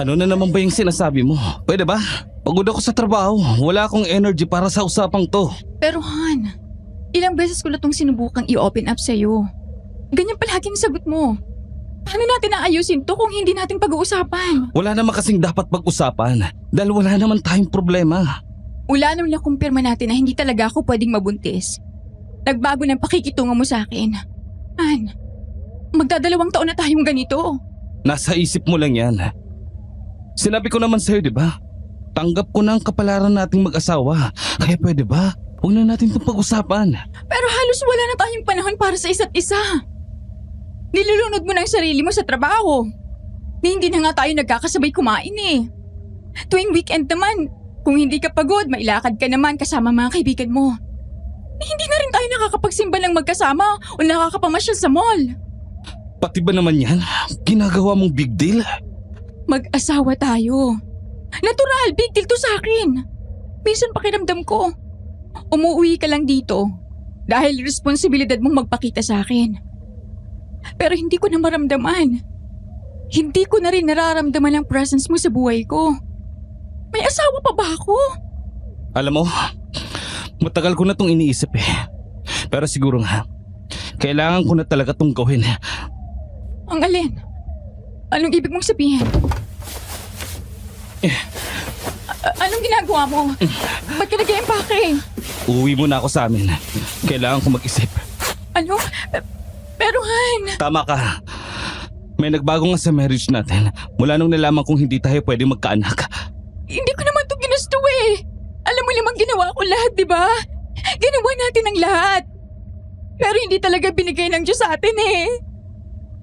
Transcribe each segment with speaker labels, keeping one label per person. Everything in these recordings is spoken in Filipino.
Speaker 1: Ano na naman ba yung sinasabi mo? Pwede ba? Pagod ako sa trabaho. Wala akong energy para sa usapang to.
Speaker 2: Pero Han, ilang beses ko na itong sinubukang i-open up sa'yo. Ganyan palaging sagot mo. Paano natin naayusin to kung hindi natin pag-uusapan?
Speaker 1: Wala naman kasing dapat pag-usapan dahil wala naman tayong problema.
Speaker 2: Wala naman nakumpirma natin na hindi talaga ako pwedeng mabuntis. Nagbago ng pakikitungo mo sa akin. Han, magdadalawang taon na tayong ganito.
Speaker 1: Nasa isip mo lang yan. Sinabi ko naman sa'yo, di ba? Tanggap ko na ang kapalaran nating mag-asawa. Kaya pwede ba? Huwag na natin itong pag-usapan.
Speaker 2: Pero halos wala na tayong panahon para sa isa't isa. Nilulunod mo na ang sarili mo sa trabaho. Ni hindi na nga tayo nagkakasabay kumain eh. Tuwing weekend naman, kung hindi ka pagod, mailakad ka naman kasama mga kaibigan mo. Ni hindi na rin tayo nakakapagsimba ng magkasama o nakakapamasyal sa mall.
Speaker 1: Pati ba naman yan? Ginagawa mong big deal?
Speaker 2: Mag-asawa tayo. Natural, big deal to sa akin. Minsan pakiramdam ko, umuwi ka lang dito dahil responsibilidad mong magpakita sa akin. Pero hindi ko na maramdaman. Hindi ko na rin nararamdaman ang presence mo sa buhay ko. May asawa pa ba ako?
Speaker 1: Alam mo, matagal ko na itong iniisip eh. Pero siguro nga, kailangan ko na talaga itong gawin.
Speaker 2: Ang alin? Anong ibig mong sabihin? Anong ginagawa mo? Ba't ka nag-e-empake?
Speaker 1: Uuwi muna ako sa amin. Kailangan ko mag-isip.
Speaker 2: Ano? Pero Han...
Speaker 1: Tama ka. May nagbago nga sa marriage natin mula nung nalaman kong hindi tayo pwede magkaanak.
Speaker 2: Hindi ko naman ito ginusto eh. Alam mo lamang ginawa ko lahat, di ba? Ginawa natin ang lahat. Pero hindi talaga binigay ng Diyos sa atin eh.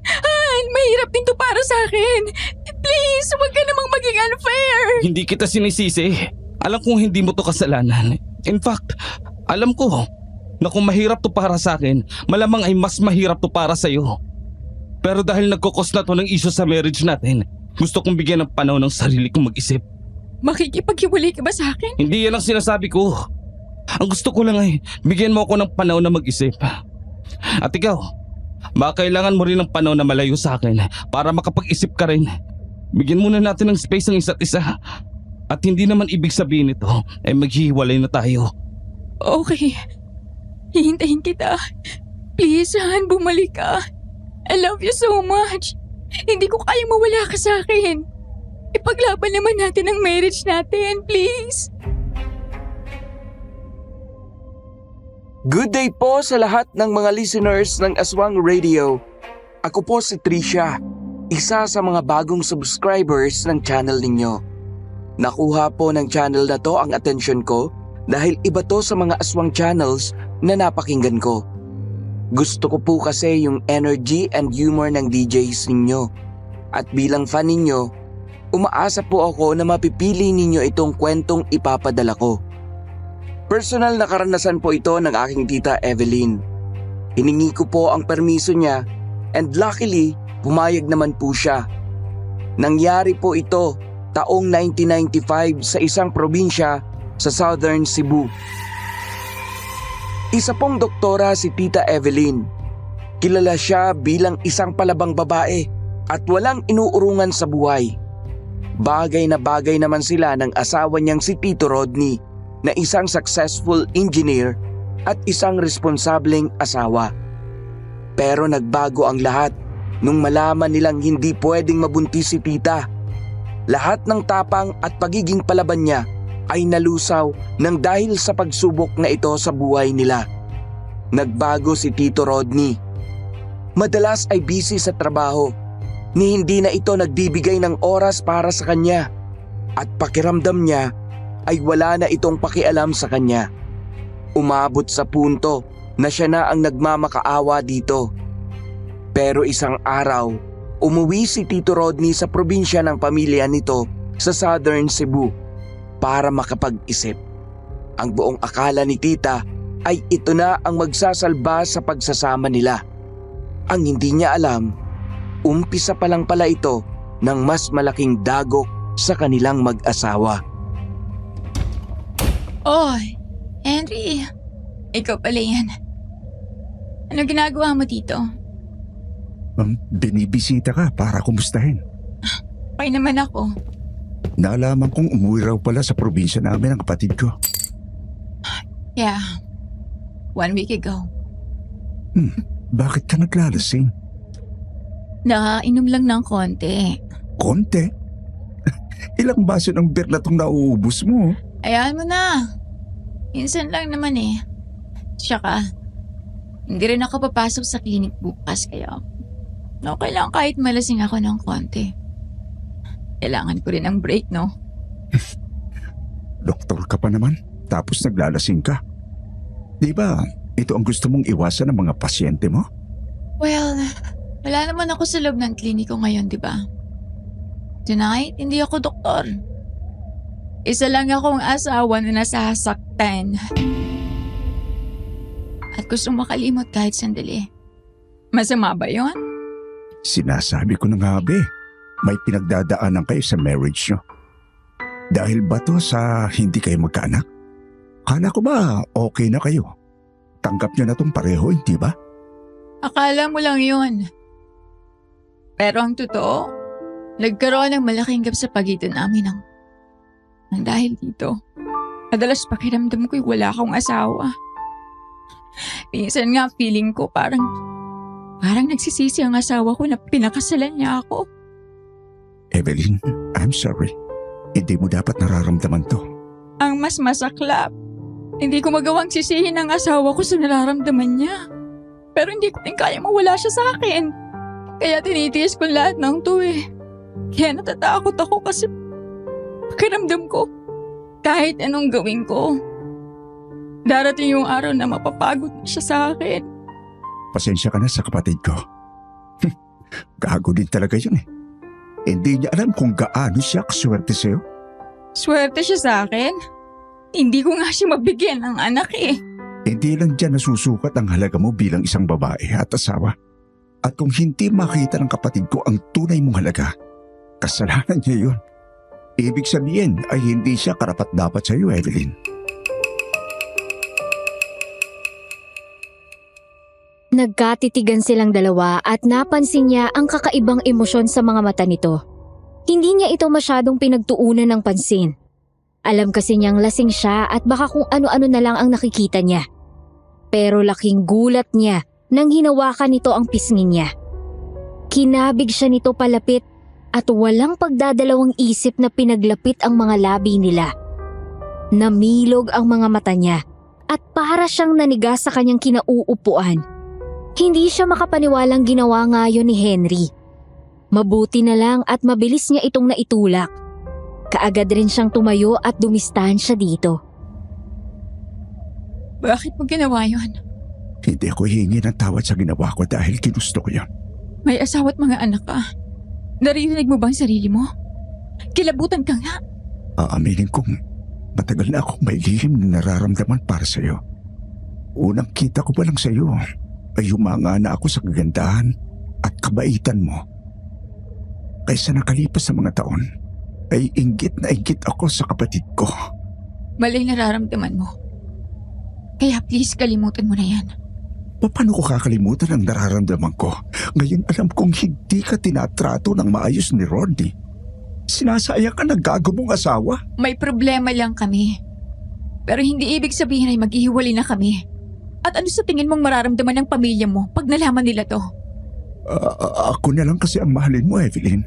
Speaker 2: Han, mahirap din to para sa akin. Please, huwag ka namang maging unfair.
Speaker 1: Hindi kita sinisisi. Alam kong hindi mo to kasalanan. In fact, alam ko na kung mahirap to para sa akin, malamang ay mas mahirap to para sa'yo. Pero dahil nagkukos na to ng issue sa marriage natin, gusto kong bigyan ng panahon ng sarili kong mag-isip.
Speaker 2: Makikipaghiwalay ka ba sa akin?
Speaker 1: Hindi yan ang sinasabi ko. Ang gusto ko lang ay bigyan mo ako ng panahon na mag-isip. At ikaw, baka kailangan mo rin ng panahon na malayo sa akin para makapag-isip ka rin. Bigyan muna natin ng space ng isa't isa. At hindi naman ibig sabihin nito ay maghihiwalay na tayo.
Speaker 2: Okay. Hihintayin kita. Please, Han, bumalik ka. I love you so much. Hindi ko kayang mawala ka sa akin. Ipaglaban naman natin ang marriage natin, please.
Speaker 3: Good day po sa lahat ng mga listeners ng Aswang Radio. Ako po si Trisha, isa sa mga bagong subscribers ng channel ninyo. Nakuha po ng channel na to ang atensyon ko dahil iba to sa mga aswang channels na napakinggan ko. Gusto ko po kasi yung energy and humor ng DJs ninyo. At bilang fan ninyo, umaasa po ako na mapipili ninyo itong kwentong ipapadala ko. Personal na karanasan po ito ng aking tita Evelyn. Hiningi ko po ang permiso niya and luckily pumayag naman po siya. Nangyari po ito taong 1995 sa isang probinsya sa Southern Cebu. Isa pong doktora si Tita Evelyn. Kilala siya bilang isang palabang babae at walang inuurungan sa buhay. Bagay na bagay naman sila ng asawa niyang si Tito Rodney na isang successful engineer at isang responsableng asawa. Pero nagbago ang lahat nung malaman nilang hindi pwedeng mabuntis si Tita. Lahat ng tapang at pagiging palaban niya ay nalusaw nang dahil sa pagsubok na ito sa buhay nila. Nagbago si Tito Rodney. Madalas ay busy sa trabaho, ni hindi na ito nagbibigay ng oras para sa kanya at pakiramdam niya ay wala na itong pakialam sa kanya. Umabot sa punto na siya na ang nagmamakaawa dito. Pero isang araw, umuwi si Tito Rodney sa probinsya ng pamilya nito sa Southern Cebu para makapag-isip. Ang buong akala ni Tita ay ito na ang magsasalba sa pagsasama nila. Ang hindi niya alam, umpisa pa lang pala ito ng mas malaking dagok sa kanilang mag-asawa.
Speaker 2: Oy, Henry. Ikaw pala yan. Ano ginagawa mo dito?
Speaker 4: Binibisita ka para kumustahin.
Speaker 2: Okay naman ako.
Speaker 4: Nalaman kong umuwi raw pala sa probinsya namin ang kapatid ko.
Speaker 2: Yeah. 1 week ago.
Speaker 4: Bakit ka naglalasing?
Speaker 2: Nakainom lang ng konti.
Speaker 4: Konti? Ilang baso ng beer na itong nauubos mo?
Speaker 2: Ayan mo na. Minsan lang naman eh. Tsaka, hindi rin ako papasok sa clinic bukas kaya okay lang kahit malasing ako ng konti. Kailangan ko rin ng break, no?
Speaker 4: Doktor ka pa naman, tapos naglalasing ka. Di ba, ito ang gusto mong iwasan ng mga pasyente mo?
Speaker 2: Well, wala naman ako sa loob ng kliniko ngayon, di ba? Tonight, hindi ako doktor. Isa lang akong asawa na nasasaktan. At gustong makalimot kahit sandali. Masama ba yon?
Speaker 4: Sinasabi ko na nga be, may pinagdadaanan kayo sa marriage nyo. Dahil ba to sa hindi kayo magkaanak? Kala ko ba okay na kayo? Tanggap nyo na tong pareho, hindi ba?
Speaker 2: Akala mo lang yun. Pero ang totoo, nagkaroon ng malaking gap sa pagitan namin ng dahil dito. Madalas pakiramdam ko'y wala akong asawa. Minsan nga feeling ko parang nagsisisi ang asawa ko na pinakasalan niya ako.
Speaker 4: Evelyn, I'm sorry. Hindi mo dapat nararamdaman to.
Speaker 2: Ang mas masaklap, hindi ko magawang sisihin ang asawa ko sa nararamdaman niya. Pero hindi ko din kaya mawala siya sa akin. Kaya tinitiis ko lahat ng to eh. Kaya natatakot ako kasi pakiramdam ko kahit anong gawin ko, darating yung araw na mapapagod na siya sa akin.
Speaker 4: Pasensya ka na sa kapatid ko. Gago din talaga yun eh. Hindi niya alam kung gaano siya kaswerte sa'yo.
Speaker 2: Swerte siya sa akin. Hindi ko nga siya mabigyan ng anak eh.
Speaker 4: Hindi lang dyan nasusukat ang halaga mo bilang isang babae at asawa. At kung hindi makita ng kapatid ko ang tunay mong halaga, kasalanan niya yun. Ibig sabihin ay hindi siya karapat-dapat sa iyo, Evelyn.
Speaker 5: Nagkatitigan silang dalawa at napansin niya ang kakaibang emosyon sa mga mata nito. Hindi niya ito masyadong pinagtuunan ng pansin. Alam kasi niyang lasing siya at baka kung ano-ano na lang ang nakikita niya. Pero laking gulat niya nang hinawakan nito ang pisngi niya. Kinabig siya nito palapit at walang pagdadalawang isip na pinaglapit ang mga labi nila. Namilog ang mga mata niya at para siyang naniga sa kanyang kinauupuan. Hindi siya makapaniwalang ginawa nga yun ni Henry. Mabuti na lang at mabilis niya itong naitulak. Kaagad rin siyang tumayo at dumistansya dito.
Speaker 2: Bakit mo ginawa yun?
Speaker 4: Hindi ako hihingi ng tawad sa ginawa ko dahil ginusto ko yun.
Speaker 2: May asawa at mga anak ka. Naririnig mo ba ang sarili mo? Kilabutan ka nga.
Speaker 4: Aaminin kong matagal na akong may lihim na nararamdaman para sa iyo. Unang kita ko pa lang sa iyo ay humanga na ako sa kagandahan at kabaitan mo. Kaysa nakalipas na mga taon, ay inggit na inggit ako sa kapatid ko.
Speaker 2: Mali nararamdaman mo. Kaya please kalimutan mo na yan.
Speaker 4: Paano ko kakalimutan ang nararamdaman ko? Ngayon alam kong hindi ka tinatrato ng maayos ni Rodney. Sinasayang ka ng gago mong asawa.
Speaker 2: May problema lang kami. Pero hindi ibig sabihin ay maghihiwalay na kami. At ano sa tingin mong mararamdaman ng pamilya mo pag nalaman nila to?
Speaker 4: Ako na lang kasi ang mahalin mo, Evelyn.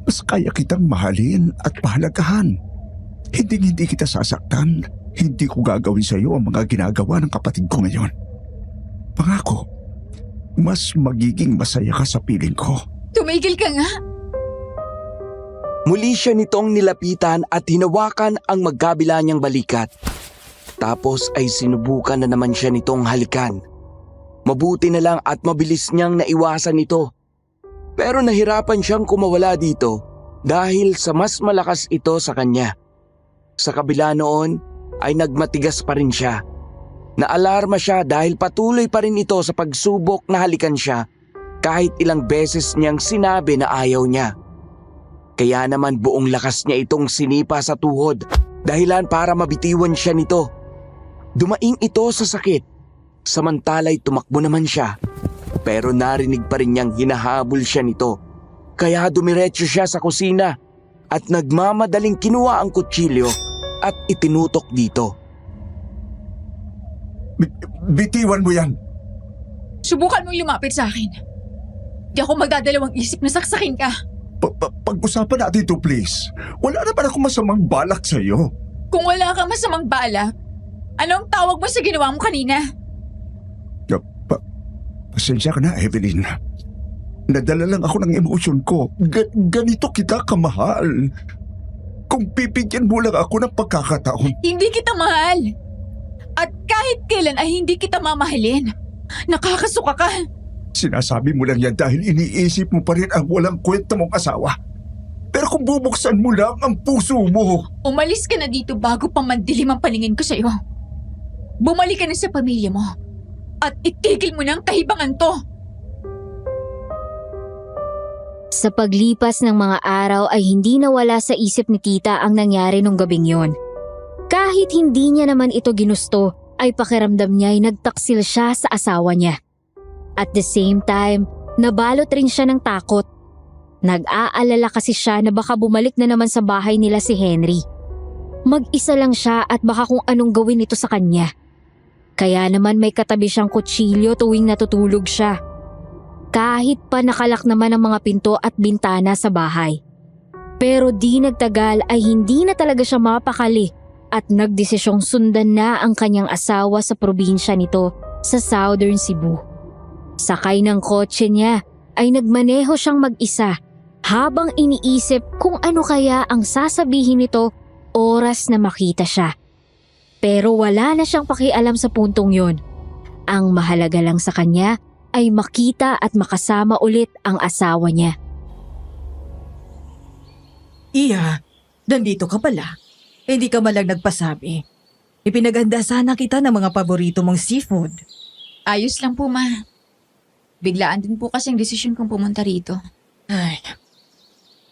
Speaker 4: Mas kaya kitang mahalin at pahalagahan. Hindi kita sasaktan. Hindi ko gagawin sa iyo ang mga ginagawa ng kapatid ko ngayon. Pangako, mas magiging masaya ka sa piling ko.
Speaker 2: Tumigil ka nga!
Speaker 3: Muli siya nitong nilapitan at hinawakan ang magkabila niyang balikat. Tapos ay sinubukan na naman siya nitong halikan. Mabuti na lang at mabilis niyang naiwasan ito. Pero nahirapan siyang kumawala dito dahil sa mas malakas ito sa kanya. Sa kabila noon ay nagmatigas pa rin siya. Naalarma siya dahil patuloy pa rin ito sa pagsubok na halikan siya kahit ilang beses niyang sinabi na ayaw niya. Kaya naman buong lakas niya itong sinipa sa tuhod dahilan para mabitiwan siya nito. Dumaing ito sa sakit, samantala'y tumakbo naman siya. Pero narinig pa rin niyang hinahabol siya nito. Kaya dumiretso siya sa kusina at nagmamadaling kinuha ang kutsilyo at itinutok dito.
Speaker 4: Bitiwan mo yan.
Speaker 2: Subukan mong lumapit sa akin. Di ako magdadalawang isip na saksakin ka.
Speaker 4: Pag-usapan natin ito, please. Wala naman ako masamang balak sa'yo.
Speaker 2: Kung wala kang masamang balak, anong tawag mo sa ginawa mo kanina?
Speaker 4: Pasensya ka na, Evelyn. Nadala lang ako ng emosyon ko. Ganito kita kamahal. Kung pipigyan mo lang ako ng pagkakataon.
Speaker 2: Hindi kita mahal. At kahit kailan ay hindi kita mamahalin. Nakakasuka ka.
Speaker 4: Sinasabi mo lang yan dahil iniisip mo pa rin ang walang kwenta mong asawa. Pero kung bubuksan mo lang ang puso mo.
Speaker 2: Umalis ka na dito bago pa mandilim ang paningin ko sa'yo. Bumalik ka na sa pamilya mo. At itigil mo na ang kahibangan to.
Speaker 5: Sa paglipas ng mga araw ay hindi nawala sa isip ni tita ang nangyari nung gabing yon. Kahit hindi niya naman ito ginusto, ay pakiramdam niya ay nagtaksil siya sa asawa niya. At the same time, nabalot rin siya ng takot. Nag-aalala kasi siya na baka bumalik na naman sa bahay nila si Henry. Mag-isa lang siya at baka kung anong gawin ito sa kanya. Kaya naman may katabi siyang kutsilyo tuwing natutulog siya. Kahit pa nakalak naman ang mga pinto at bintana sa bahay. Pero di nagtagal ay hindi na talaga siya mapakali at nagdesisyong sundan na ang kanyang asawa sa probinsya nito sa Southern Cebu. Sakay ng kotse niya ay nagmaneho siyang mag-isa habang iniisip kung ano kaya ang sasabihin nito oras na makita siya. Pero wala na siyang pakialam sa puntong yon. Ang mahalaga lang sa kanya ay makita at makasama ulit ang asawa niya.
Speaker 6: Iya, nandito ka pala. Hindi ka malang nagpasabi. Ipinaganda sana kita ng mga paborito mong seafood.
Speaker 2: Ayos lang po, ma. Biglaan din po kasing desisyon kong pumunta rito.
Speaker 6: Ay,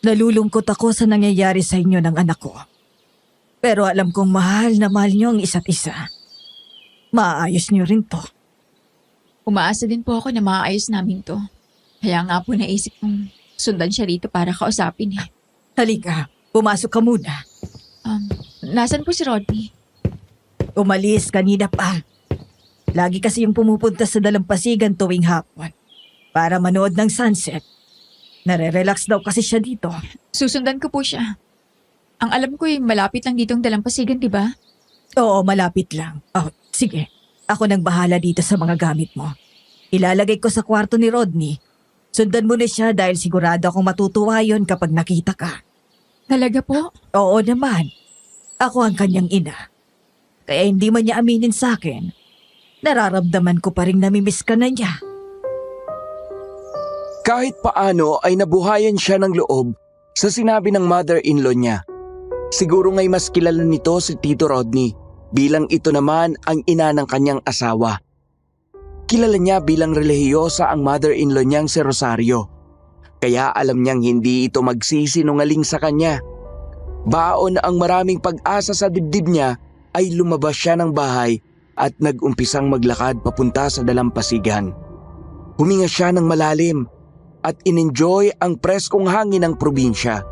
Speaker 6: nalulungkot ako sa nangyayari sa inyo ng anak ko. Pero alam kong mahal na mahal niyo ang isa't isa. Maayos niyo rin to.
Speaker 2: Umaasa din po ako na maayos namin to. Kaya nga po naisip kong sundan siya rito para kausapin eh.
Speaker 6: Halika, pumasok ka muna.
Speaker 2: Nasaan po si Rodney?
Speaker 6: Umalis kanina pa. Lagi kasi yung pumupunta sa dalampasigan tuwing hapon para manood ng sunset. Nare-relax daw kasi siya dito.
Speaker 2: Susundan ko po siya. Ang alam ko malapit lang ditong dalampasigan, di ba?
Speaker 6: Oo, malapit lang. Oh, sige. Ako nang bahala dito sa mga gamit mo. Ilalagay ko sa kwarto ni Rodney. Sundan mo na siya dahil sigurado akong matutuwa yon kapag nakita ka.
Speaker 2: Talaga po?
Speaker 6: Oo naman. Ako ang kanyang ina. Kaya hindi man niya aminin sa akin, nararamdaman ko pa rin namimiss ka na niya.
Speaker 3: Kahit paano ay nabuhayan siya ng loob sa sinabi ng mother-in-law niya. Siguro nga'y mas kilala nito si Tito Rodney bilang ito naman ang ina ng kanyang asawa. Kilala niya bilang relihiyosa ang mother-in-law niyang si Rosario. Kaya alam niyang hindi ito magsisinungaling sa kanya. Baon ang maraming pag-asa sa dibdib niya ay lumabas siya ng bahay at nag-umpisang maglakad papunta sa dalampasigan. Huminga siya ng malalim at in-enjoy ang preskong hangin ng probinsya.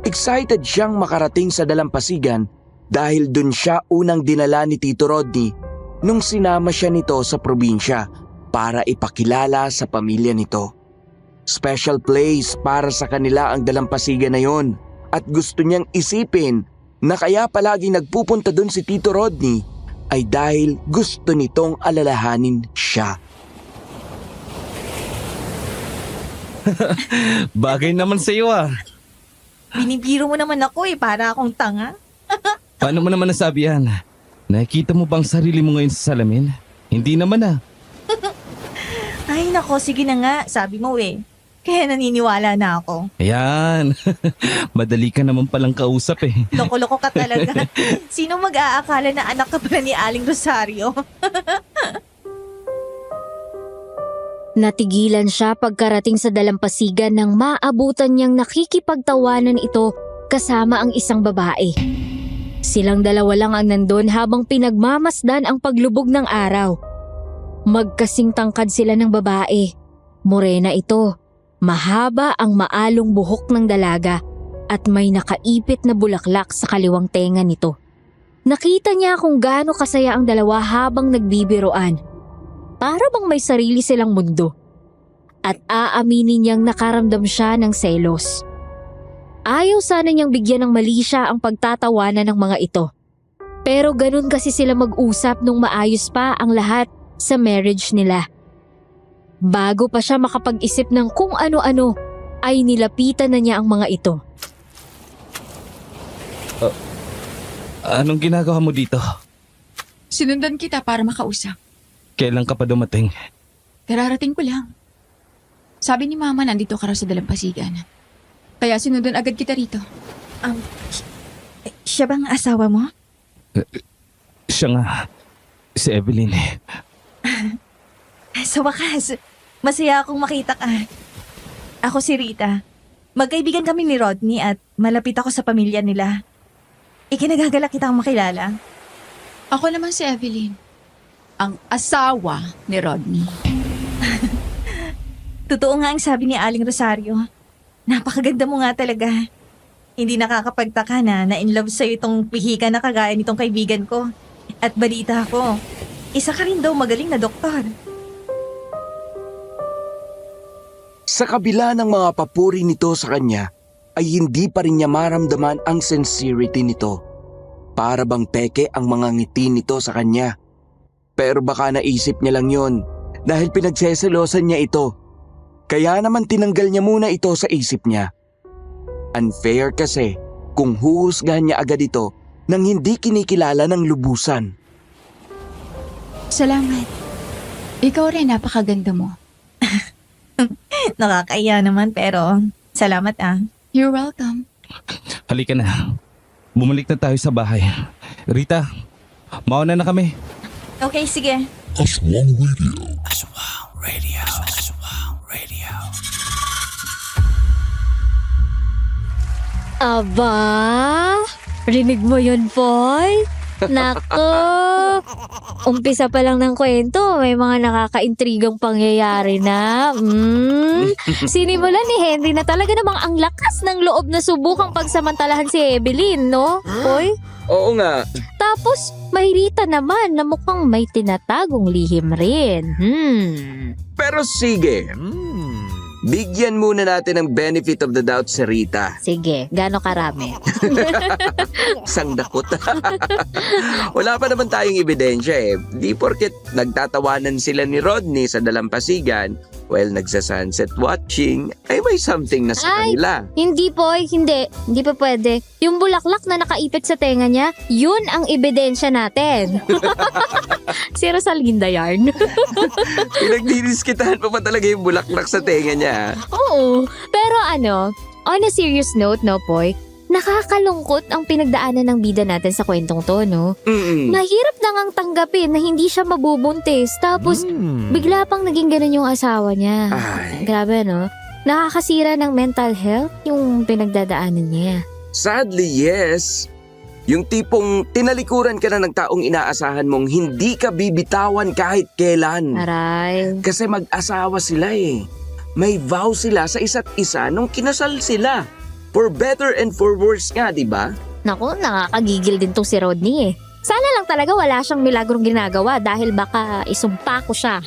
Speaker 3: Excited siyang makarating sa dalampasigan dahil dun siya unang dinala ni Tito Rodney nung sinama siya nito sa probinsya para ipakilala sa pamilya nito. Special place para sa kanila ang dalampasigan na yon at gusto niyang isipin na kaya palaging nagpupunta dun si Tito Rodney ay dahil gusto nitong alalahanin siya.
Speaker 1: Bagay naman sa iyo ah.
Speaker 6: Binibiro mo naman ako para akong tanga.
Speaker 1: Paano mo naman nasabi yan? Nakikita mo bang sarili mo ngayon sa salamin? Hindi naman ah.
Speaker 6: Ay nako, sige na nga, sabi mo Kaya naniniwala na ako.
Speaker 1: Ayan. Madali ka naman palang kausap eh.
Speaker 6: Loko-loko ka talaga. Sino mag-aakala na anak ka pala ni Aling Rosario?
Speaker 5: Natigilan siya pagkarating sa dalampasigan nang maabutan niyang nakikipagtawanan ito kasama ang isang babae. Silang dalawa lang ang nandun habang pinagmamasdan ang paglubog ng araw. Magkasing tangkad sila ng babae. Morena ito. Mahaba ang maalong buhok ng dalaga at may nakaipit na bulaklak sa kaliwang tenga nito. Nakita niya kung gaano kasaya ang dalawa habang nagbibiroan. Para bang may sarili silang mundo. At aaminin niyang nakaramdam siya ng selos. Ayaw sana niyang bigyan ng mali siya ang pagtatawanan ng mga ito. Pero ganun kasi sila mag-usap nung maayos pa ang lahat sa marriage nila. Bago pa siya makapag-isip ng kung ano-ano, ay nilapitan na niya ang mga ito.
Speaker 1: Anong ginagawa mo dito?
Speaker 2: Sinundan kita para makausap.
Speaker 1: Kailan ka pa dumating?
Speaker 2: Kararating ko lang. Sabi ni Mama nandito ka raw sa dalampasigan. Kaya sinundan agad kita rito.
Speaker 6: Siya bang asawa mo?
Speaker 1: Siya nga, si Evelyn.
Speaker 6: Sa wakas, masaya akong makita ka. Ako si Rita. Magkaibigan kami ni Rodney at malapit ako sa pamilya nila. Ikinagagalak kitang makilala.
Speaker 2: Ako naman si Evelyn. Ang asawa ni Rodney.
Speaker 6: Totoo nga ang sabi ni Aling Rosario. Napakaganda mo nga talaga. Hindi nakakapagtaka na in love sa'yo itong pihika na kagaya nitong kaibigan ko. At balita ko, isa ka rin daw magaling na doktor.
Speaker 3: Sa kabila ng mga papuri nito sa kanya, ay hindi pa rin niya maramdaman ang sincerity nito. Para bang peke ang mga ngiti nito sa kanya. Pero baka naisip niya lang yon dahil pinagseselosan niya ito. Kaya naman tinanggal niya muna ito sa isip niya. Unfair kasi kung huhusgahan niya agad ito nang hindi kinikilala ng lubusan.
Speaker 2: Salamat. Ikaw rin, napakaganda mo.
Speaker 6: Nakakaiya naman pero salamat ah.
Speaker 2: You're welcome.
Speaker 1: Halika na. Bumalik na tayo sa bahay. Rita, mauna na kami.
Speaker 6: Okay, sige.
Speaker 5: Aba, rinig mo yun, Paul? Nako, umpisa pa lang ng kwento, may mga nakakaintrigang pangyayari na. Sinimulan ni Henry na talaga namang ang lakas ng loob na subukang pagsamantalahan si Evelyn, no? Hoy?
Speaker 3: Oo nga.
Speaker 5: Tapos, may Rita naman na mukhang may tinatagong lihim rin.
Speaker 3: Pero sige, bigyan muna natin ng benefit of the doubt si Rita.
Speaker 5: Sige, gaano karami?
Speaker 3: Sang dakot. Wala pa naman tayong ebidensya eh. Di porket nagtatawanan sila ni Rodney sa dalampasigan while nagsa-sunset watching, ay may something na sa kanila.
Speaker 5: Hindi, Poy. Hindi. Hindi pa pwede. Yung bulaklak na nakaipit sa tenga niya, yun ang ebidensya natin. Si Rosalinda yarn.
Speaker 3: Pinagdiniskitahan pa talaga yung bulaklak sa tenga niya.
Speaker 5: Oo. Pero on a serious note, no, Poy, nakakalungkot ang pinagdaanan ng bida natin sa kwentong to, no? Mahirap na ngang tanggapin na hindi siya mabubuntis. Tapos, bigla pang naging ganun yung asawa niya.
Speaker 3: Ay.
Speaker 5: Grabe, no? Nakakasira ng mental health yung pinagdadaanan niya.
Speaker 3: Sadly, yes. Yung tipong tinalikuran ka na ng taong inaasahan mong hindi ka bibitawan kahit kailan.
Speaker 5: Aray.
Speaker 3: Kasi mag-asawa sila eh. May vow sila sa isa't isa nung kinasal sila. For better and for worse nga, di ba?
Speaker 5: Naku, nakakagigil din tong si Rodney eh. Sana lang talaga wala siyang milagrong ginagawa dahil baka isumpa ko siya.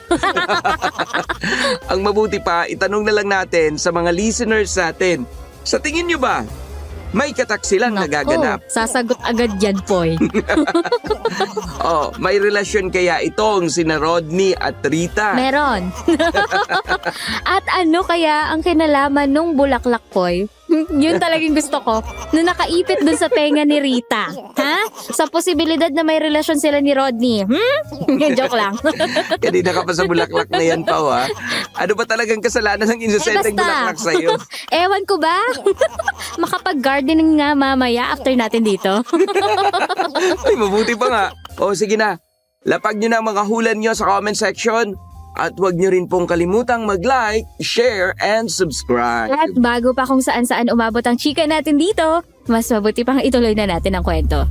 Speaker 3: Ang mabuti pa, itanong na lang natin sa mga listeners natin. Sa tingin nyo ba, may katak silang nagaganap?
Speaker 5: Sasagot agad yan, Poy.
Speaker 3: Oh, may relasyon kaya itong sina Rodney at Rita?
Speaker 5: Meron. At ano kaya ang kinalaman nung bulaklak, Poy? Yun talagang gusto ko. Na nakaipit dun sa tenga ni Rita. Ha? Sa posibilidad na may relasyon sila ni Rodney. Joke lang.
Speaker 3: Kanina ka pa sa bulaklak na yan, Pao, ha? Ano ba talagang kasalanan ng inosenteng
Speaker 5: basta.
Speaker 3: bulaklak sa'yo?
Speaker 5: Ewan ko ba? Makapag-gardening nga mamaya after natin dito.
Speaker 3: Ay, mabuti pa nga. O, sige na. Lapag nyo na ang mga hulan nyo sa comment section. At huwag nyo rin pong kalimutang mag-like, share, and subscribe.
Speaker 5: At bago pa kung saan-saan umabot ang chika natin dito, mas mabuti pang ituloy na natin ang kwento.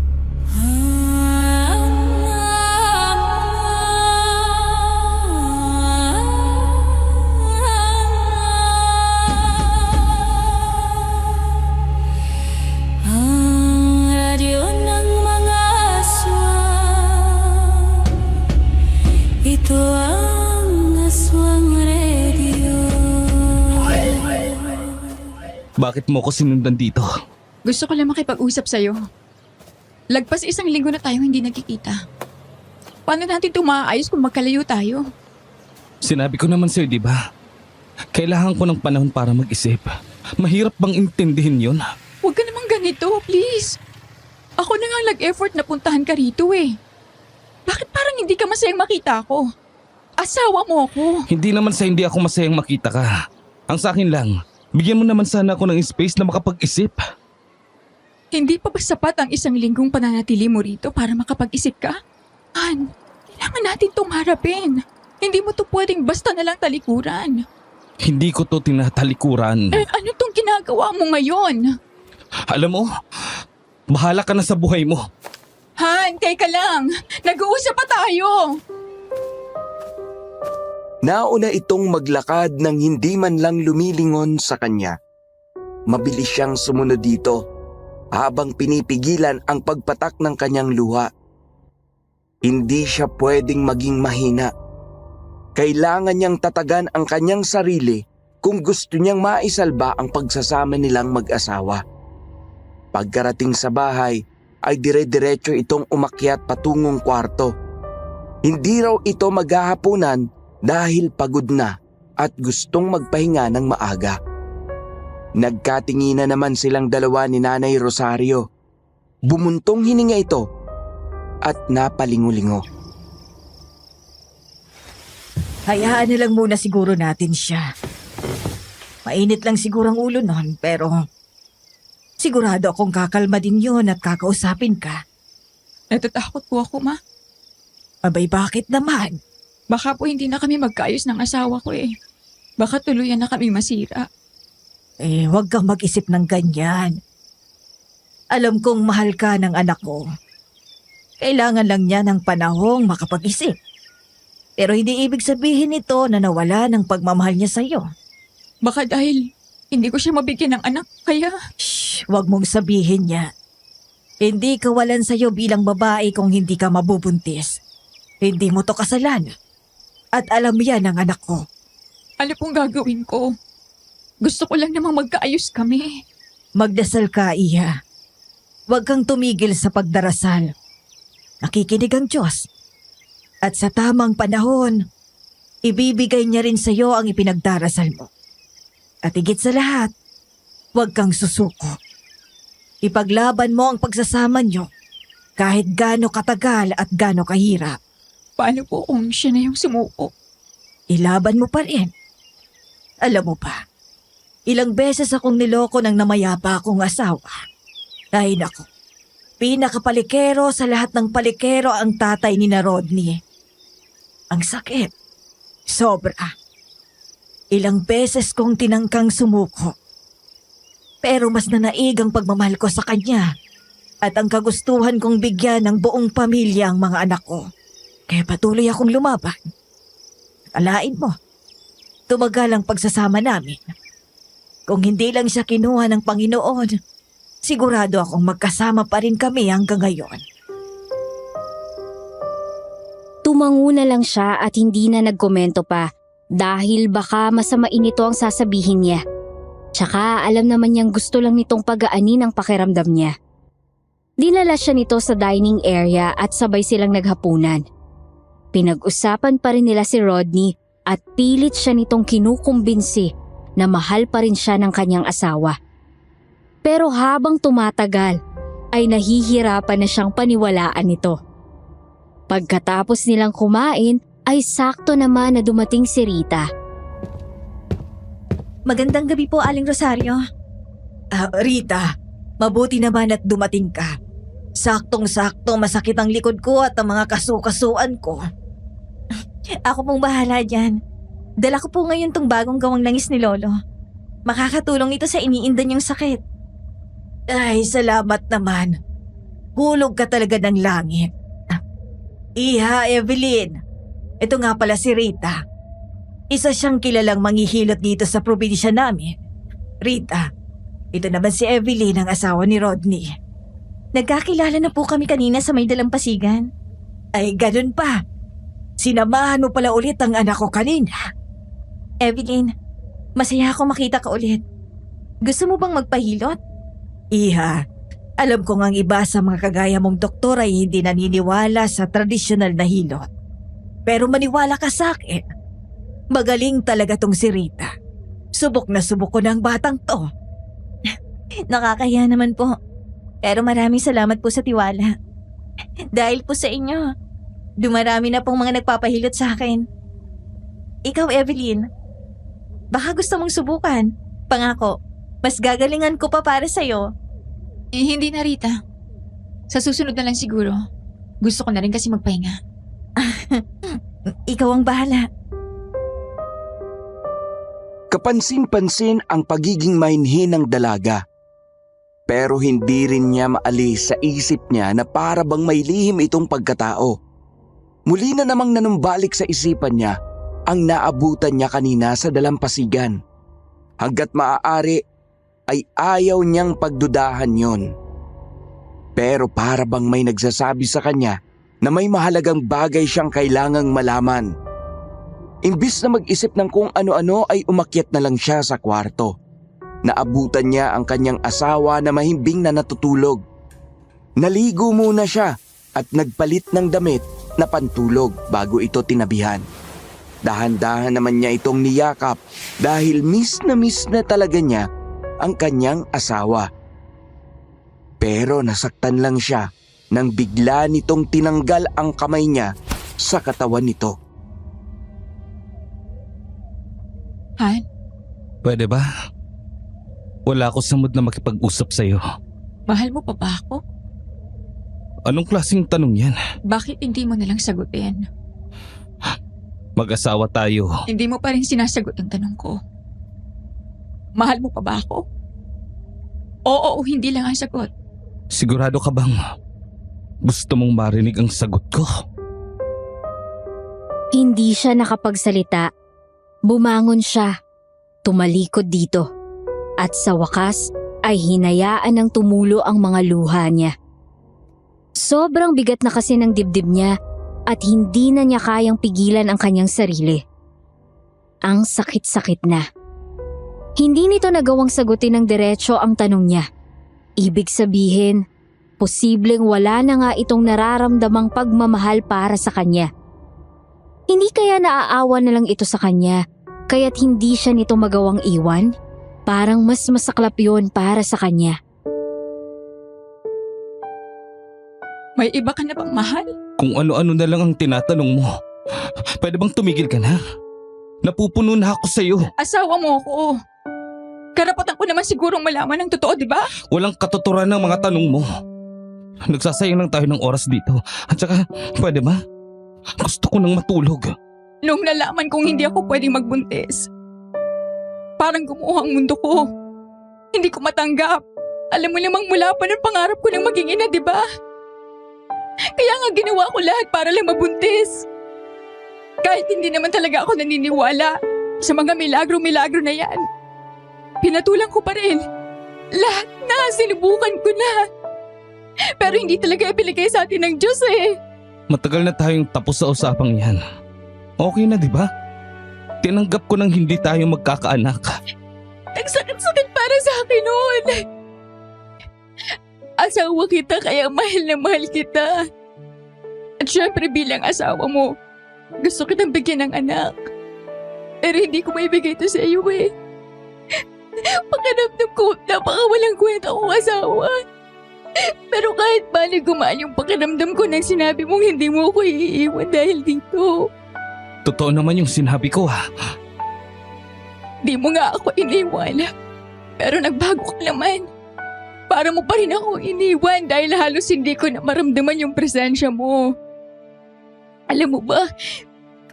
Speaker 1: bakit mo ko sinundan dito.
Speaker 2: Gusto ko lang makipag-usap sa'yo. Lagpas 1 linggo na tayong hindi nagkikita. Paano natin ito maaayos kung magkalayo tayo?
Speaker 1: Sinabi ko naman sa'yo, di ba? Kailangan ko ng panahon para mag-isip. Mahirap bang intindihin yun?
Speaker 2: Huwag ka namang ganito, please. Ako na nga nag-effort na puntahan ka rito eh. Bakit parang hindi ka masayang makita ako? Asawa mo ako.
Speaker 1: Hindi naman sa hindi ako masayang makita ka. Ang sa akin lang, bigyan mo naman sana ako ng space na makapag-isip.
Speaker 2: Hindi pa ba sapat ang 1 linggong pananatili mo rito para makapag-isip ka? Han, kailangan natin itong harapin. Hindi mo to pwedeng basta na lang talikuran.
Speaker 1: Hindi ko to tinatalikuran.
Speaker 2: Ano tong ginagawa mo ngayon?
Speaker 1: Alam mo, bahala ka na sa buhay mo.
Speaker 2: Han, teka lang. Nag-uusap pa tayo.
Speaker 3: Nauna itong maglakad nang hindi man lang lumilingon sa kanya. Mabilis siyang sumunod dito habang pinipigilan ang pagpatak ng kanyang luha. Hindi siya pwedeng maging mahina. Kailangan niyang tatagan ang kanyang sarili kung gusto niyang maisalba ang pagsasama nilang mag-asawa. Pagkarating sa bahay ay dire-diretso itong umakyat patungong kwarto. Hindi raw ito maghahapunan dahil pagod na at gustong magpahinga ng maaga. Nagkatinginan naman silang dalawa ni Nanay Rosario. Bumuntong hininga ito at napalingulingo.
Speaker 6: Hayaan na lang muna siguro natin siya. Mainit lang siguro ang ulo nun, pero sigurado akong kakalma din yun at kakausapin ka.
Speaker 2: Natatakot po ako, ma.
Speaker 6: Abay, bakit naman?
Speaker 2: Baka po hindi na kami magkaayos ng asawa ko eh. Baka tuluyan na kami masira.
Speaker 6: Huwag kang mag-isip ng ganyan. Alam kong mahal ka ng anak ko. Kailangan lang niya ng panahong makapag-isip. Pero hindi ibig sabihin nito na nawala ng pagmamahal niya sa'yo.
Speaker 2: Baka dahil hindi ko siya mabigyan ng anak, kaya...
Speaker 6: Shh, huwag mong sabihin niya. Hindi kawalan sa'yo bilang babae kung hindi ka mabubuntis. Hindi mo to kasalanan. At alam yan ng anak ko.
Speaker 2: Ano pong gagawin ko? Gusto ko lang namang magkaayos kami.
Speaker 6: Magdasal ka, Iha. Huwag kang tumigil sa pagdarasal. Nakikinig ang Diyos. At sa tamang panahon, ibibigay niya rin sa iyo ang ipinagdarasal mo. At higit sa lahat, huwag kang susuko. Ipaglaban mo ang pagsasama niyo kahit gaano katagal at gaano kahirap.
Speaker 2: Paano po kung siya na yung sumuko?
Speaker 6: Ilaban mo pa rin. Alam mo pa, ilang beses akong niloko ng namayapa akong asawa. Ay nako, pinakapalikero sa lahat ng palikero ang tatay ni na Rodney. Ang sakit. Sobra. Ilang beses kong tinangkang sumuko. Pero mas nanaig ang pagmamahal ko sa kanya at ang kagustuhan kong bigyan ng buong pamilya ang mga anak ko. Kaya patuloy akong lumaban. Alain mo, tumagal ang pagsasama namin. Kung hindi lang siya kinuha ng Panginoon, sigurado akong magkasama pa rin kami hanggang ngayon.
Speaker 5: Tumango na lang siya at hindi na nagkomento pa dahil baka masamain ito ang sasabihin niya. Tsaka alam naman niyang gusto lang nitong pagaanin ang pakiramdam niya. Dinala siya nito sa dining area at sabay silang naghapunan. Pinag-usapan pa rin nila si Rodney at pilit siya nitong kinukumbinsi na mahal pa rin siya ng kanyang asawa. Pero habang tumatagal ay nahihirapan na siyang paniwalaan ito. Pagkatapos nilang kumain ay sakto naman na dumating si Rita.
Speaker 6: Magandang gabi po, Aling Rosario. Rita, mabuti naman at dumating ka. Saktong-sakto masakit ang likod ko at ang mga kasukasuan ko. Ako pong bahala dyan. Dala ko po ngayon tong bagong gawang langis ni Lolo. Makakatulong ito sa iniinda niyong sakit. Ay, salamat naman. Hulog ka talaga ng langit. Iha, Evelyn. Ito nga pala si Rita. Isa siyang kilalang manghihilot dito sa probinsya namin. Rita, ito naman si Evelyn, ang asawa ni Rodney. Nagkakilala na po kami kanina sa may dalampasigan. Ay, ganun pa. Sinamahan mo pala ulit ang anak ko kanina. Evelyn, masaya ako makita ka ulit.
Speaker 7: Gusto mo bang magpahilot?
Speaker 6: Iha, alam ko ngang iba sa mga kagaya mong doktor ay hindi naniniwala sa tradisyonal na hilot. Pero maniwala ka sa akin. Magaling talaga tong si Rita. Subok na subok ko na ang batang to.
Speaker 7: Nakakahiya naman po. Pero maraming salamat po sa tiwala. Dahil po sa inyo, dumarami na pong mga nagpapahilot sa akin. Ikaw, Evelyn, baka gusto mong subukan. Pangako, mas gagalingan ko pa para sa'yo.
Speaker 2: Hindi na, Rita. Sa susunod na lang siguro. Gusto ko na rin kasi magpahinga.
Speaker 7: Ikaw ang bahala.
Speaker 3: Kapansin-pansin ang pagiging mainhin ng dalaga. Pero hindi rin niya maalis sa isip niya na para bang may lihim itong pagkatao. Muli na namang nanumbalik sa isipan niya ang naabutan niya kanina sa dalampasigan. Hanggat maaari ay ayaw niyang pagdudahan yon. Pero para bang may nagsasabi sa kanya na may mahalagang bagay siyang kailangang malaman. Imbis na mag-isip ng kung ano-ano ay umakyat na lang siya sa kwarto. Naabutan niya ang kanyang asawa na mahimbing na natutulog. Naligo muna siya at nagpalit ng damit na pantulog bago ito tinabihan. Dahan-dahan naman niya itong niyakap dahil miss na talaga niya ang kanyang asawa. Pero nasaktan lang siya nang bigla nitong tinanggal ang kamay niya sa katawan nito.
Speaker 2: Han,
Speaker 1: Pwede ba? Wala ako sa mood na makipag-usap sa'yo.
Speaker 2: mahal mo pa ba ako?
Speaker 1: Anong klaseng tanong yan?
Speaker 2: Bakit hindi mo nalang sagutin?
Speaker 1: Mag-asawa tayo.
Speaker 2: Hindi mo pa rin sinasagot ang tanong ko. Mahal mo pa ba ako? Oo o hindi lang ang sagot.
Speaker 1: Sigurado ka bang gusto mong marinig ang sagot ko?
Speaker 5: Hindi siya nakapagsalita. Bumangon siya. Tumalikod dito. At sa wakas ay hinayaan ng tumulo ang mga luha niya. Sobrang bigat na kasi ng dibdib niya at hindi na niya kayang pigilan ang kanyang sarili. Ang sakit-sakit na. Hindi nito nagawang sagutin ng diretso ang tanong niya. Ibig sabihin, posibleng wala na nga itong nararamdamang pagmamahal para sa kanya. Hindi kaya naaawa na lang ito sa kanya, kaya't hindi siya nito magawang iwan? Parang mas masaklap yun para sa kanya.
Speaker 2: May iba ka na bang mahal?
Speaker 1: Kung ano-ano na lang ang tinatanong mo. Pwede bang tumigil ka na? Napupuno na ako sa'yo.
Speaker 2: Asawa mo ako. Karapatan ko naman sigurong malaman ng totoo, di ba?
Speaker 1: Walang katuturan ng mga tanong mo. Nagsasayang lang tayo ng oras dito. At saka, pwede ba? Gusto ko nang matulog.
Speaker 2: Nung nalaman kong hindi ako pwedeng magbuntis, parang gumuho ang mundo ko. Hindi ko matanggap. Alam mo namang mula pa ng pangarap ko ng maging ina, di ba? Kaya nga ginawa ko lahat para lang mabuntis. Kahit hindi naman talaga ako naniniwala sa mga milagro-milagro na yan. Pinatulang ko pa rin. Lahat na, sinubukan ko na. Pero hindi talaga ipinigay sa atin ng Diyos eh.
Speaker 1: Matagal na tayong tapos sa usapang yan. Okay na, di ba? Tinanggap ko nang hindi tayo magkakaanak.
Speaker 2: Ang sakit-sakit para sa akin noon. Asawa kita kaya mahal na mahal kita. At syempre bilang asawa mo, gusto kitang bigyan ng anak. Pero hindi ko maibigay ito sa iyo eh. Pakiramdam ko, napakawalang kwenta kong asawa. Pero kahit bali gumaan yung pakiramdam ko nang sinabi mong hindi mo ako iiwan dahil dito.
Speaker 1: Totoo naman yung sinabi ko ha.
Speaker 2: Di mo nga ako iniwan. Pero nagbago ka naman. Para mo pa rin ako iniwan dahil halos hindi ko na maramdaman yung presensya mo. Alam mo ba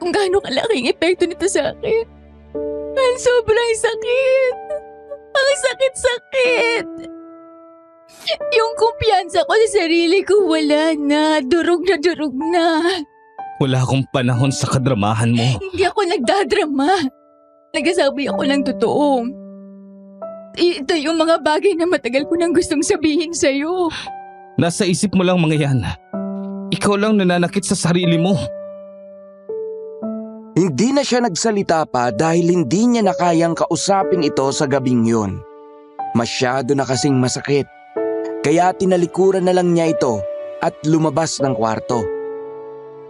Speaker 2: kung gaano kalaking epekto nito sa akin? Ang sobrang sakit. Ang sakit-sakit. Yung kumpiyansa ko sa sarili ko wala na. Durog na.
Speaker 1: Wala akong panahon sa kadramahan mo.
Speaker 2: Hindi ako nagdadrama. Nagsasabi ako ng totoo. Ito yung mga bagay na matagal ko nang gustong sabihin sa'yo.
Speaker 1: Nasa isip mo lang mga yan. Ikaw lang nananakit sa sarili mo.
Speaker 3: Hindi na siya nagsalita pa dahil hindi niya na kayang kausapin ito sa gabing yun. Masyado na kasing masakit. Kaya tinalikuran na lang niya ito at lumabas ng kwarto.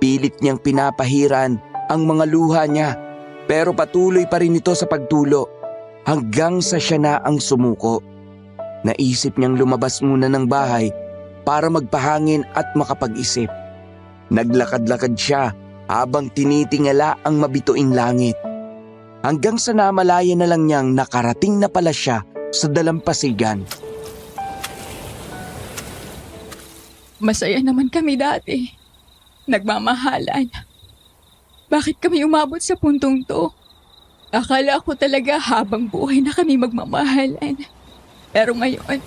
Speaker 3: Pilit niyang pinapahiran ang mga luha niya pero patuloy pa rin ito sa pagtulo hanggang sa siya na ang sumuko. Naisip niyang lumabas muna ng bahay para magpahangin at makapag-isip. Naglakad-lakad siya habang tinitingala ang mabituing langit. Hanggang sa namalaya na lang niyang nakarating na pala siya sa dalampasigan.
Speaker 2: Masaya naman kami dati. Nagmamahalan. Bakit kami umabot sa puntong to? Akala ko talaga habang buhay na kami magmamahalan. Pero ngayon,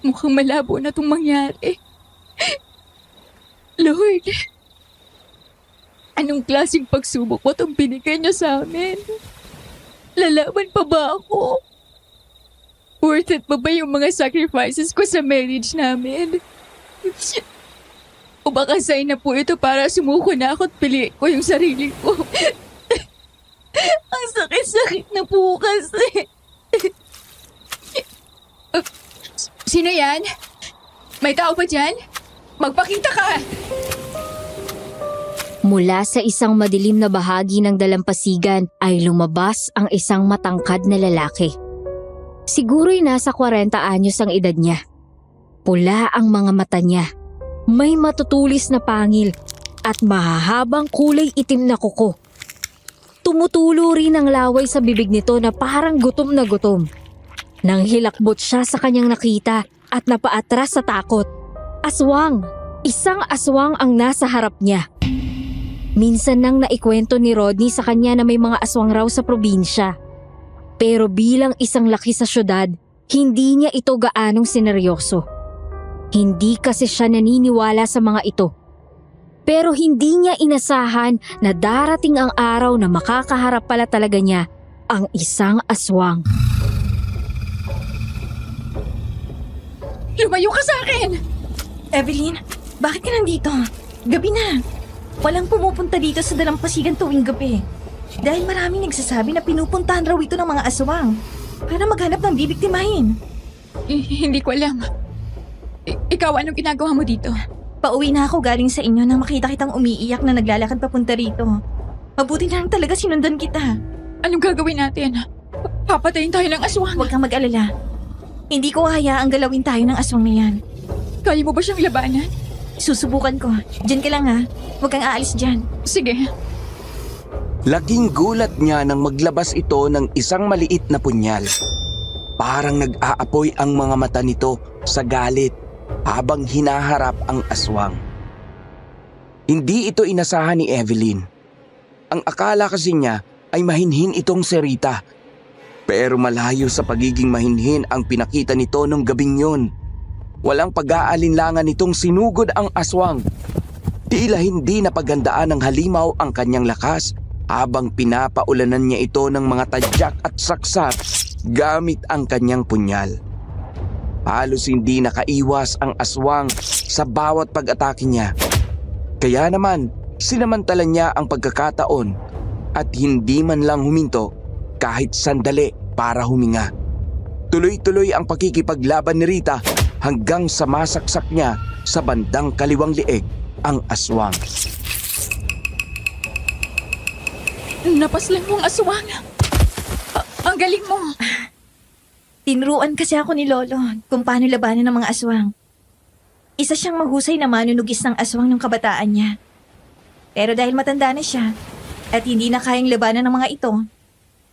Speaker 2: mukhang malabo na itong mangyari. Lord, anong klaseng pagsubok mo itong binigay niyo sa amin? Lalaban pa ba ako? Worth it pa ba yung mga sacrifices ko sa marriage namin? O baka sign na po ito para sumuko na ako at piliin ko yung sarili ko. Ang sakit-sakit na po kasi. Sino yan? May tao ba dyan? Magpakita ka!
Speaker 5: Mula sa isang madilim na bahagi ng dalampasigan ay lumabas ang isang matangkad na lalaki. Siguro'y nasa 40 anyos ang edad niya. Pula ang mga mata niya. May matutulis na pangil at mahahabang kulay itim na kuko. Tumutulo rin ang laway sa bibig nito na parang gutom na gutom. Nang hilakbot siya sa kanyang nakita at napaatras sa takot. Aswang! Isang aswang ang nasa harap niya. Minsan nang naikwento ni Rodney sa kanya na may mga aswang raw sa probinsya. Pero bilang isang laki sa syudad, hindi niya ito gaanong sineryoso. Hindi kasi siya naniniwala sa mga ito. Pero hindi niya inasahan na darating ang araw na makakaharap pala talaga niya ang isang aswang.
Speaker 2: Lumayo ka sa akin!
Speaker 7: Evelyn, bakit ka nandito? Gabi na. Walang pumupunta dito sa dalampasigan tuwing gabi. Dahil maraming nagsasabi na pinupuntahan raw ito ng mga aswang para maghanap ng bibiktimahin.
Speaker 2: Hindi ko alam. Ikaw, anong ginagawa mo dito?
Speaker 7: Pauwi na ako galing sa inyo nang makita kitang umiiyak na naglalakad papunta rito. Mabuti na lang talaga sinundan kita.
Speaker 2: Anong gagawin natin? Papatayin tayo ng aswang.
Speaker 7: Huwag kang mag-alala. Hindi ko hayaang galawin tayo ng aswang na yan.
Speaker 2: Kaya mo ba siyang labanan?
Speaker 7: Susubukan ko. Diyan ka lang ha. Huwag kang aalis dyan.
Speaker 2: Sige.
Speaker 3: Laking gulat niya nang maglabas ito ng isang maliit na punyal. Parang nag-aapoy ang mga mata nito sa galit habang hinaharap ang aswang. Hindi ito inasahan ni Evelyn. Ang akala kasi niya ay mahinhin itong si Rita. Pero malayo sa pagiging mahinhin ang pinakita nito nung gabing yun. Walang pag-aalinlangan nitong sinugod ang aswang. Tila hindi napagandaan ng halimaw ang kanyang lakas habang pinapaulanan niya ito ng mga tadyak at saksak gamit ang kanyang punyal. Halos hindi nakaiwas ang aswang sa bawat pag-atake niya. Kaya naman, sinamantala niya ang pagkakataon at hindi man lang huminto kahit sandali para huminga. Tuloy-tuloy ang pakikipaglaban ni Rita hanggang sa masaksak niya sa bandang kaliwang lieg ang aswang.
Speaker 2: Napaslan mo ang aswang. Ang galing mo.
Speaker 7: Tinuruan kasi ako ni Lolo kung paano labanan ng mga aswang. Isa siyang mahusay na manunugis ng aswang ng kabataan niya. Pero dahil matanda na siya at hindi na kayang labanan ng mga ito,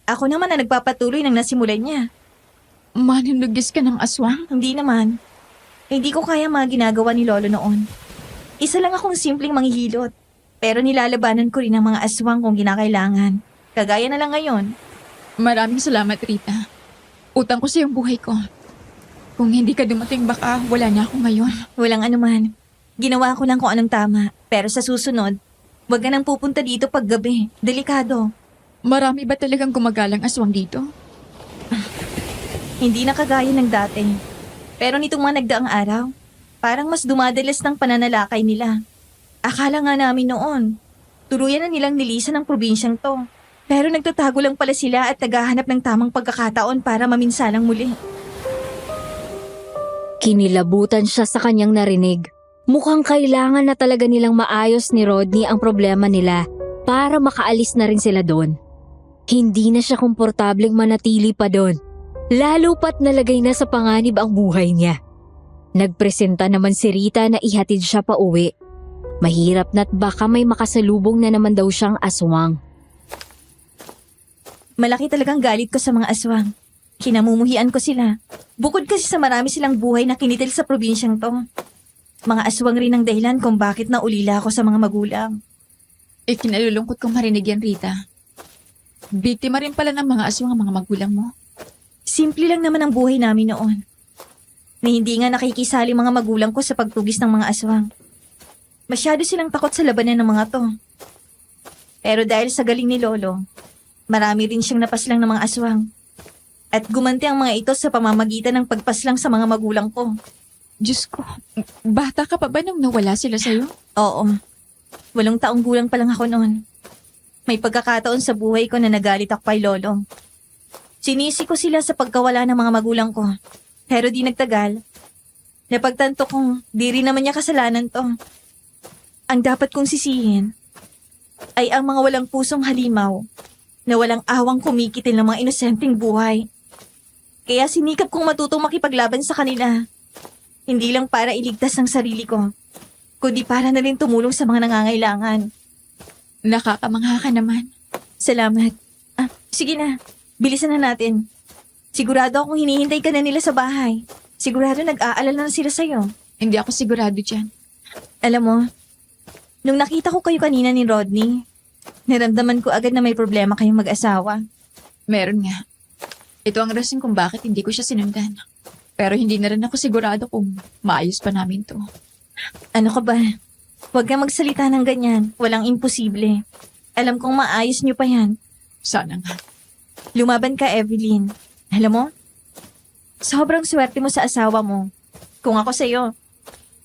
Speaker 7: ako naman na nagpapatuloy ng nasimulan niya.
Speaker 2: Manunugis ka ng aswang?
Speaker 7: Hindi naman. Hindi ko kaya mga ginagawa ni Lolo noon. Isa lang akong simpleng manghihilot. Pero nilalabanan ko rin ang mga aswang kung kinakailangan. Kagaya na lang ngayon.
Speaker 2: Maraming salamat, Rita. Utang ko sa iyong buhay ko. Kung hindi ka dumating, baka wala na ako ngayon.
Speaker 7: Walang anuman. Ginawa ko lang kung anong tama. Pero sa susunod, huwag ka nang pupunta dito pag gabi. Delikado.
Speaker 2: Marami ba talagang gumagalang aswang dito?
Speaker 7: Hindi na kagaya ng dati. Pero nitong mga nagdaang araw, parang mas dumadalas ng pananalakay nila. Akala nga namin noon, tuluyan na nilang nilisan ang probinsyang to. Pero nagtatago lang pala sila at naghahanap ng tamang pagkakataon para maminsalang muli.
Speaker 5: Kinilabutan siya sa kanyang narinig. Mukhang kailangan na talaga nilang maayos ni Rodney ang problema nila para makaalis na rin sila doon. Hindi na siya komportableng manatili pa doon, lalo pat nalagay na sa panganib ang buhay niya. Nagpresenta naman si Rita na ihatid siya pa uwi. Mahirap na't baka may makasalubong na naman daw siyang aswang.
Speaker 7: Malaki talagang galit ko sa mga aswang. Kinamumuhian ko sila. Bukod kasi sa marami silang buhay na kinitil sa probinsyang to. Mga aswang rin ang dahilan kung bakit naulila ako sa mga magulang.
Speaker 2: Ikinalulungkot kong marinig yan, Rita. Biktima rin pala ng mga aswang ang mga magulang mo.
Speaker 7: Simple lang naman ang buhay namin noon. Na hindi nga nakikisali mga magulang ko sa pagtugis ng mga aswang. Masyado silang takot sa labanan ng mga to. Pero dahil sa galing ni Lolo, marami rin siyang napaslang ng mga aswang. At gumanti ang mga ito sa pamamagitan ng pagpaslang sa mga magulang ko.
Speaker 2: Diyos ko, bata ka pa ba nung nawala sila sa'yo?
Speaker 7: Oo. 8 taong gulang pa lang ako noon. May pagkakataon sa buhay ko na nagalit ako kay Lolo. Sinisi ko sila sa pagkawala ng mga magulang ko. Pero di nagtagal. Napagtanto kong di rin naman niya kasalanan to. Ang dapat kong sisihin ay ang mga walang pusong halimaw na walang awang kumikitil ng mga inosenteng buhay. Kaya sinikap kong matutong makipaglaban sa kanila. Hindi lang para iligtas ang sarili ko, kundi para na rin tumulong sa mga nangangailangan.
Speaker 2: Nakakamangha ka naman.
Speaker 7: Salamat. Sige na. Bilisan na natin. Sigurado akong hinihintay ka na nila sa bahay. Sigurado nag-aalala na sila sa'yo.
Speaker 2: Hindi ako sigurado dyan.
Speaker 7: Alam mo, nung nakita ko kayo kanina ni Rodney, naramdaman ko agad na may problema kayong mag-asawa.
Speaker 2: Meron nga. Ito ang rason kung bakit hindi ko siya sinundan. Pero hindi na rin ako sigurado kung maayos pa namin to.
Speaker 7: Ano ka ba? Huwag kang magsalita ng ganyan. Walang imposible. Alam kong maayos niyo pa yan.
Speaker 2: Sana nga.
Speaker 7: Lumaban ka, Evelyn. Alam mo, sobrang swerte mo sa asawa mo. Kung ako sa'yo,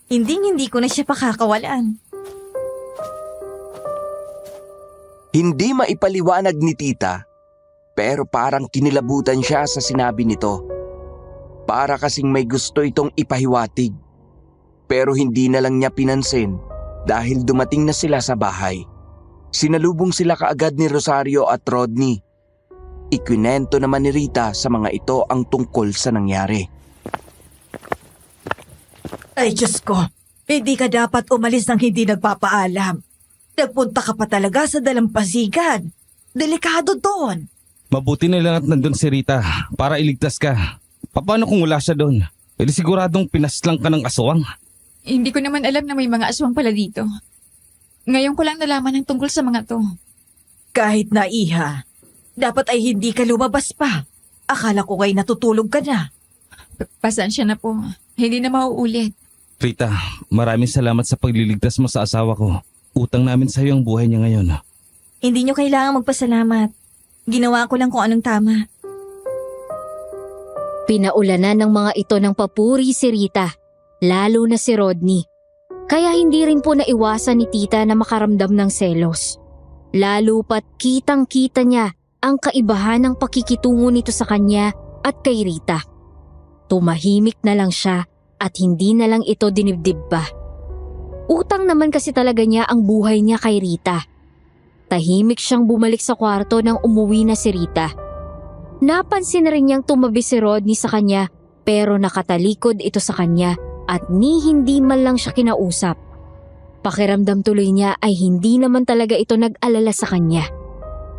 Speaker 7: hindi ko na siya pakakawalan.
Speaker 3: Hindi maipaliwanag ni tita, pero parang kinilabutan siya sa sinabi nito. Para kasing may gusto itong ipahiwatig. Pero hindi na lang niya pinansin dahil dumating na sila sa bahay. Sinalubong sila kaagad ni Rosario at Rodney. Ikwinento naman ni Rita sa mga ito ang tungkol sa nangyari.
Speaker 6: Ay, Diyos ko. Hindi ka dapat umalis nang hindi nagpapaalam. Nagpunta ka pa talaga sa dalampasigan. Delikado doon.
Speaker 1: Mabuti na lang at nandun si Rita para iligtas ka. Paano kung wala siya doon? Pwede siguradong pinaslang ka ng aswang.
Speaker 2: Hindi ko naman alam na may mga aswang pala dito. Ngayon ko lang nalaman ng tungkol sa mga to.
Speaker 6: Kahit na iha, dapat ay hindi ka lumabas pa. Akala ko kay natutulog ka na.
Speaker 2: Pasensya na po. Hindi na mauulit.
Speaker 1: Rita, maraming salamat sa pagliligtas mo sa asawa ko. Utang namin sa iyo ang buhay niya ngayon.
Speaker 7: Hindi niyo kailangang magpasalamat. Ginawa ko lang kung anong tama.
Speaker 5: Pinaulanan ng mga ito ng papuri si Rita, lalo na si Rodney. Kaya hindi rin po naiwasan ni tita na makaramdam ng selos. Lalo pat kitang-kita niya ang kaibahan ng pakikitungo nito sa kanya at kay Rita. Tumahimik na lang siya at hindi na lang ito dinibdib pa. Utang naman kasi talaga niya ang buhay niya kay Rita. Tahimik siyang bumalik sa kwarto nang umuwi na si Rita. Napansin rin niyang tumabi si Rodney sa kanya pero nakatalikod ito sa kanya at hindi man lang siya kinausap. Pakiramdam tuloy niya ay hindi naman talaga ito nag-alala sa kanya.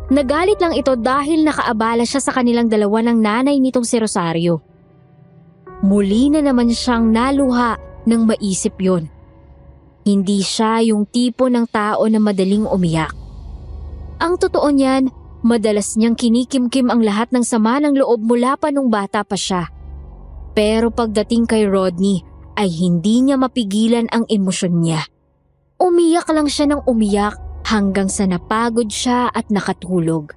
Speaker 5: Nagalit lang ito dahil nakaabala siya sa kanilang dalawa ng nanay nitong si Rosario. Muli na naman siyang naluha nang maisip yon. Hindi siya yung tipo ng tao na madaling umiyak. Ang totoo niyan, madalas niyang kinikimkim ang lahat ng sama ng loob mula pa nung bata pa siya. Pero pagdating kay Rodney ay hindi niya mapigilan ang emosyon niya. Umiyak lang siya ng umiyak hanggang sa napagod siya at nakatulog.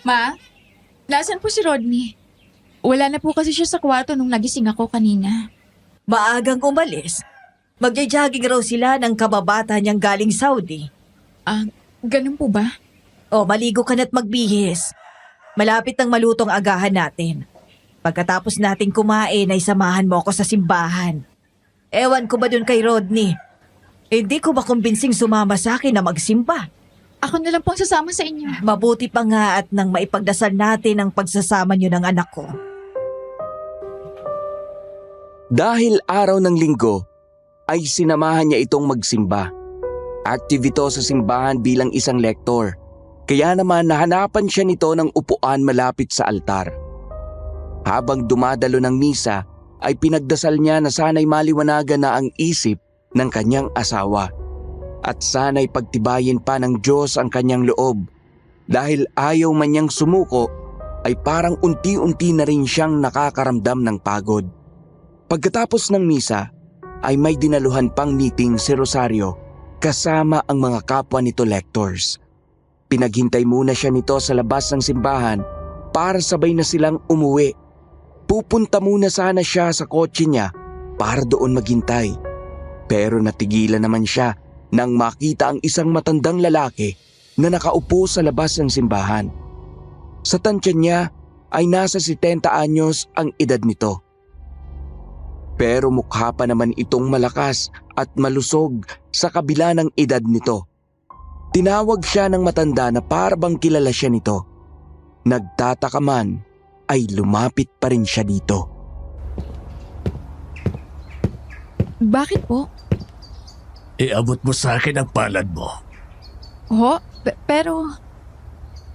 Speaker 2: Ma, nasaan po si Rodney? Wala na po kasi siya sa kwarto nung nagising ako kanina.
Speaker 6: Maagang umalis. Magja-jogging raw sila ng kababata niyang galing Saudi.
Speaker 2: Ganun po ba?
Speaker 6: O, maligo ka na't magbihis. Malapit nang malutong agahan natin. Pagkatapos nating kumain ay samahan mo ako sa simbahan. Ewan ko ba dun kay Rodney? Hindi ko ba kumbinsing sumama sa akin na magsimba?
Speaker 2: Ako na lang po ang sasama sa inyo.
Speaker 6: Mabuti pa nga at nang maipagdasal natin ang pagsasama niyo ng anak ko.
Speaker 3: Dahil araw ng linggo, ay sinamahan niya itong magsimba. Active ito sa simbahan bilang isang lektor. Kaya naman nahanapan siya nito ng upuan malapit sa altar. Habang dumadalo ng misa, ay pinagdasal niya na sana'y maliwanagan na ang isip ng kanyang asawa. At sana'y pagtibayin pa ng Diyos ang kanyang loob. Dahil ayaw man niyang sumuko, ay parang unti-unti na rin siyang nakakaramdam ng pagod. Pagkatapos ng misa, ay may dinaluhan pang meeting si Rosario kasama ang mga kapwa nito lectors. Pinaghintay muna siya nito sa labas ng simbahan para sabay na silang umuwi. Pupunta muna sana siya sa kotse niya para doon maghintay. Pero natigilan naman siya nang makita ang isang matandang lalaki na nakaupo sa labas ng simbahan. Sa tansya niya ay nasa 70 anyos ang edad nito. Pero mukha pa naman itong malakas at malusog sa kabila ng edad nito. Tinawag siya ng matanda na parabang kilala siya nito. Nagtataka man ay lumapit pa rin siya dito.
Speaker 2: Bakit po?
Speaker 8: Iabot mo sa akin ang palad mo.
Speaker 2: Ho? Pero...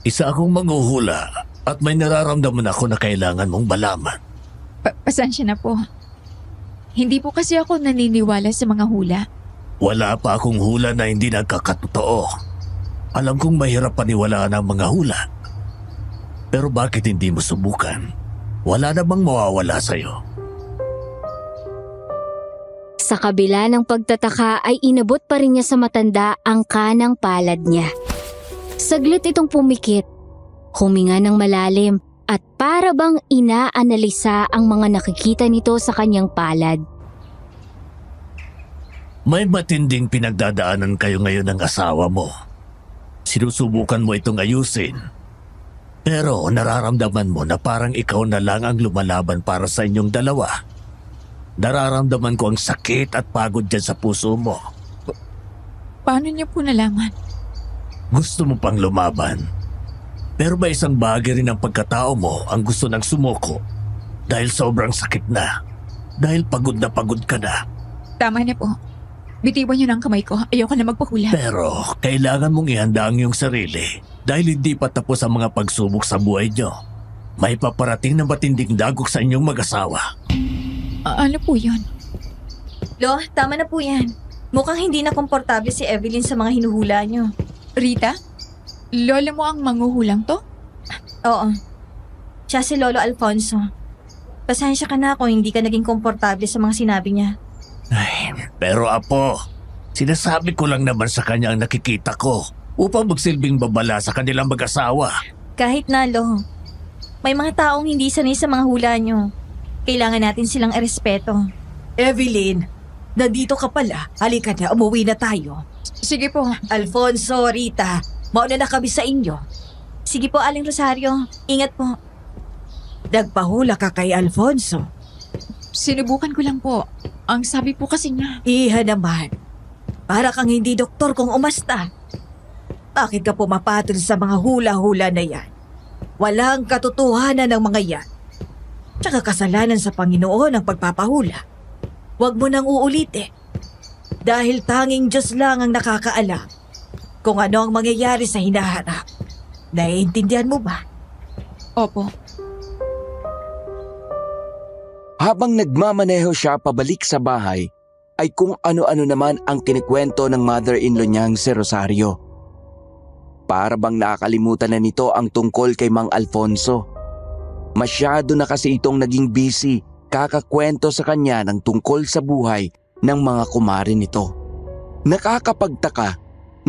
Speaker 8: Isa akong manghuhula at may nararamdaman ako na kailangan mong malaman.
Speaker 2: pasensya na po. Hindi po kasi ako naniniwala sa mga hula.
Speaker 8: Wala pa akong hula na hindi nagkakatotoo. Alam kong mahirap paniwalaan ang mga hula. Pero bakit hindi mo subukan? Wala namang mawawala sa'yo.
Speaker 5: Sa kabila ng pagtataka ay inabot pa rin niya sa matanda ang kanang palad niya. Saglit itong pumikit, huminga ng malalim at para bang inaanalisa ang mga nakikita nito sa kanyang palad.
Speaker 8: May matinding pinagdadaanan kayo ngayon ng asawa mo. Sinusubukan mo itong ayusin. Pero nararamdaman mo na parang ikaw na lang ang lumalaban para sa inyong dalawa. Nararamdaman ko ang sakit at pagod dyan sa puso mo.
Speaker 2: Paano niyo po nalaman?
Speaker 8: Gusto mo pang lumaban. Pero may isang bagay rin ng pagkatao mo ang gusto nang sumuko. Dahil sobrang sakit na. Dahil pagod ka na.
Speaker 2: Tama na po. Bitiwan niyo ng kamay ko. Ayoko na magpahula.
Speaker 8: Pero kailangan mong ihanda ang iyong sarili. Dahil hindi pa tapos ang mga pagsubok sa buhay niyo. May paparating na matinding dagok sa inyong mag-asawa.
Speaker 2: Ano po yun?
Speaker 7: Lo, tama na po yan. Mukhang hindi na komportable si Evelyn sa mga hinuhula niyo.
Speaker 2: Rita? Lola mo ang manghuhulang to?
Speaker 7: Oo. Siya si Lolo Alfonso. Pasensya ka na kung hindi ka naging komportable sa mga sinabi niya.
Speaker 8: Ay, pero apo, sinasabi ko lang naman sa kanya ang nakikita ko upang magsilbing babala sa kanilang mag-asawa.
Speaker 7: Kahit na, Lo. May mga taong hindi sanay sa mga hula niyo. Kailangan natin silang erespeto.
Speaker 6: Evelyn, nandito ka pala. Halika na, umuwi na tayo.
Speaker 2: Sige po.
Speaker 6: Alfonso, Rita, mauna na kami sa inyo.
Speaker 7: Sige po, Aling Rosario. Ingat po.
Speaker 6: Nagpahula ka kay Alfonso.
Speaker 2: Sinubukan ko lang po. Ang sabi po kasi niya.
Speaker 6: Iha naman. Para kang hindi doktor kung umasta. Bakit ka pumapatol sa mga hula-hula na yan? Walang katotohanan ng mga yan. Tsaka kasalanan sa Panginoon ang pagpapahula. Huwag mo nang uulitin. Dahil tanging Diyos lang ang nakakaalam kung ano ang mangyayari sa hinaharap. Naiintindihan mo ba?
Speaker 2: Opo.
Speaker 3: Habang nagmamaneho siya pabalik sa bahay, ay kung ano-ano naman ang kinikwento ng mother-in-law niyang si Rosario. Para bang nakakalimutan na nito ang tungkol kay Mang Alfonso. Masyado na kasi itong naging busy kakakwento sa kanya ng tungkol sa buhay ng mga kumare nito. Nakakapagtaka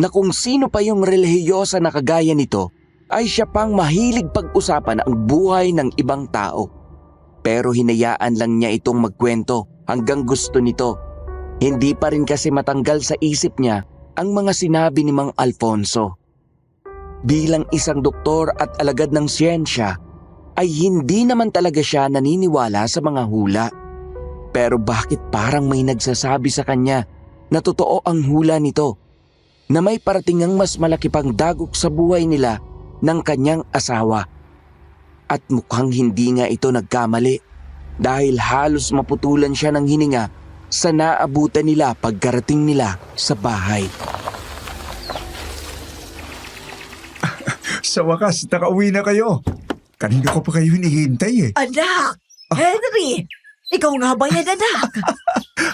Speaker 3: na kung sino pa yung relihiyosa na kagaya nito ay siya pang mahilig pag-usapan ang buhay ng ibang tao. Pero hinayaan lang niya itong magkwento hanggang gusto nito. Hindi pa rin kasi matanggal sa isip niya ang mga sinabi ni Mang Alfonso. Bilang isang doktor at alagad ng siyensya, ay hindi naman talaga siya naniniwala sa mga hula. Pero bakit parang may nagsasabi sa kanya na totoo ang hula nito, na may parating ang mas malaki pang dagok sa buhay nila ng kanyang asawa. At mukhang hindi nga ito nagkamali dahil halos maputulan siya ng hininga sa naabutan nila pagkarating nila sa bahay.
Speaker 4: Sa wakas, nakauwi na kayo. Kanina ko pa kayo hinihintay eh.
Speaker 6: Anak! Henry! Ikaw nga ba yan, anak?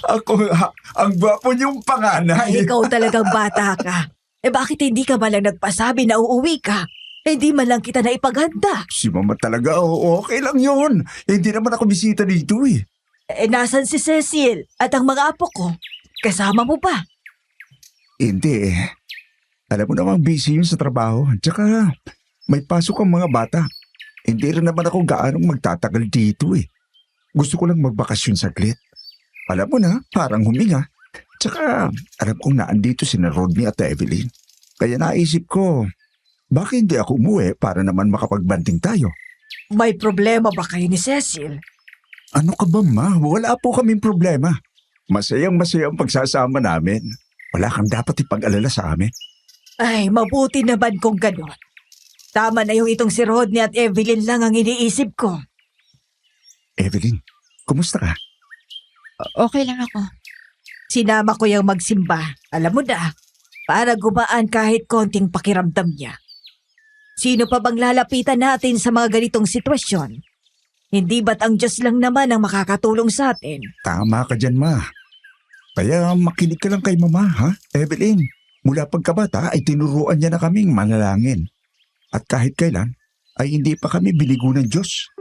Speaker 4: Ako nga, ang gwapo niyong panganay.
Speaker 6: Ay, ikaw talagang bata ka. Bakit hindi ka malang nagpasabi na uuwi ka? Hindi man lang kita na ipaghanda.
Speaker 4: Si mama talaga, okay lang yun. Hindi naman ako bisita dito eh.
Speaker 6: Nasan si Cecil at ang mga apo ko? Kasama mo ba?
Speaker 4: Hindi eh. Alam mo namang busy yun sa trabaho. Tsaka may pasok ang mga bata. Hindi rin naman ako gaanong magtatagal dito eh. Gusto ko lang magbakasyon saglit. Alam mo na, parang huminga. Tsaka alam kong naandito sina Rodney at Evelyn. Kaya naisip ko, bakit hindi ako umuwi para naman makapagbanding tayo?
Speaker 6: May problema ba kayo ni Cecil?
Speaker 4: Ano ka ba ma? Wala po kaming problema. Masayang-masaya ang pagsasama namin. Wala kang dapat ipag-alala sa amin.
Speaker 6: Ay, mabuti naman kung gano'n. Tama na yung itong si Rodney at Evelyn lang ang iniisip ko.
Speaker 4: Evelyn, kumusta ka?
Speaker 2: Okay lang ako.
Speaker 6: Sinama ko yung magsimba, alam mo na, para gumaan kahit konting pakiramdam niya. Sino pa bang lalapitan natin sa mga ganitong sitwasyon? Hindi ba't ang Diyos lang naman ang makakatulong sa atin?
Speaker 4: Tama ka dyan ma. Kaya makinig ka lang kay mama ha? Evelyn, mula pagkabata ay tinuruan niya na kaming manalangin. At kahit kailan ay hindi pa kami binigo ng Diyos.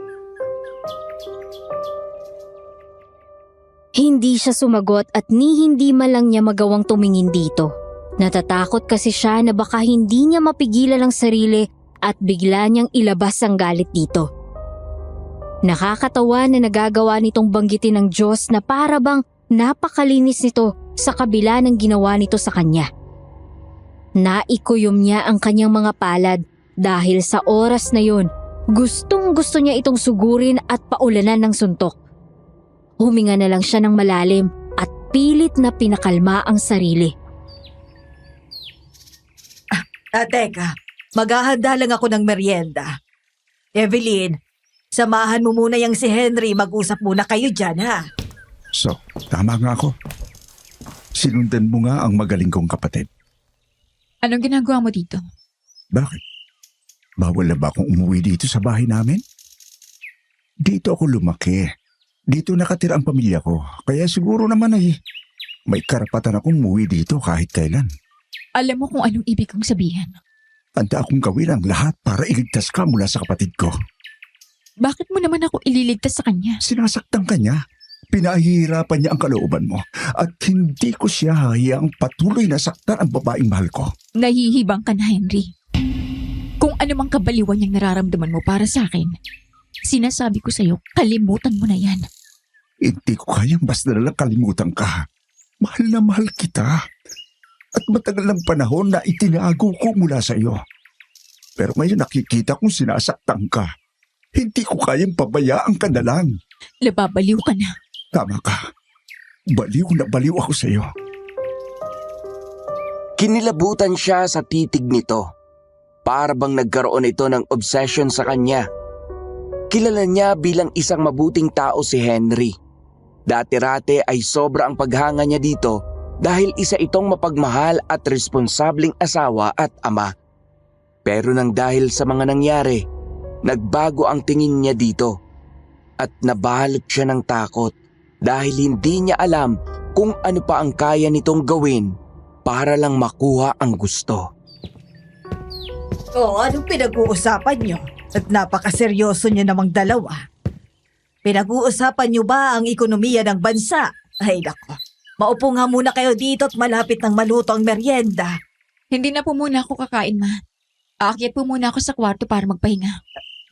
Speaker 5: Hindi siya sumagot at hindi man lang niya magawang tumingin dito. Natatakot kasi siya na baka hindi niya mapigilan ang sarili at bigla niyang ilabas ang galit dito. Nakakatawa na nagagawa nitong banggitin ng Diyos na para bang napakalinis nito sa kabila ng ginawa nito sa kanya. Naikuyom niya ang kanyang mga palad dahil sa oras na yun, gustong-gusto niya itong sugurin at paulanan ng suntok. Huminga na lang siya ng malalim at pilit na pinakalma ang sarili.
Speaker 6: Teka, maghahanda lang ako ng merienda. Evelyn, samahan mo muna yung si Henry, mag-usap muna kayo dyan ha.
Speaker 4: So, tama nga ako. Sinundan mo nga ang magaling kong kapatid.
Speaker 2: Anong ginagawa mo dito?
Speaker 4: Bakit? Bawal na ba akong umuwi dito sa bahay namin? Dito ako lumaki. Dito nakatira ang pamilya ko. Kaya siguro naman ay may karapatan akong umuwi dito kahit kailan.
Speaker 2: Alam mo kung anong ibig kong sabihin.
Speaker 4: Handa akong gawin ang lahat para iligtas ka mula sa kapatid ko.
Speaker 2: Bakit mo naman ako ililigtas sa kanya?
Speaker 4: Sinasaktan ka niya. Pinahihirapan niya ang kalooban mo. At hindi ko siya hahayaang patuloy na saktan ang babaeng mahal ko.
Speaker 2: Nahihibang ka na, Henry. Kung ano mang kabaliwan niyang nararamdaman mo para sa akin, sinasabi ko sa'yo, kalimutan mo na yan.
Speaker 4: Hindi ko kayang basta na lang kalimutan ka. Mahal na mahal kita. At matagal ng panahon na itinago ko mula sa iyo. Pero ngayon nakikita kong sinasaktan ka. Hindi ko kayang pabayaan ka na lang.
Speaker 2: Lababaliw ka na.
Speaker 4: Tama ka. Baliw na baliw ako sa iyo.
Speaker 3: Kinilabutan siya sa titig nito. Para bang nagkaroon ito ng obsession sa kanya. Kilala niya bilang isang mabuting tao si Henry. Dati-rate ay sobra ang paghanga niya dito dahil isa itong mapagmahal at responsableng asawa at ama. Pero nang dahil sa mga nangyari, nagbago ang tingin niya dito at nabalot siya ng takot dahil hindi niya alam kung ano pa ang kaya nitong gawin para lang makuha ang gusto.
Speaker 6: Anong pinag-uusapan niyo? At napakaseryoso niyo namang dalawa. Pinag-uusapan niyo ba ang ekonomiya ng bansa? Ay nako, maupo nga muna kayo dito at malapit ng maluto ang merienda.
Speaker 2: Hindi na po muna ako kakain, ma. Aakyat po muna ako sa kwarto para magpahinga.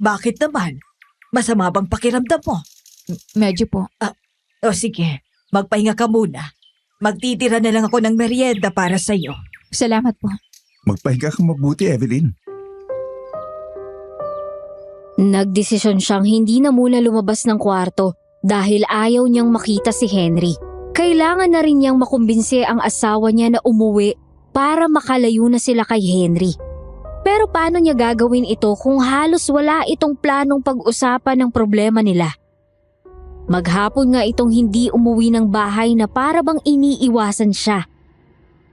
Speaker 6: Bakit naman? Masama bang pakiramdam mo?
Speaker 2: Medyo po.
Speaker 6: O sige, magpahinga ka muna. Magtitira na lang ako ng merienda para sa'yo.
Speaker 2: Salamat po.
Speaker 4: Magpahinga kang mabuti, Evelyn.
Speaker 5: Nagdesisyon siyang hindi na muna lumabas ng kwarto dahil ayaw niyang makita si Henry. Kailangan na rin niyang makumbinse ang asawa niya na umuwi para makalayo na sila kay Henry. Pero paano niya gagawin ito kung halos wala itong planong pag-usapan ng problema nila? Maghapon nga itong hindi umuwi ng bahay na para bang iniiwasan siya.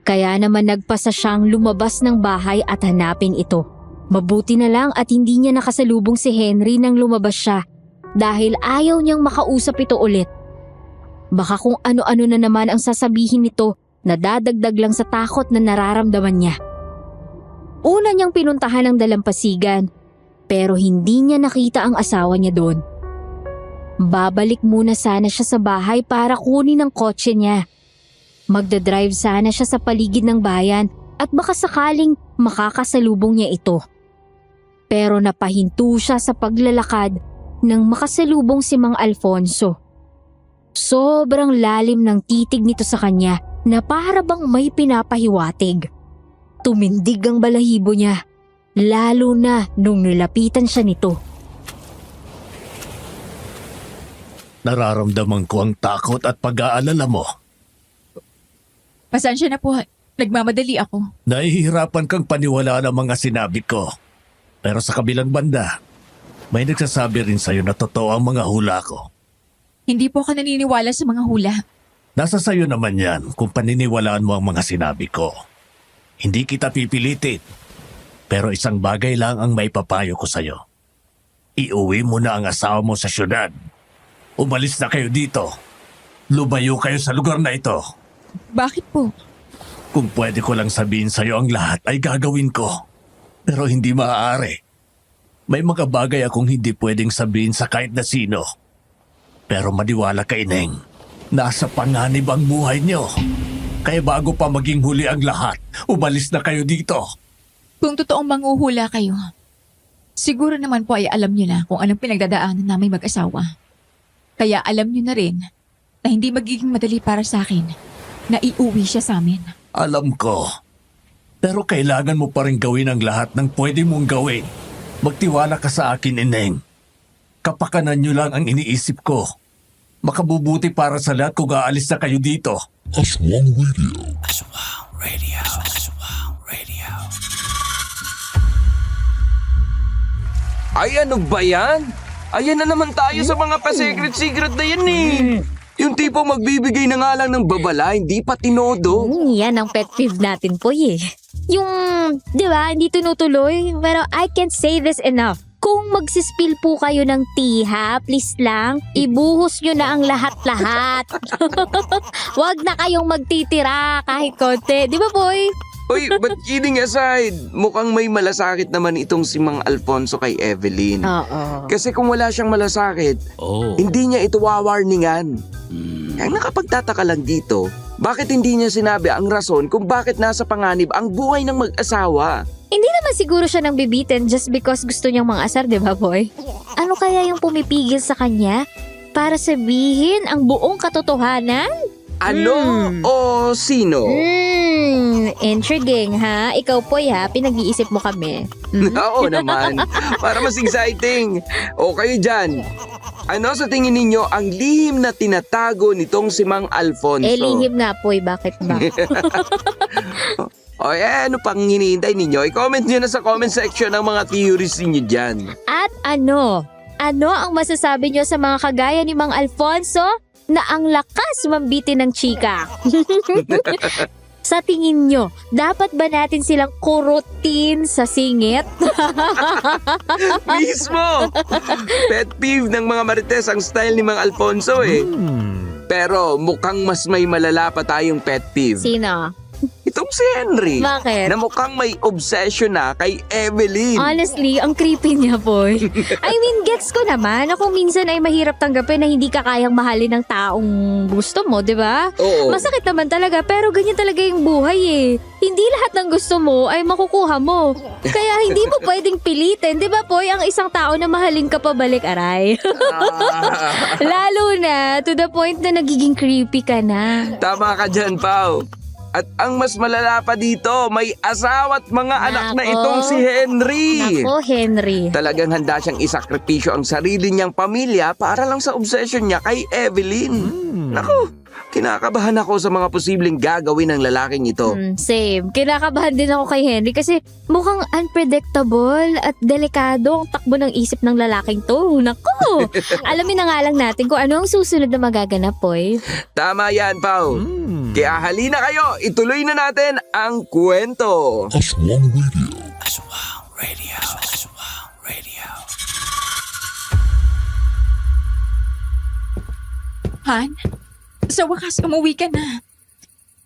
Speaker 5: Kaya naman nagpasa siyang lumabas ng bahay at hanapin ito. Mabuti na lang at hindi niya nakasalubong si Henry nang lumabas siya dahil ayaw niyang makausap ito ulit. Baka kung ano-ano na naman ang sasabihin nito na dadagdag lang sa takot na nararamdaman niya. Una niyang pinuntahan ang dalampasigan pero hindi niya nakita ang asawa niya doon. Babalik muna sana siya sa bahay para kunin ang kotse niya. Magdadrive sana siya sa paligid ng bayan at baka sakaling makakasalubong niya ito. Pero napahinto siya sa paglalakad nang makasalubong si Mang Alfonso. Sobrang lalim ng titig nito sa kanya na para bang may pinapahiwatig. Tumindig ang balahibo niya, lalo na nung nilapitan siya nito.
Speaker 8: Nararamdaman ko ang takot at pag-aalala mo.
Speaker 2: Pasensya na po, nagmamadali ako.
Speaker 8: Nahihirapan kang paniwalaan ang mga sinabi ko. Pero sa kabilang banda, may nagsasabi rin sa'yo na totoo ang mga hula ko.
Speaker 2: Hindi po ako naniniwala sa mga hula.
Speaker 8: Nasa sayo naman yan kung paniniwalaan mo ang mga sinabi ko. Hindi kita pipilitin. Pero isang bagay lang ang may papayo ko sa'yo. Iuwi mo na ang asawa mo sa syudad. Umalis na kayo dito. Lumayo kayo sa lugar na ito.
Speaker 2: Bakit po?
Speaker 8: Kung pwede ko lang sabihin sa'yo ang lahat ay gagawin ko. Pero hindi maaari. May mga bagay akong hindi pwedeng sabihin sa kahit na sino. Pero maniwala ka, Ineng. Nasa panganib ang buhay niyo. Kaya bago pa maging huli ang lahat, umalis na kayo dito.
Speaker 2: Kung totoong manghuhula kayo, siguro naman po ay alam niyo na kung anong pinagdadaanan namin mag-asawa. Kaya alam niyo na rin na hindi magiging madali para sa akin na iuwi siya sa amin.
Speaker 8: Alam ko. Pero kailangan mo pa rin gawin ang lahat ng pwede mong gawin. Magtiwala ka sa akin, Ineng. Kapakanan niyo lang ang iniisip ko. Makabubuti para sa lahat kung aalis na kayo dito.
Speaker 9: Aswang Radio.
Speaker 3: Ay, ano ba yan? Ayan na naman tayo sa mga pa-secret-secret na yan eh. Yung tipong magbibigay na nga lang ng babala, hindi pa tinodo.
Speaker 5: Yan ang pet peeve natin po Yung, di ba, hindi tinutuloy. Pero I can't say this enough. Kung magsispill po kayo ng tea ha, please lang, ibuhos nyo na ang lahat-lahat. Huwag na kayong magtitira kahit konti. Di ba, boy?
Speaker 3: Uy, but kidding aside, mukhang may malasakit naman itong si Mang Alfonso kay Evelyn.
Speaker 5: Oo.
Speaker 3: Kasi kung wala siyang malasakit, hindi niya ito wawarningan. Kaya nakapagtataka lang dito, bakit hindi niya sinabi ang rason kung bakit nasa panganib ang buhay ng mag-asawa?
Speaker 5: Hindi naman siguro siya nang bibitin just because gusto niyang mang-asar, di ba, boy? Ano kaya yung pumipigil sa kanya para sabihin ang buong katotohanan?
Speaker 3: Ano o sino?
Speaker 5: Intriguing ha? Ikaw po pinag-iisip mo kami.
Speaker 3: Oo naman, para mas exciting. O kayo dyan, ano sa tingin ninyo ang lihim na tinatago nitong si Mang Alfonso?
Speaker 5: Lihim nga po bakit ba?
Speaker 3: O ano pang hinihintay ninyo? I-comment nyo na sa comment section ang mga theories ninyo dyan.
Speaker 5: At ano ang masasabi niyo sa mga kagaya ni Mang Alfonso na ang lakas mambitin ng chika? Sa tingin nyo, dapat ba natin silang kurutin sa singit?
Speaker 3: Mismo! Pet peeve ng mga marites ang style ni Mang Alfonso eh. Pero mukhang mas may malala pa tayong pet peeve.
Speaker 5: Sino?
Speaker 3: Itong si Henry.
Speaker 5: Bakit?
Speaker 3: Na mukhang may obsession na kay Evelyn.
Speaker 5: Honestly, ang creepy niya, boy. I mean, gets ko naman na kung minsan ay mahirap tanggapin na hindi ka kayang mahalin ng taong gusto mo, di ba?
Speaker 3: Oo.
Speaker 5: Masakit naman talaga, pero ganyan talaga yung buhay eh. Hindi lahat ng gusto mo ay makukuha mo. Kaya hindi mo pwedeng pilitin, di ba, boy, ang isang tao na mahalin ka pabalik, aray. Lalo na, to the point na nagiging creepy ka na.
Speaker 3: Tama ka dyan, Pao. At ang mas malala pa dito, may asawa at mga anak na
Speaker 5: Nako.
Speaker 3: itong si Henry.
Speaker 5: Nako, Henry.
Speaker 3: Talagang handa siyang isakripisyo ang sarili niyang pamilya para lang sa obsession niya kay Evelyn. Naku, kinakabahan ako sa mga posibleng gagawin ng lalaking ito.
Speaker 5: Same. Kinakabahan din ako kay Henry kasi mukhang unpredictable at delikado ang takbo ng isip ng lalaking to. Naku! Alamin na nga lang natin kung ano ang susunod na magaganap, boy.
Speaker 3: Tama yan, Pao. Kaya halina kayo, ituloy na natin ang kwento.
Speaker 2: Han, sa wakas umuwi ka na.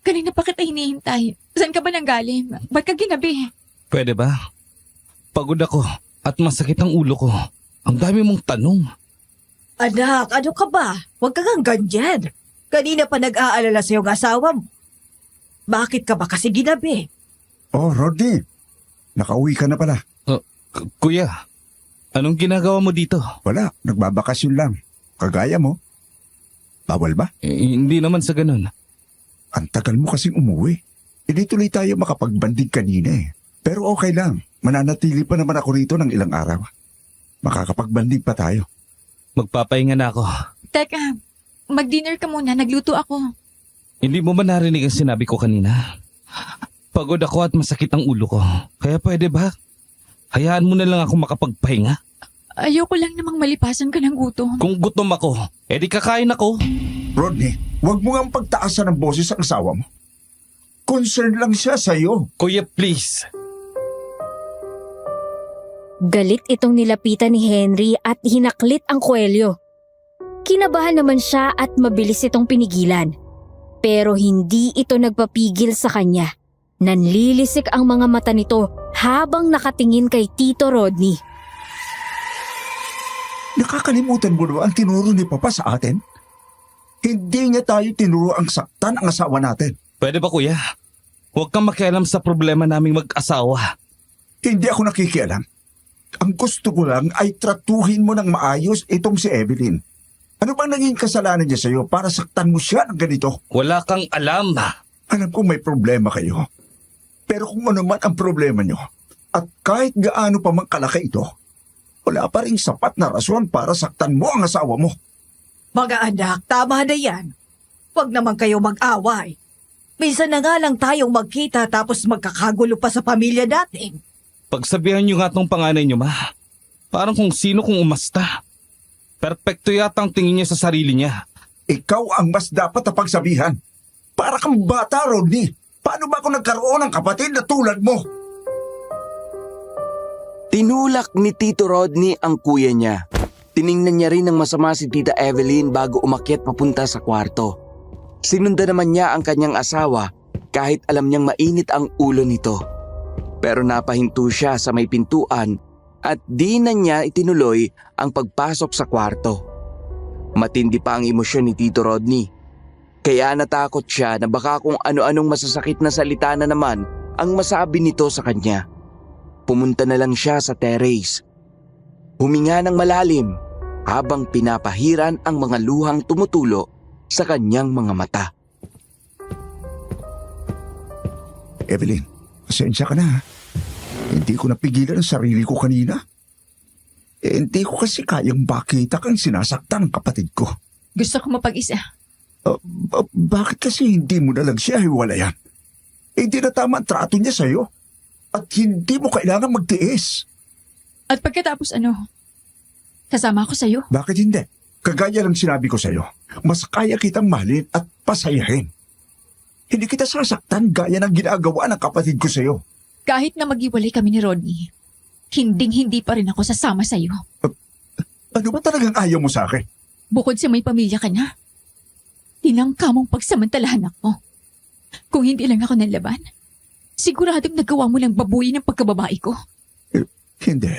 Speaker 2: Kanina pa kita hinihintay. Saan ka ba nanggaling? Ba't ka ginabi?
Speaker 1: Pwede ba? Pagod ako at masakit ang ulo ko. Ang dami mong tanong.
Speaker 6: Anak, ano ka ba? Huwag ka kang ganyan. Kanina pa nag-aalala sa iyong asawa mo. Bakit ka ba kasi ginabi?
Speaker 4: Oh, Rodney. Nakauwi ka na pala.
Speaker 1: Kuya, anong ginagawa mo dito?
Speaker 4: Wala, nagbabakasyon lang. Kagaya mo. Bawal ba?
Speaker 1: Hindi naman sa ganun.
Speaker 4: Ang tagal mo kasing umuwi. Hindi tuloy tayo makapagbandig kanina eh. Pero okay lang. Mananatili pa naman ako rito ng ilang araw. Makakapagbandig pa tayo.
Speaker 1: Magpapahinga na ako.
Speaker 2: Teka, mag-dinner ka muna. Nagluto ako.
Speaker 1: Hindi mo ba narinig ang sinabi ko kanina? Pagod ako at masakit ang ulo ko. Kaya pwede ba? Hayaan mo na lang ako makapagpahinga.
Speaker 2: Ayoko lang namang malipasan ka ng gutom.
Speaker 1: Kung gutom ako, edi kakain ako.
Speaker 4: Rodney, huwag mo nga pagtaasan ng boses ang asawa mo. Concern lang siya sa'yo.
Speaker 1: Kuya, please.
Speaker 5: Galit itong nilapitan ni Henry at hinaklit ang kwelyo. Kinabahan naman siya at mabilis itong pinigilan. Pero hindi ito nagpapigil sa kanya. Nanlilisik ang mga mata nito habang nakatingin kay Tito Rodney.
Speaker 4: Nakakalimutan mo ba ang tinuro ni Papa sa atin? Hindi niya tayo tinuro ang saktan ang asawa natin.
Speaker 1: Pwede ba kuya? Huwag kang makialam sa problema naming mag-asawa.
Speaker 4: Hindi ako nakikialam. Ang gusto ko lang ay tratuhin mo ng maayos itong si Evelyn. Ano bang naging kasalanan niya sa'yo para saktan mo siya ng ganito?
Speaker 1: Wala kang alam.
Speaker 4: Alam kong may problema kayo. Pero kung ano man ang problema niyo, at kahit gaano pa mang kalaki ito, wala pa rin sapat na rason para saktan mo ang asawa mo.
Speaker 6: Mga anak, tama na yan. Huwag naman kayo mag-away. Minsan na nga lang tayong magkita tapos magkakagulo pa sa pamilya natin.
Speaker 1: Pagsabihan niyo nga tong panganay niyo, ma. Parang kung sino kung umasta. Perpekto yata ang tingin niya sa sarili niya.
Speaker 4: Ikaw ang mas dapat na pagsabihan. Para kang bata, Rodney. Paano ba ako nagkaroon ng kapatid na tulad mo?
Speaker 3: Tinulak ni Tito Rodney ang kuya niya. Tiningnan niya rin ng masama si Tita Evelyn bago umakyat papunta sa kwarto. Sinundan naman niya ang kanyang asawa kahit alam niyang mainit ang ulo nito. Pero napahinto siya sa may pintuan at di na niya itinuloy ang pagpasok sa kwarto. Matindi pa ang emosyon ni Tito Rodney. Kaya natakot siya na baka kung ano-anong masasakit na salita na naman ang masabi nito sa kanya. Pumunta na lang siya sa terrace. Huminga ng malalim habang pinapahiran ang mga luhang tumutulo sa kanyang mga mata.
Speaker 4: Evelyn, pasensya ka na. Hindi ko napigilan ang sarili ko kanina. Hindi ko kasi kayang bakita kang sinasaktan ng kapatid ko.
Speaker 2: Gusto ko mapag-isa.
Speaker 4: Bakit kasi hindi mo na lang siya hiwalayan? Hindi na tama ang trato niya sa'yo. At hindi mo kailangan magtiis.
Speaker 2: At pagkatapos kasama ako sa'yo.
Speaker 4: Bakit hindi? Kagaya lang sinabi ko sa'yo, mas kaya kitang mahalin at pasayahin. Hindi kita sasaktan gaya ng ginagawa ng kapatid ko sa'yo.
Speaker 2: Kahit na maghiwalay kami ni Rodney, hinding-hindi pa rin ako sasama sa'yo.
Speaker 4: Ano ba talagang ayaw mo sa akin?
Speaker 2: Bukod sa may pamilya ka na, tinangka mong pagsamantalahan ako. Kung hindi lang ako nanlaban, siguradong nagawa mo lang babuyin ang pagkababae ko.
Speaker 4: Hindi.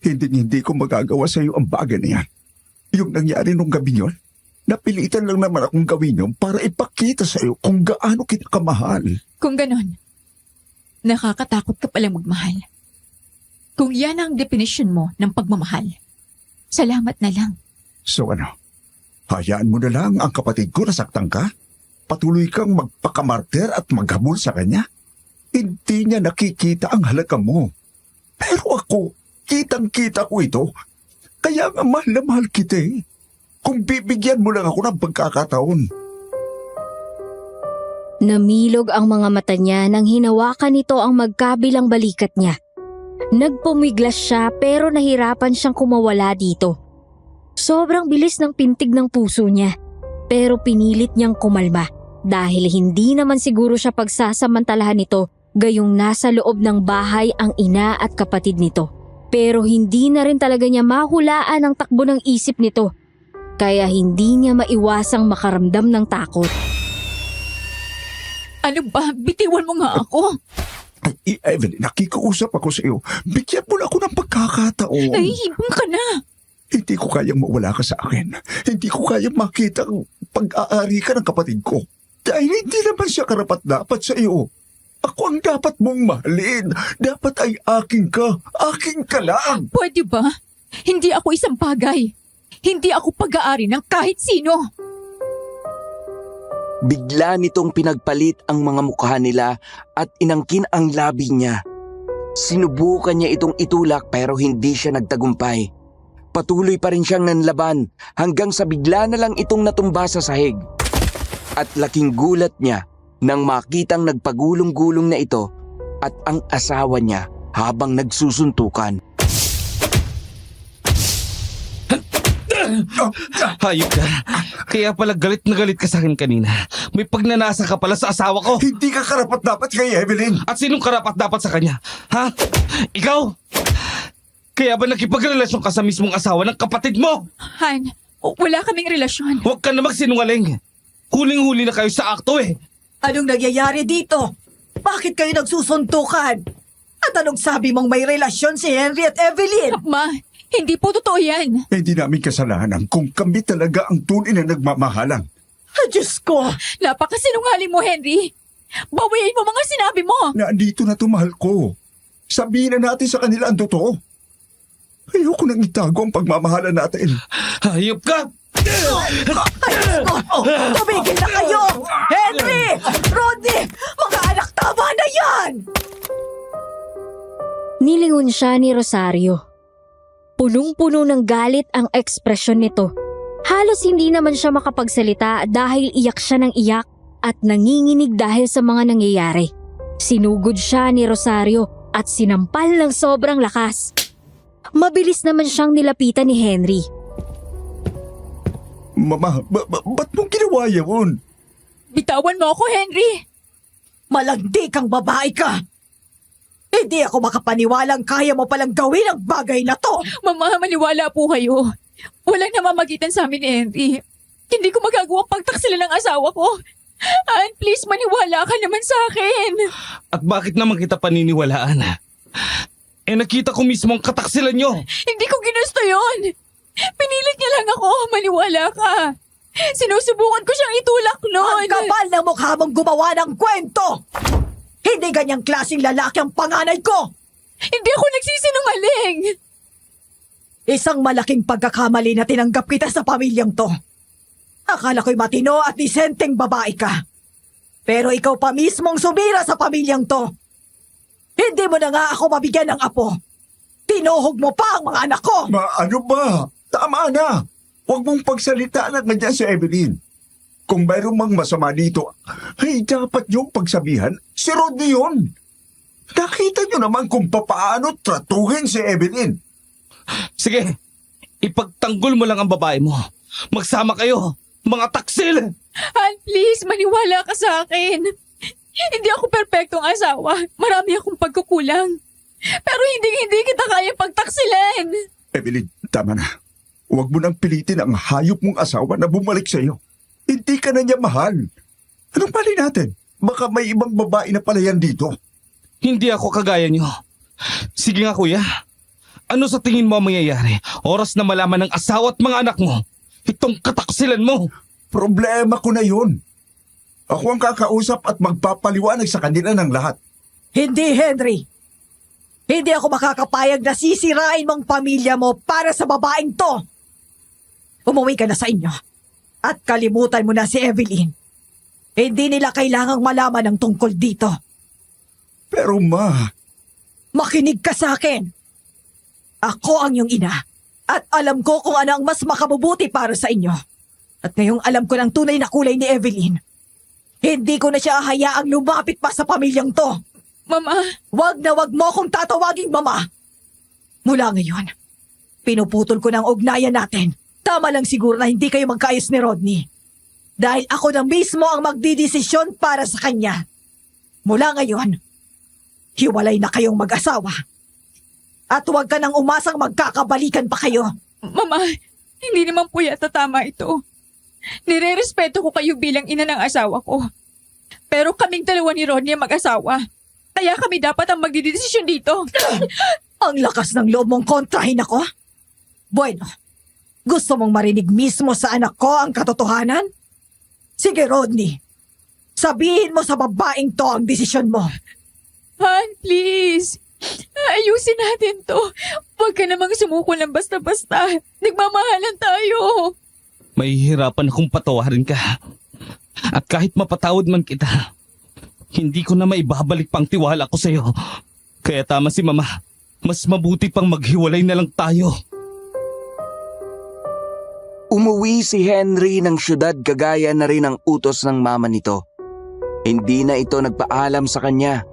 Speaker 4: Hindi ko magagawa sa'yo ang bagay na yan. Yung nangyari nung gabi yun, napilitan lang naman akong gawin yun para ipakita sa'yo kung gaano kita kamahal.
Speaker 2: Kung ganon, nakakatakot ka palang magmahal. Kung yan ang definition mo ng pagmamahal, salamat na lang.
Speaker 4: So ano, hayaan mo na lang ang kapatid ko nasaktan ka? patuloy kang magpakamartir at maghabol sa kanya? Hindi niya nakikita ang halaga mo. Pero ako, kitang-kita ko ito. Kaya nga mahal na mahal kita eh. Kung bibigyan mo lang ako ng pagkakataon.
Speaker 5: Namilog ang mga mata niya nang hinawakan nito ang magkabilang balikat niya. Nagpumiglas siya pero nahirapan siyang kumawala dito. Sobrang bilis ng pintig ng puso niya. Pero pinilit niyang kumalma dahil hindi naman siguro siya pagsasamantalahan nito gayong nasa loob ng bahay ang ina at kapatid nito. Pero hindi na rin talaga niya mahulaan ang takbo ng isip nito. Kaya hindi niya maiwasang makaramdam ng takot.
Speaker 2: Ano ba? Bitiwan mo nga ako.
Speaker 4: Ay, Evelyn, nakikiusap ako sa iyo. Bigyan mo na ako ng pagkakataon.
Speaker 2: Nahihibang ka na.
Speaker 4: Hindi ko kayang mawala ka sa akin. Hindi ko kayang makita ang pag-aari ka ng kapatid ko. Dahil hindi naman siya karapat-dapat sa iyo. Ako ang dapat mong mahalin. Dapat ay akin ka. Akin ka lang.
Speaker 2: Pwede ba? Hindi ako isang bagay. Hindi ako pag-aari ng kahit sino.
Speaker 3: Bigla nitong pinagpalit ang mga mukha nila at inangkin ang labi niya. Sinubukan niya itong itulak pero hindi siya nagtagumpay. Patuloy pa rin siyang nanlaban hanggang sa bigla na lang itong natumba sa sahig. At laking gulat niya nang makitang nagpagulong-gulong na ito at ang asawa niya habang nagsusuntukan.
Speaker 1: Hayop ka. Kaya pala galit na galit ka sa akin kanina. May pagnanasa ka pala sa asawa ko.
Speaker 4: Hindi ka karapat-dapat kay Evelyn.
Speaker 1: At sinong karapat dapat sa kanya? Ha? Ikaw? Kaya ba nakipagrelasyon ka sa mismong asawa ng kapatid mo?
Speaker 2: Han, wala kaming relasyon.
Speaker 1: Huwag ka na magsinungaling. Huling-huli na kayo sa akto eh.
Speaker 6: Anong nangyayari dito? Bakit kayo nagsusuntukan? At anong sabi mong may relasyon si Henry at Evelyn?
Speaker 2: Ma, hindi po totoo yan.
Speaker 4: Hindi namin kasalanan kung kami talaga ang tunay na nagmamahalan.
Speaker 6: Diyos ko!
Speaker 2: Napakasinungaling mo, Henry. Bawiin mo mga sinabi mo.
Speaker 4: Nandito na tumahal ko. Sabihin na natin sa kanila ang totoo. Ayoko nang itago ang pagmamahalan natin.
Speaker 1: Hayop ka!
Speaker 6: Tumigil na kayo! Henry! Rodney! Mga anak, tama na yan!
Speaker 5: Nilingon siya ni Rosario. Punong-puno ng galit ang ekspresyon nito. Halos hindi naman siya makapagsalita dahil iyak siya ng iyak at nanginginig dahil sa mga nangyayari. Sinugod siya ni Rosario at sinampal ng sobrang lakas. Mabilis naman siyang nilapitan ni Henry.
Speaker 4: Mama, ba't mong ginawa yun?
Speaker 2: Bitawan mo ako, Henry.
Speaker 6: Malandi kang babae ka! Hindi ako makapaniwalang kaya mo palang gawin ang bagay na to!
Speaker 2: Mama, maniwala po kayo. Walang namamagitan sa amin ni Henry. Hindi ko magagawang pagtaksilan ng asawa ko. And please, maniwala ka naman sa akin.
Speaker 1: At bakit naman kita paniniwalaan? Nakita ko mismo ang kataksilan nyo.
Speaker 2: Hindi ko ginusto yon. Pinilit niya lang ako. Maniwala ka. Sinusubukan ko siyang itulak noon.
Speaker 6: Ang kapal ng mukha mong gumawa ng kwento! Hindi ganyang klaseng lalaki ang panganay ko!
Speaker 2: Hindi ako nagsisinungaling.
Speaker 6: Isang malaking pagkakamali na tinanggap kita sa pamilyang to. Akala ko'y matino at disenteng babae ka. Pero ikaw pa mismong sumira sa pamilyang to. Hindi mo na nga ako mabigyan ng apo. Tinuhog mo pa ang mga anak ko!
Speaker 4: Ano ba? Tama na. Huwag mong pagsalita na ganyan si Evelyn. Kung mayroong mang masama dito, ay dapat yung pagsabihan, si Rodney yun. Nakita nyo naman kung papaano tratuhin si Evelyn.
Speaker 1: Sige, ipagtanggol mo lang ang babae mo. Magsama kayo, mga taksil!
Speaker 2: Han, please, maniwala ka sa akin. Hindi ako perpektong asawa. Marami akong pagkukulang. Pero hindi kita kaya pagtaksilan.
Speaker 4: Evelyn, tama na. Huwag mo nang pilitin ang hayop mong asawa na bumalik sa'yo. Hindi ka na niya mahal. Anong mali natin? Baka may ibang babae na pala yan dito.
Speaker 1: Hindi ako kagaya nyo. Sige nga kuya, ano sa tingin mo ang mangyayari? Oras na malaman ng asawa at mga anak mo, itong kataksilan mo.
Speaker 4: Problema ko na yun. Ako ang kakausap at magpapaliwanag sa kanila ng lahat.
Speaker 6: Hindi, Henry. Hindi ako makakapayag na sisirain mong pamilya mo para sa babaeng to. Umuwi ka na sa inyo. At kalimutan mo na si Evelyn. Hindi nila kailangang malaman ang tungkol dito.
Speaker 4: Pero ma,
Speaker 6: Makinig ka sa akin. Ako ang iyong ina at alam ko kung ano ang mas makabubuti para sa inyo. At ngayong alam ko ng tunay na kulay ni Evelyn. Hindi ko na siya hayaang lumapit pa sa pamilyang to.
Speaker 2: Mama,
Speaker 6: Wag na wag mo akong tatawaging mama. Mula ngayon, pinuputol ko ng ugnayan natin. Tama lang siguro na hindi kayo magkaayos ni Rodney. Dahil ako na mismo ang magdidesisyon para sa kanya. Mula ngayon, hiwalay na kayong mag-asawa. At huwag ka nang umasang magkakabalikan pa kayo.
Speaker 2: Mama, hindi naman po yata tama ito. Nire-respeto ko kayo bilang ina ng asawa ko. Pero kaming dalawa ni Rodney ang mag-asawa. Kaya kami dapat ang magdidesisyon dito.
Speaker 6: Ang lakas ng loob mong kontrahin ako? Bueno, gusto mong marinig mismo sa anak ko ang katotohanan? Sige, Rodney. Sabihin mo sa babaeng to ang desisyon mo.
Speaker 2: Han, please. Ayusin natin to. Huwag ka namang sumuko ng basta-basta. Nagmamahalan tayo.
Speaker 1: Mahihirapan akong patawarin ka. At kahit mapatawad man kita, hindi ko na maibabalik pang tiwala ko sa'yo. Kaya tama si Mama. Mas mabuti pang maghiwalay na lang tayo.
Speaker 3: Umuwi si Henry ng syudad kagaya na rin ang utos ng mama nito. Hindi na ito nagpaalam sa kanya.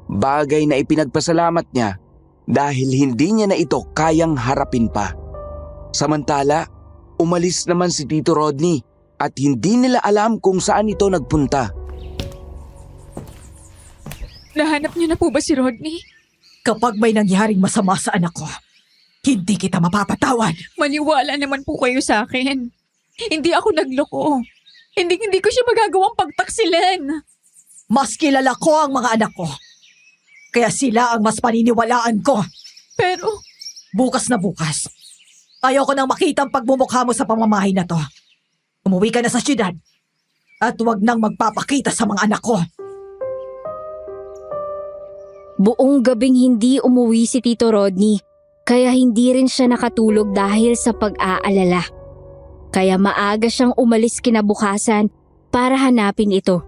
Speaker 3: Bagay na ipinagpasalamat niya dahil hindi niya na ito kayang harapin pa. Samantala, umalis naman si Tito Rodney at hindi nila alam kung saan ito nagpunta.
Speaker 2: Nahanap niyo na po ba si Rodney?
Speaker 6: Kapag may nangyaring masama sa anak ko, hindi kita mapapatawad.
Speaker 2: Maniwala naman po kayo sa akin. Hindi ako nagloko. Hindi ko siya magagawang pagtaksilan.
Speaker 6: Mas kilala ko ang mga anak ko. Kaya sila ang mas paniniwalaan ko.
Speaker 2: Pero,
Speaker 6: Bukas na bukas. Ayoko nang makita ang pagmumukha mo sa pamamahay na to. Umuwi ka na sa syudad. At huwag nang magpapakita sa mga anak ko.
Speaker 5: Buong gabing hindi umuwi si Tito Rodney, kaya hindi rin siya nakatulog dahil sa pag-aalala. Kaya maaga siyang umalis kinabukasan para hanapin ito.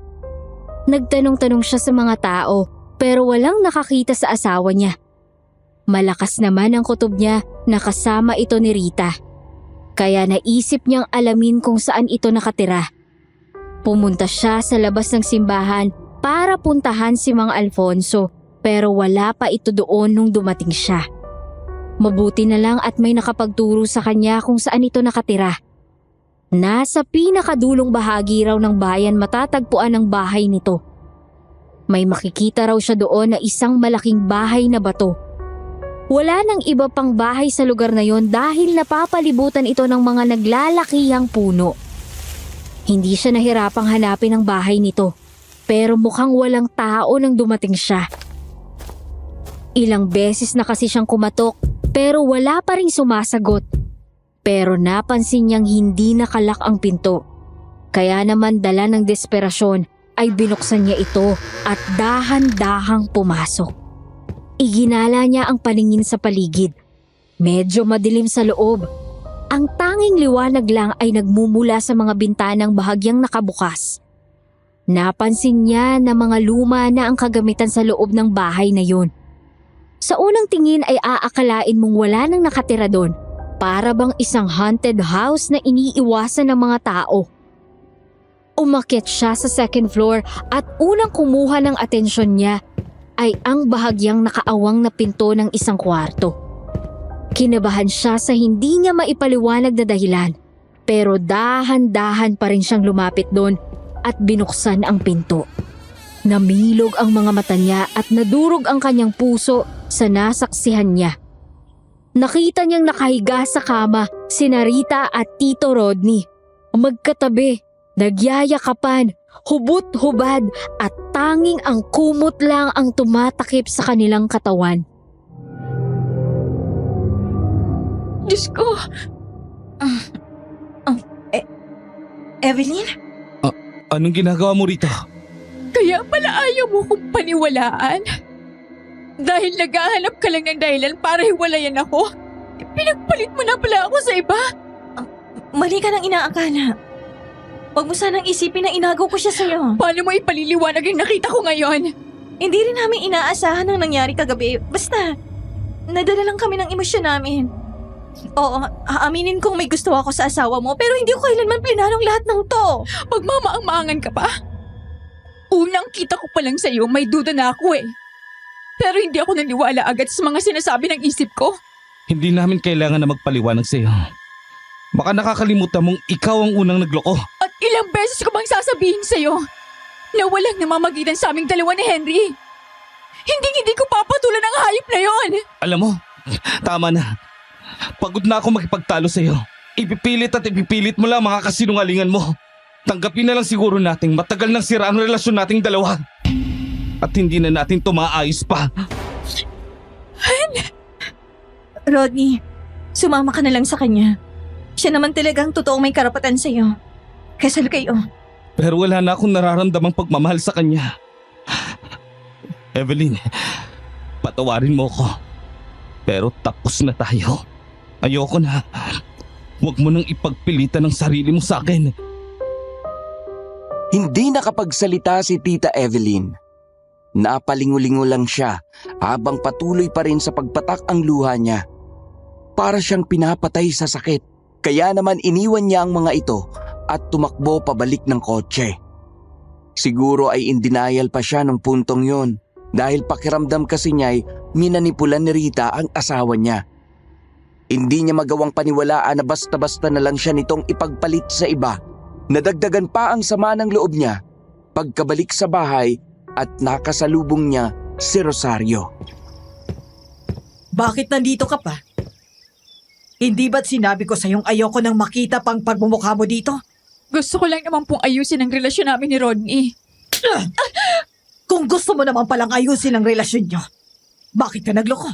Speaker 5: Nagtanong-tanong siya sa mga tao pero walang nakakita sa asawa niya. Malakas naman ang kutob niya na kasama ito ni Rita. Kaya naisip niyang alamin kung saan ito nakatira. Pumunta siya sa labas ng simbahan para puntahan si Mang Alfonso pero wala pa ito doon nung dumating siya. Mabuti na lang at may nakapagturo sa kanya kung saan ito nakatira. Nasa pinakadulong bahagi raw ng bayan matatagpuan ang bahay nito. May makikita raw siya doon na isang malaking bahay na bato. Wala nang iba pang bahay sa lugar na yon dahil napapalibutan ito ng mga naglalakihang puno. Hindi siya nahirapang hanapin ang bahay nito, pero mukhang walang tao nang dumating siya. Ilang beses na kasi siyang kumatok pero wala pa ring sumasagot. Pero napansin niyang hindi nakalak ang pinto. Kaya naman dala ng desperasyon ay binuksan niya ito at dahan-dahang pumasok. Iginala niya ang paningin sa paligid. Medyo madilim sa loob. Ang tanging liwanag lang ay nagmumula sa mga bintanang bahagyang nakabukas. Napansin niya na mga luma na ang kagamitan sa loob ng bahay na yun. Sa unang tingin ay aakalain mong wala nang nakatira doon. Para bang isang haunted house na iniiwasan ng mga tao. Umakyat siya sa second floor at unang kumuha ng atensyon niya ay ang bahagyang nakaawang na pinto ng isang kwarto. Kinabahan siya sa hindi niya maipaliwanag na dahilan pero dahan-dahan pa rin siyang lumapit doon at binuksan ang pinto. Namilog ang mga mata niya at nadurog ang kanyang puso sa nasaksihan niya. Nakita niyang nakahiga sa kama sina Rita at Tito Rodney. Magkatabi, nagyayakapan, hubot-hubad at tanging ang kumot lang ang tumatakip sa kanilang katawan.
Speaker 2: Diyos ko,
Speaker 7: Evelyn?
Speaker 1: Anong ginagawa mo rito?
Speaker 2: kaya pala ayaw mo kong paniwalaan? Dahil naghahanap ka lang ng dahilan para hiwalayan ako? Pinagpalit mo na pala ako sa iba?
Speaker 7: Mali ka nang inaakala. Huwag mo sanang isipin na inagaw ko siya sa'yo.
Speaker 2: Paano mo ipaliliwanag yung nakita ko ngayon?
Speaker 7: Hindi rin namin inaasahan ang nangyari kagabi. Basta, nadala lang kami ng emosyon namin. Oo, aaminin kong may gusto ako sa asawa mo pero hindi ko kailanman plinanong lahat ng to.
Speaker 2: Pagmamaang-maangan ka pa? Unang kita ko pa lang sa'yo, may duda na ako eh. Pero hindi ako naniwala agad sa mga sinasabi ng isip ko.
Speaker 1: Hindi namin kailangan na magpaliwanag sa'yo. Baka nakakalimutan mong ikaw ang unang nagloko.
Speaker 2: At ilang beses ko bang sasabihin sa'yo na walang namamagitan sa aming dalawa ni Henry? Hindi ko papatulan ang hayop na yon.
Speaker 1: Alam mo, tama na. Pagod na ako makipagtalo sa'yo. Ipipilit mo lang mga kasinungalingan mo. Tanggapin na lang siguro nating matagal nang sira ang relasyon nating dalawa. At hindi na natin to maayos pa.
Speaker 7: Rodney, sumama ka na lang sa kanya. Siya naman talagang totoong may karapatan sa'yo. Kasal kayo.
Speaker 1: Pero wala na akong nararamdamang pagmamahal sa kanya. Evelyn, patawarin mo ko. Pero tapos na tayo. Ayoko na. Huwag mo nang ipagpilitan ang sarili mo sa akin.
Speaker 3: Hindi nakapagsalita si Tita Evelyn. Napalingulingo lang siya habang patuloy pa rin sa pagpatak ang luha niya. Para siyang pinapatay sa sakit. Kaya naman iniwan niya ang mga ito at tumakbo pabalik ng kotse. Siguro ay in denial pa siya nung puntong yun dahil pakiramdam kasi niya'y minanipulan ni Rita ang asawa niya. Hindi niya magawang paniwalaan na basta-basta na lang siya nitong ipagpalit sa iba. Nadagdagan pa ang sama ng loob niya pagkabalik sa bahay at nakasalubong niya si Rosario.
Speaker 6: Bakit nandito ka pa? Hindi ba't sinabi ko sa'yong ayoko nang makita pang pagmumukha mo dito?
Speaker 2: Gusto ko lang naman pong ayusin ang relasyon namin ni Rodney.
Speaker 6: Kung gusto mo naman palang ayusin ang relasyon nyo, bakit ka nagloko?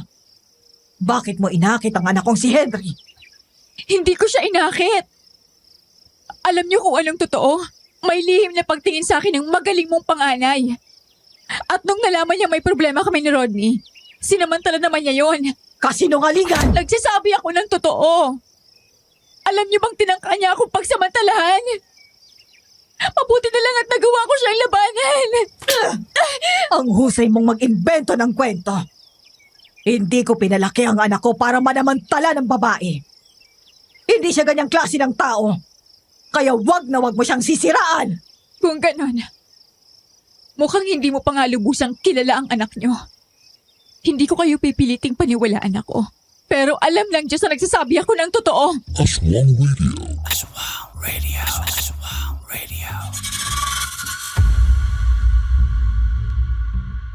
Speaker 6: Bakit mo inakit ang anak kong si Henry?
Speaker 2: Hindi ko siya inakit. Alam niyo kung anong totoo? May lihim na pagtingin sa akin ng magaling mong panganay. At nung nalaman niya may problema kami ni Rodney, sinamantala naman niya yon.
Speaker 6: Kasinungalingan!
Speaker 2: Nagsasabi ako ng totoo. Alam niyo bang tinangka niya akong pagsamantalahan? Mabuti na lang at nagawa ko siyang labanan.
Speaker 6: Ang husay mong mag-imbento ng kwento. Hindi ko pinalaki ang anak ko para manamantala ng babae. Hindi siya ganyang klase ng tao. Kaya wag na wag mo siyang sisiraan.
Speaker 2: Kung ganon, mukhang hindi mo pa nga lubusang kilala ang anak niyo. Hindi ko kayo pipiliting paniwalaan ako. Pero alam lang Diyos na nagsasabi ako ng totoo.
Speaker 9: Aswang Radio.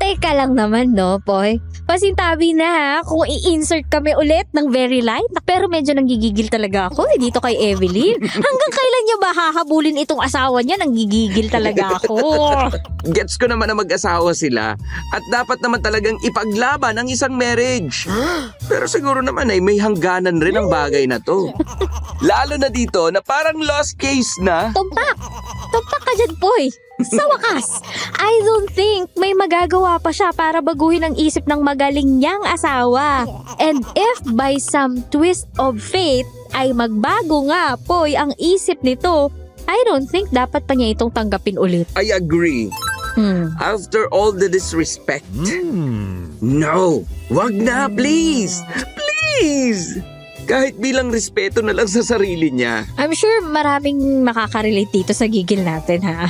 Speaker 5: Teka lang naman, no, Poy? Pasintabi na ha, kung i-insert kami ulit ng very light. Pero medyo nanggigigil talaga ako dito kay Evelyn. Hanggang kailan niya ba hahabulin itong asawa niya? Nanggigigil talaga ako.
Speaker 3: Gets ko naman na mag-asawa sila at dapat naman talagang ipaglaban ang isang marriage. Pero siguro naman ay may hangganan rin ang bagay na to. Lalo na dito na parang lost case na.
Speaker 5: Tumpak! Tumpak ka dyan, Poy! Sa wakas, I don't think may magagawa pa siya para baguhin ang isip ng magaling niyang asawa. And if by some twist of fate ay magbago nga, Poy, ang isip nito, I don't think dapat pa niya itong tanggapin ulit.
Speaker 3: I agree. After all the disrespect. No, wag na, please. Please. Kahit bilang respeto na lang sa sarili niya.
Speaker 5: I'm sure maraming makaka-relate dito sa gigil natin, ha?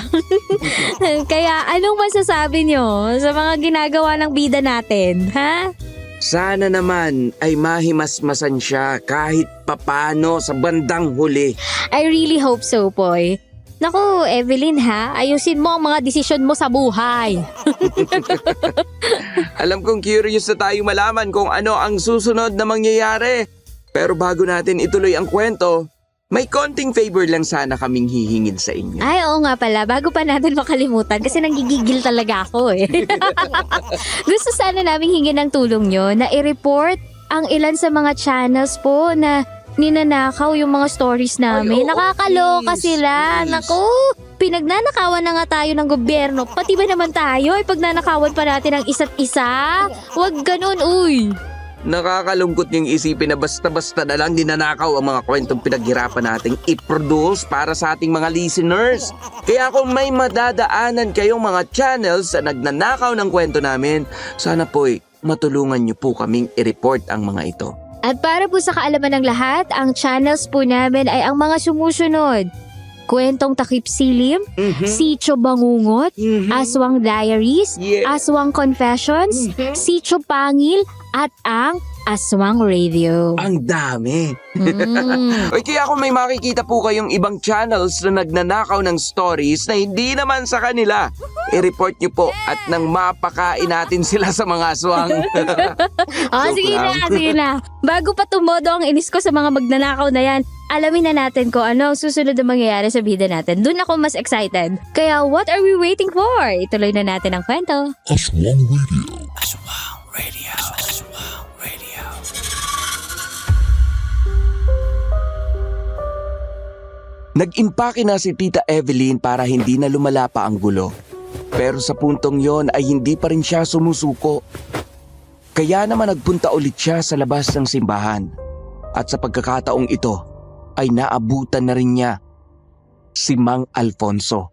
Speaker 5: Kaya anong masasabi nyo sa mga ginagawa ng bida natin, ha?
Speaker 3: Sana naman ay mahimasmasan siya kahit papano sa bandang huli.
Speaker 5: I really hope so, Poy. Naku, Evelyn ha, ayusin mo ang mga desisyon mo sa buhay.
Speaker 3: Alam kong curious na tayo malaman kung ano ang susunod na mangyayari. Pero bago natin ituloy ang kwento, may konting favor lang sana kaming hihingin sa inyo.
Speaker 5: Ay, oo nga pala, bago pa natin makalimutan kasi nanggigigil talaga ako eh. Gusto sana namin hingin ng tulong nyo na i-report ang ilan sa mga channels po na ninanakaw yung mga stories namin.
Speaker 3: Ay, oo,
Speaker 5: Nakakaloka
Speaker 3: please,
Speaker 5: sila.
Speaker 3: please.
Speaker 5: Naku, pinagnanakawan na nga tayo ng gobyerno. Pati ba naman tayo ay pagnanakawan pa natin ang isa't isa? Huwag ganun, uy.
Speaker 3: Nakakalungkot yung isipin na basta-basta na lang ninanakaw ang mga kwentong pinaghirapan nating i-produce para sa ating mga listeners. Kaya kung may madadaanan kayong mga channels na nagnanakaw ng kwento namin, sana po'y matulungan niyo po kaming i-report ang mga ito.
Speaker 5: At para po sa kaalaman ng lahat, ang channels po namin ay ang mga sumusunod. Kwentong Takip Silim, Sitio Bangungot, Aswang Diaries,
Speaker 3: Yeah.
Speaker 5: Aswang Confessions, Sitio Pangil, at ang Aswang Radio.
Speaker 3: Ang dami.
Speaker 5: Mm.
Speaker 3: Oy, kaya kung may makikita po kayong ibang channels na nagnanakaw ng stories na hindi naman sa kanila, i-report nyo po at nang mapakain natin sila sa mga aswang. Joke
Speaker 5: Sige
Speaker 3: lang.
Speaker 5: na, sige na. Bago pa tumodo ang inis ko sa mga magnanakaw na yan, alamin na natin kung ano ang susunod na mangyayari sa bida natin. Doon ako mas excited. Kaya what are we waiting for? Ituloy na natin ang kwento.
Speaker 3: Nag-impake na si Tita Evelyn para hindi na lumala pa ang gulo. Pero sa puntong yon ay hindi pa rin siya sumusuko. Kaya naman nagpunta ulit siya sa labas ng simbahan. At sa pagkakataong ito ay naabutan na rin niya si Mang Alfonso.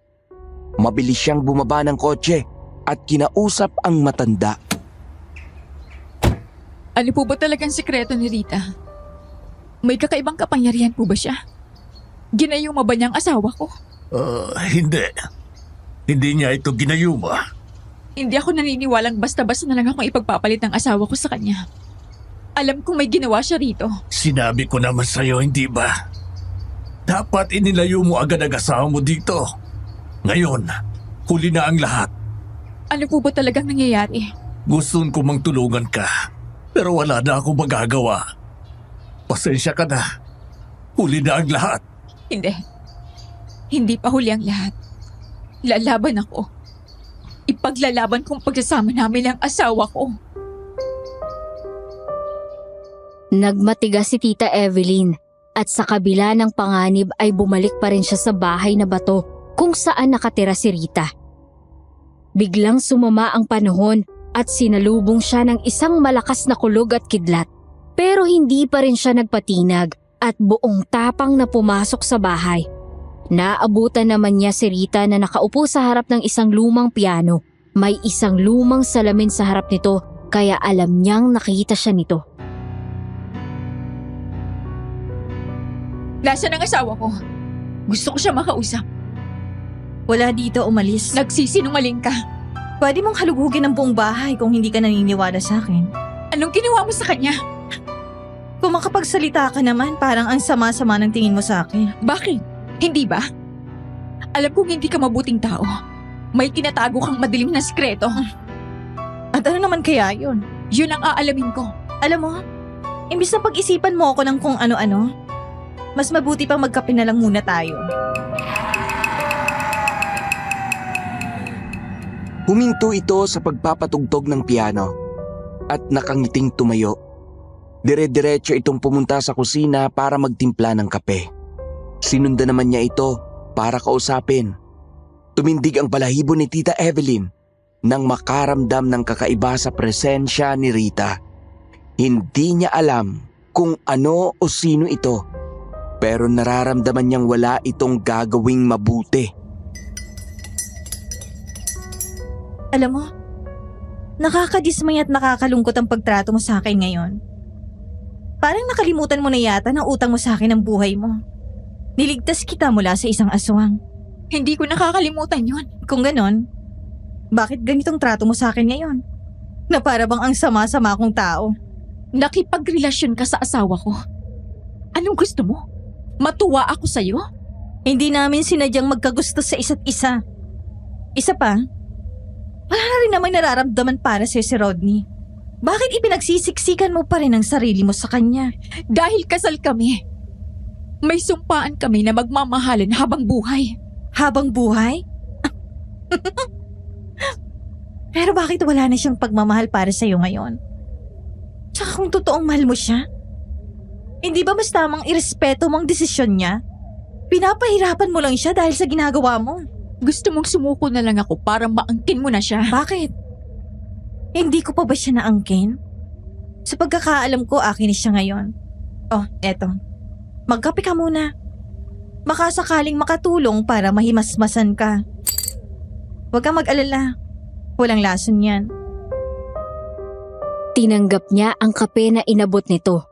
Speaker 3: Mabilis siyang bumaba ng kotse at kinausap ang matanda.
Speaker 2: Ano po ba talagang sekreto ni Rita? May kakaibang kapangyarihan po ba siya? Ginayuma ba niyang asawa ko?
Speaker 8: Hindi. Hindi niya ito ginayuma.
Speaker 2: Hindi ako naniniwalang basta-basta na lang akong ipagpapalit ng asawa ko sa kanya. Alam kong may ginawa siya rito.
Speaker 8: Sinabi ko naman sa'yo, hindi ba? Dapat inilayo mo agad ang asawa mo dito. Ngayon, huli na ang lahat.
Speaker 2: Ano po ba talagang nangyayari?
Speaker 8: Gustong ko mang tulungan ka, pero wala na akong magagawa. Pasensya ka na. Huli na ang lahat.
Speaker 2: Hindi. Hindi pa huli ang lahat. Lalaban ako. Ipaglalaban kong pagsasama namin ang asawa ko.
Speaker 5: Nagmatigas si Tita Evelyn at sa kabila ng panganib ay bumalik pa rin siya sa bahay na bato kung saan nakatira si Rita. Biglang sumama ang panahon at sinalubong siya ng isang malakas na kulog at kidlat. Pero hindi pa rin siya nagpatinag at buong tapang na pumasok sa bahay. Naabutan naman niya si Rita na nakaupo sa harap ng isang lumang piano. May isang lumang salamin sa harap nito kaya alam niyang nakita siya nito.
Speaker 2: Nasaan ang asawa ko? Gusto ko siya makausap.
Speaker 6: Wala dito, umalis.
Speaker 2: Nagsisinungaling ka.
Speaker 6: Pwede mong halugugin ang buong bahay kung hindi ka naniniwala sa akin.
Speaker 2: Anong ginawa mo sa kanya?
Speaker 6: Kung makapagsalita ka naman, parang ang sama-sama ng tingin mo sa akin.
Speaker 2: Bakit? Hindi ba? Alam kong hindi ka mabuting tao. May tinatago kang madilim na sikreto.
Speaker 6: At ano naman kaya yun?
Speaker 2: Yun ang aalamin ko.
Speaker 6: Alam mo, imbis na pag-isipan mo ako ng kung ano-ano, mas mabuti pang magkape na lang muna tayo.
Speaker 3: Huminto ito sa pagpapatugtog ng piano at nakangiting tumayo. Dire-diretso itong pumunta sa kusina para magtimpla ng kape. Sinundan naman niya ito para kausapin. Tumindig ang balahibo ni Tita Evelyn nang makaramdam ng kakaiba sa presensya ni Rita. Hindi niya alam kung ano o sino ito, pero nararamdaman niyang wala itong gagawing mabuti.
Speaker 6: Alam mo, nakakadismay at nakakalungkot ang pagtrato mo sa akin ngayon. Parang nakalimutan mo na yata na utang mo sa akin ang buhay mo. Niligtas kita mula sa isang aswang.
Speaker 2: Hindi ko nakakalimutan yun.
Speaker 6: Kung ganon, bakit ganitong trato mo sa akin ngayon? Na para bang ang sama-sama kong tao.
Speaker 2: Nakipagrelasyon ka sa asawa ko. Anong gusto mo? Matuwa ako sa'yo?
Speaker 6: Hindi namin sinadyang magkagusto sa isa't isa. Isa pa, wala na rin namang nararamdaman para sa'yo si Rodney. Bakit ipinagsisiksikan mo pa rin ang sarili mo sa kanya?
Speaker 2: Dahil kasal kami. May sumpaan kami na magmamahalan habang buhay.
Speaker 6: Habang buhay? Pero bakit wala na siyang pagmamahal para sa'yo ngayon? Tsaka kung totoong mahal mo siya, hindi ba mas tamang irespeto mo ang desisyon niya? Pinapahirapan mo lang siya dahil sa ginagawa mo.
Speaker 2: Gusto mong sumuko na lang ako para maangkin mo na siya.
Speaker 6: Bakit? Hindi ko pa ba siya naangkin?
Speaker 7: Sa pagkakaalam ko, akin siya ngayon. Oh, eto. Magkape ka muna. Makasakaling makatulong para mahimasmasan ka. Huwag kang mag-alala. Walang lason yan.
Speaker 5: Tinanggap niya ang kape na inabot nito.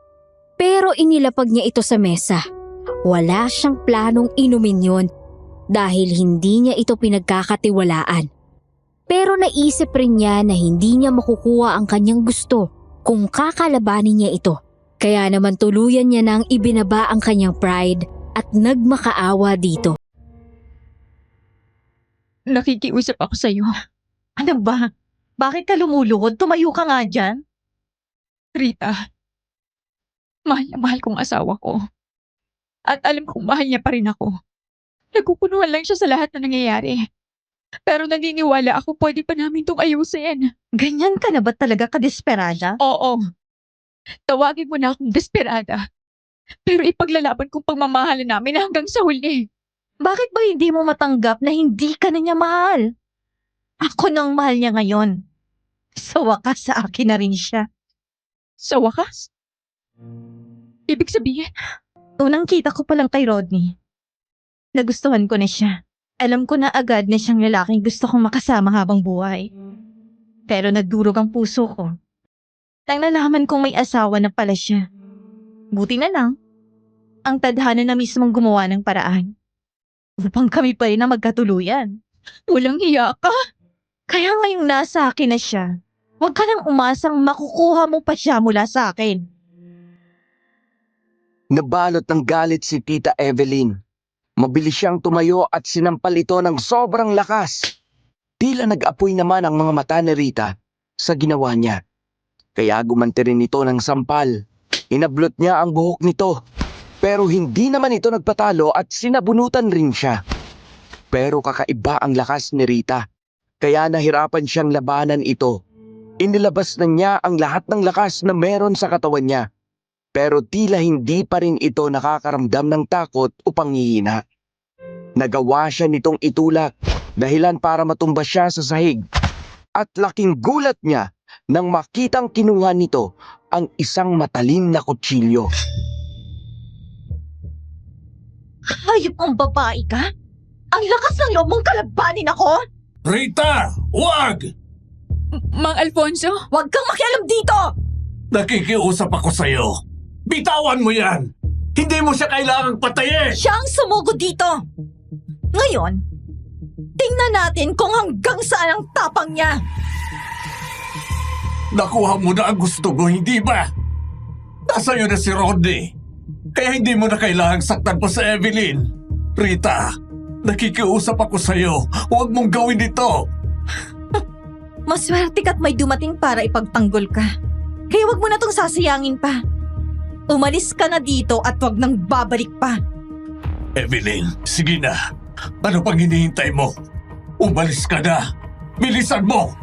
Speaker 5: Pero inilapag niya ito sa mesa. Wala siyang planong inumin yun dahil hindi niya ito pinagkakatiwalaan. Pero naisip rin niya na hindi niya makukuha ang kanyang gusto kung kakalabanin niya ito. Kaya naman tuluyan niya nang ibinaba ang kanyang pride at nagmakaawa dito.
Speaker 2: Nakikiusap ako sa'yo.
Speaker 7: Ano ba? Bakit ka lumuluhod? Tumayo ka nga dyan.
Speaker 2: Rita, mahal na mahal kong asawa ko. At alam kong mahal niya pa rin ako. Nagkukunuhan lang siya sa lahat na nangyayari. Pero naniniwala ako pwede pa namin itong ayusin.
Speaker 7: Ganyan ka na ba talaga kadesperada?
Speaker 2: Oo. Tawagin mo na akong desperada. Pero ipaglalaban kong pagmamahalan namin hanggang sa huli.
Speaker 7: Bakit ba hindi mo matanggap na hindi ka na niya mahal? Ako nang mahal niya ngayon. Sa wakas sa akin na rin siya.
Speaker 2: Sa wakas? Ibig sabihin,
Speaker 7: Unang kita ko pa lang kay Rodney. Nagustuhan ko na siya. Alam ko na agad na siyang lalaking gusto kong makasama habang buhay. Pero nagdurog ang puso ko. Nang nalaman kong may asawa na pala siya. Buti na lang, ang tadhana na mismong gumawa ng paraan. Upang kami pa rin na magkatuluyan.
Speaker 2: walang hiya ka.
Speaker 7: Kaya ngayong nasa akin na siya, huwag ka nang umasang makukuha mo pa siya mula sa akin.
Speaker 3: Nabalot ng galit si Tita Evelyn. Mabilis siyang tumayo at sinampal ito ng sobrang lakas. Tila nag-apoy naman ang mga mata ni Rita sa ginawa niya. Kaya gumanti rin ito ng sampal. Inablot niya ang buhok nito. Pero hindi naman ito nagpatalo at sinabunutan rin siya. Pero kakaiba ang lakas ni Rita. Kaya nahirapan siyang labanan ito. Inilabas na niya ang lahat ng lakas na meron sa katawan niya. Pero tila hindi pa rin ito nakakaramdam ng takot o panghihina. Nagawa siya nitong itulak, dahilan para matumba siya sa sahig. At laking gulat niya nang makitang kinuha nito ang isang matalim na kutsilyo.
Speaker 7: Hayop ang babae ka? Ang lakas ng loob mong kalabanin ako?
Speaker 8: Rita! Huwag!
Speaker 2: Mang Alfonso?
Speaker 7: Huwag kang makialam dito!
Speaker 8: Nakikiusap ako sa'yo. Bitawan mo yan! Hindi mo siya kailangang patayin!
Speaker 7: Siya ang sumugod dito! Ngayon, tingnan natin kung hanggang saan ang tapang niya!
Speaker 8: Nakuha mo na ang gusto mo, hindi ba? Nasa'yo na si Rodney. Kaya hindi mo na kailangang saktan pa sa Evelyn. Rita, nakikiusap ako sa'yo. Huwag mong gawin ito.
Speaker 7: Maswerte ka't may dumating para ipagtanggol ka. Kaya wag mo na tong sasayangin pa. Umalis ka na dito at wag nang babalik pa.
Speaker 8: Evelyn, sige na. Ano pang hinihintay mo? Umalis ka na. Bilisan mo!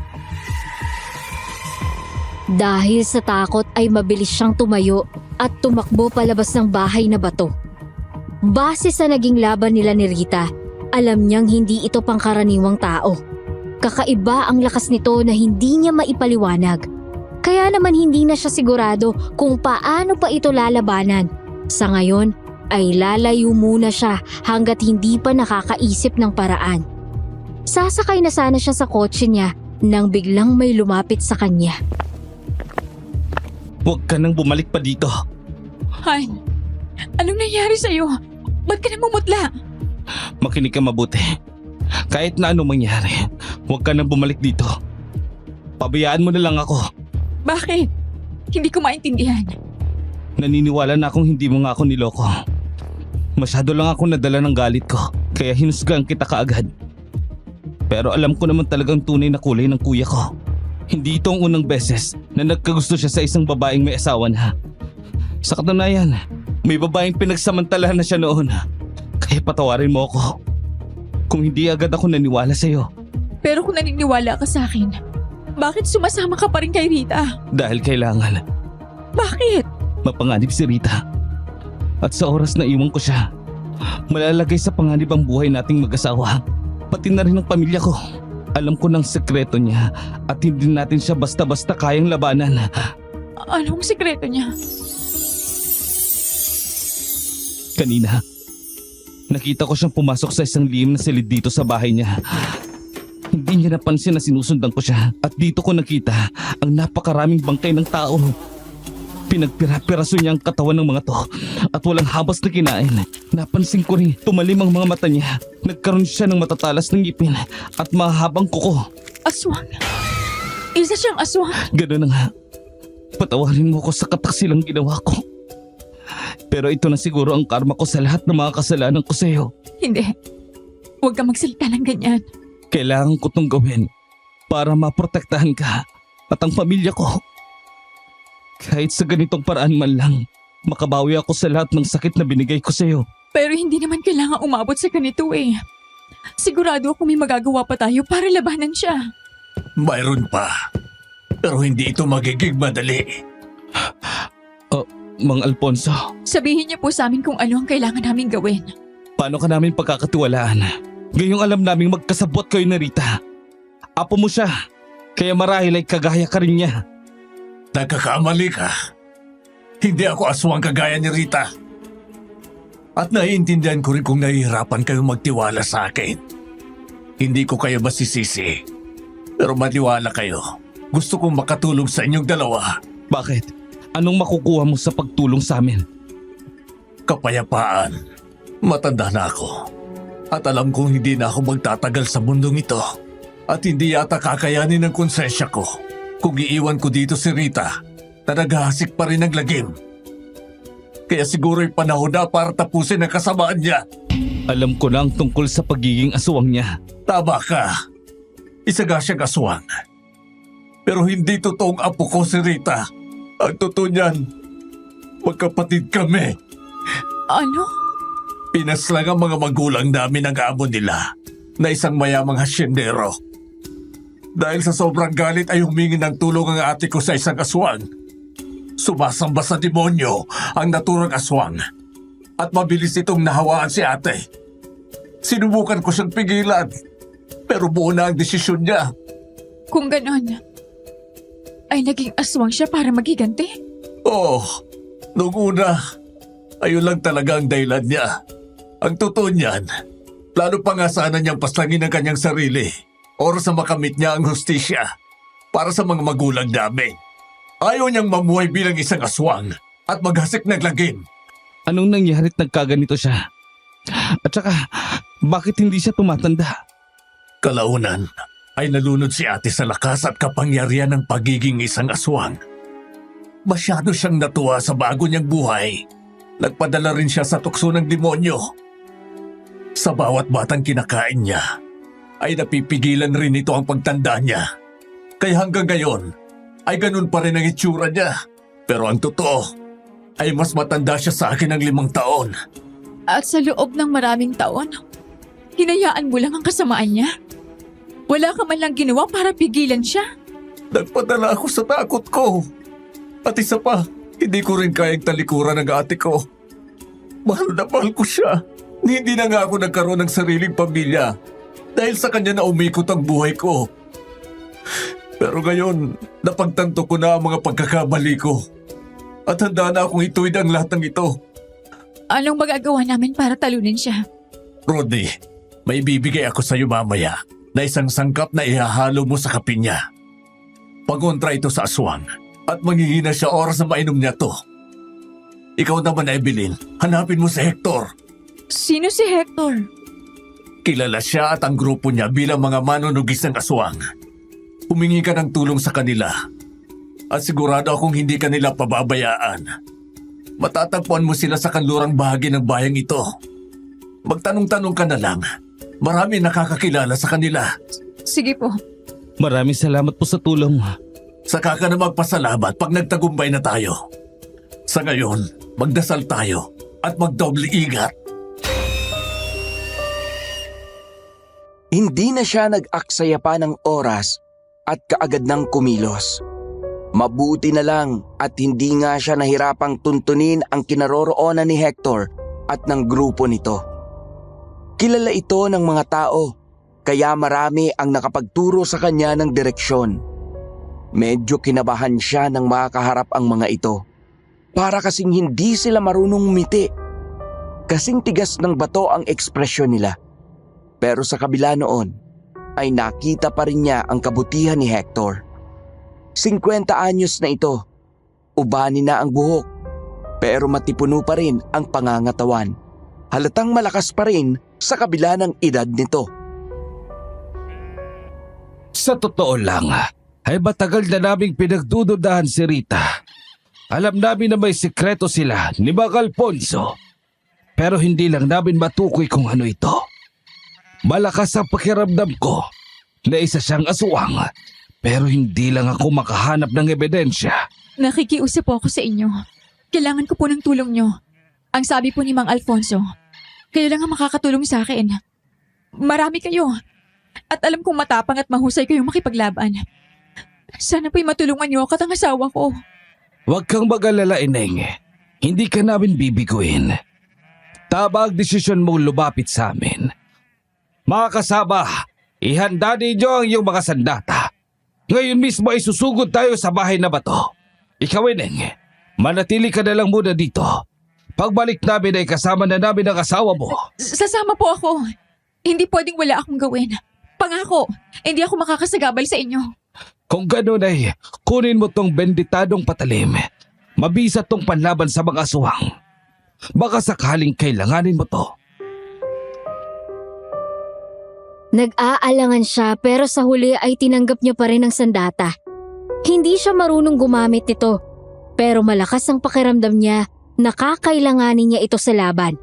Speaker 5: Dahil sa takot ay mabilis siyang tumayo at tumakbo palabas ng bahay na bato. Base sa naging laban nila ni Rita, alam niyang hindi ito pangkaraniwang tao. Kakaiba ang lakas nito na hindi niya maipaliwanag. Kaya naman hindi na siya sigurado kung paano pa ito lalabanan. Sa ngayon ay lalayo muna siya hanggat hindi pa nakakaisip ng paraan. Sasakay na sana siya sa kotse niya nang biglang may lumapit sa kanya.
Speaker 1: Huwag ka nang bumalik pa dito.
Speaker 2: Han, anong nangyari sa'yo? Ba't ka namumutla?
Speaker 1: Makinig ka mabuti. Kahit na anong mangyari, huwag ka nang bumalik dito. Pabayaan mo na lang ako.
Speaker 2: Bakit? Hindi ko maintindihan.
Speaker 1: Naniniwala na akong hindi mo nga ako niloko. Masyado lang ako nadala ng galit ko, kaya hinusgahan kita kaagad. Pero alam ko naman talagang tunay na kulay ng kuya ko. Hindi ito ang unang beses na nagkagusto siya sa isang babaeng may asawa na. Sa katunayan, may babaeng pinagsamantalahan na siya noon. Kaya patawarin mo ako. Kung hindi agad ako naniwala sa'yo.
Speaker 2: Pero kung naniniwala ka sa akin, bakit sumasama ka pa rin kay Rita?
Speaker 1: Dahil kailangan.
Speaker 2: Bakit?
Speaker 1: Mapanganib si Rita. At sa oras na iwan ko siya, malalagay sa panganib ang buhay nating mag-asawa. Pati na rin ang pamilya ko. Alam ko ng sekreto niya at hindi natin siya basta-basta kayang labanan.
Speaker 2: Anong sikreto niya?
Speaker 1: Kanina, nakita ko siyang pumasok sa isang lihim na silid dito sa bahay niya. Hindi niya napansin na sinusundan ko siya at dito ko nakita ang napakaraming bangkay ng tao. Pinagpira-piraso niya ang katawan ng mga to at walang habas na kinain. Napansin ko rin tumalim ang mga mata niya. Nagkaroon siya ng matatalas ng ngipin at mahabang kuko.
Speaker 2: Aswang? Isa siyang aswang?
Speaker 1: Gano'n na nga. Patawarin mo ko sa kataksilang ginawa ko. Pero ito na siguro ang karma ko sa lahat ng mga kasalanan ko sa iyo.
Speaker 2: Hindi. Huwag ka magsalita ng ganyan.
Speaker 1: Kailangan ko itong gawin para maprotektahan ka at ang pamilya ko. Kahit sa ganitong paraan man lang, makabawi ako sa lahat ng sakit na binigay ko sa iyo.
Speaker 2: Pero hindi naman kailangan umabot sa ganito eh. Sigurado ako may magagawa pa tayo para labanan siya.
Speaker 8: Mayroon pa. Pero hindi ito magiging madali.
Speaker 1: Mang Alfonso,
Speaker 2: Sabihin niyo po sa amin kung ano ang kailangan namin gawin.
Speaker 1: paano ka namin pagkakatiwalaan? Gayong alam naming magkasabot kayo na Rita. Apo mo siya, kaya marahil ay kagaya ka rin niya.
Speaker 8: Nagkakamali ka. Hindi ako aswang kagaya ni Rita. At naiintindihan ko rin kung nahihirapan kayong magtiwala sa akin. Hindi ko kayo masisisi. Pero maniwala kayo. Gusto kong makatulong sa inyong dalawa.
Speaker 1: Bakit? Anong makukuha mo sa pagtulong sa amin?
Speaker 8: Kapayapaan. Matanda na ako. At alam kong hindi na ako magtatagal sa mundong ito. At hindi yata kakayanin ng konsensya ko kung iiwan ko dito si Rita na naghahasik pa rin ng lagim. Kaya siguro'y panahon na para tapusin ang kasamaan niya.
Speaker 1: Alam ko lang tungkol sa pagiging aswang niya.
Speaker 8: Tama ka. Isa nga siyang aswang. Pero hindi totoong apo ko si Rita. Ang totoo niyan, magkapatid kami.
Speaker 2: Ano?
Speaker 8: Pinaslang ang mga magulang namin ang amo nila na isang mayamang hasyendero. Dahil sa sobrang galit ay humingi ng tulong ang ate ko sa isang aswang. Sumasamba sa demonyo ang naturang aswang at mabilis itong nahawaan si ate. Sinubukan ko siyang pigilan pero buo na ang desisyon niya.
Speaker 2: Kung ganon, ay naging aswang siya para magiganti?
Speaker 8: Oh, nung una, ayun lang talaga ang dahilan niya. Ang totoo niyan, plano pa nga sana niyang paslangin ang kanyang sarili oras na makamit niya ang hustisya para sa mga magulang namin. Ayaw niyang mamuhay bilang isang aswang at maghasik ng lagim.
Speaker 1: Anong nangyarit nagkaganito siya? At saka, bakit hindi siya tumatanda?
Speaker 8: Kalaunan ay nalunod si ate sa lakas at kapangyarihan ng pagiging isang aswang. Masyado siyang natuwa sa bago niyang buhay. Nagpadala rin siya sa tukso ng demonyo. Sa bawat batang kinakain niya, ay napipigilan rin ito ang pagtanda niya. Kaya hanggang ngayon, ay ganun pa rin ang itsura niya. Pero ang totoo, ay mas matanda siya sa akin ng 5 taon.
Speaker 2: At sa loob ng maraming taon, hinayaan mo lang ang kasamaan niya? Wala ka man lang ginawa para pigilan siya?
Speaker 8: Nagpadala ako sa takot ko. At isa pa, hindi ko rin kayang talikuran ng ate ko. Mahal na mahal ko siya. Hindi na nga ako nagkaroon ng sariling pamilya dahil sa kanya na umikot ang buhay ko. Pero ngayon, napagtanto ko na ang mga pagkakamali ko. At handa na akong ituwid ang lahat ng ito.
Speaker 2: Anong magagawa namin para talunin siya?
Speaker 8: Rodney, may bibigay ako sa iyo mamaya na isang sangkap na ihahalo mo sa kape niya. Pangontra ito sa aswang at manghihina siya oras na mainom niya to. Ikaw naman, Evelyn, hanapin mo si Hector.
Speaker 2: Sino si Hector?
Speaker 8: Kilala siya at ang grupo niya bilang mga manunugis ng aswang. Humingi ka ng tulong sa kanila at sigurado akong hindi ka nila pababayaan. Matatagpuan mo sila sa kanlurang bahagi ng bayang ito. Magtanong-tanong ka na lang. Marami nakakakilala sa kanila.
Speaker 2: Sige po.
Speaker 1: Maraming salamat po sa tulong.
Speaker 8: Saka ka na magpasalamat pag nagtagumpay na tayo. Sa ngayon, magdasal tayo at magdoble ingat.
Speaker 3: Hindi na siya nag-aksaya pa ng oras at kaagad nang kumilos. Mabuti na lang at hindi nga siya nahirapang tuntunin ang kinaroroonan ni Hector at ng grupo nito. Kilala ito ng mga tao, kaya marami ang nakapagturo sa kanya ng direksyon. Medyo kinabahan siya nang makaharap ang mga ito. Para kasing hindi sila marunong ngumiti. Kasing tigas ng bato ang ekspresyon nila. Pero sa kabila noon, ay nakita pa rin niya ang kabutihan ni Hector. 50 anyos na ito. Ubani na ang buhok. Pero matipuno pa rin ang pangangatawan. Halatang malakas pa rin sa kabila ng edad nito.
Speaker 1: Sa totoo lang, ay matagal na naming pinagdududahan si Rita. Alam namin na may sikreto sila ni Mang Alfonso. Pero hindi lang namin matukoy kung ano ito. Malakas ang pakiramdam ko na isa siyang aswang. Pero hindi lang ako makahanap ng ebidensya.
Speaker 2: Nakikiusap po ako sa inyo. Kailangan ko po ng tulong nyo. Ang sabi po ni Mang Alfonso, kayo lang ang makakatulong sa akin. Marami kayo. At alam kong matapang at mahusay kayong makipaglaban. Sana po'y matulungan niyo ako at ang asawa ko.
Speaker 1: Huwag kang mag-alala, Ineng. Hindi ka namin bibiguin. Tama ang desisyon mong lumapit sa amin. Mga kasama, ihanda ninyo ang iyong mga sandata. Ngayon mismo ay susugod tayo sa bahay na bato. Ikaw, Ineng, manatili ka na lang muna dito. Pagbalik namin ay kasama na namin ang asawa mo.
Speaker 2: Sasama po ako. Hindi pwedeng wala akong gawin. Pangako, hindi ako makakasagabal sa inyo.
Speaker 1: Kung gano'n ay, kunin mo tong benditadong patalim. Mabisa tong panlaban sa mga aswang. Baka sakaling kailanganin mo to.
Speaker 5: Nag-aalangan siya pero sa huli ay tinanggap niya pa rin ang sandata. Hindi siya marunong gumamit nito, pero malakas ang pakiramdam niya na kakailanganin niya ito sa laban.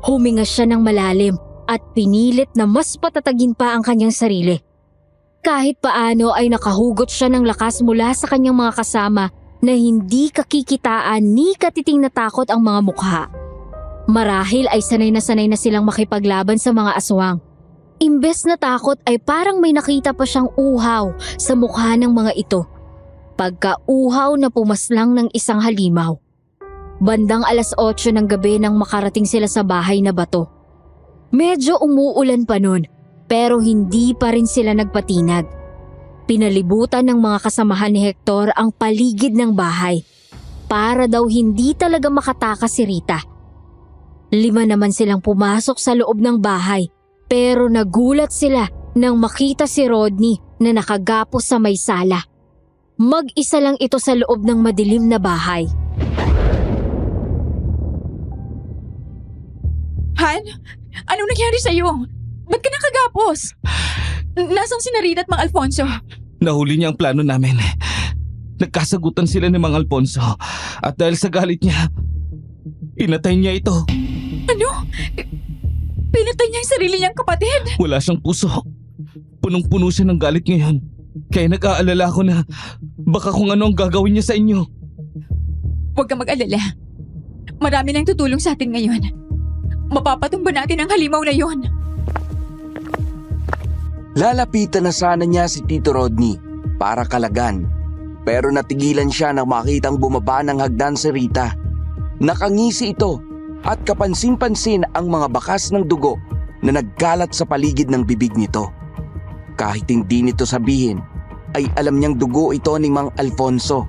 Speaker 5: Huminga siya ng malalim at pinilit na mas patatagin pa ang kanyang sarili. Kahit paano ay nakahugot siya ng lakas mula sa kanyang mga kasama na hindi kakikitaan ni katiting na takot ang mga mukha. Marahil ay sanay na silang makipaglaban sa mga aswang. Imbes na takot ay parang may nakita pa siyang uhaw sa mukha ng mga ito. Pagka-uhaw na pumaslang ng isang halimaw. Bandang 8:00 ng gabi nang makarating sila sa bahay na bato. Medyo umuulan pa nun, pero hindi pa rin sila nagpatinag. Pinalibutan ng mga kasamahan ni Hector ang paligid ng bahay para daw hindi talaga makatakas si Rita. 5 naman silang pumasok sa loob ng bahay, pero nagulat sila nang makita si Rodney na nakagapos sa may sala. Mag-isa lang ito sa loob ng madilim na bahay.
Speaker 2: Han, anong nangyari sa'yo? Ba't ka nakagapos? Nasaan si Rita at Mang Alfonso?
Speaker 1: Nahuli niya ang plano namin. Nagkasagutan sila ni Mang Alfonso at dahil sa galit niya, pinatay niya ito.
Speaker 2: Ano? Pinatay niya ang sarili niyang kapatid?
Speaker 1: Wala siyang puso. Punong-puno siya ng galit ngayon. Kaya nag-aalala ako na baka kung ano ang gagawin niya sa inyo.
Speaker 2: Huwag kang mag-alala. Marami nang tutulong sa atin ngayon. Mapapatumba natin ang halimaw na yon.
Speaker 3: Lalapitan na sana niya si Tito Rodney para kalagan. Pero natigilan siya nang makitang bumaba ng hagdan si Rita. Nakangisi ito at kapansin-pansin ang mga bakas ng dugo na nagkalat sa paligid ng bibig nito. Kahit hindi nito sabihin, ay alam niyang dugo ito ni Mang Alfonso.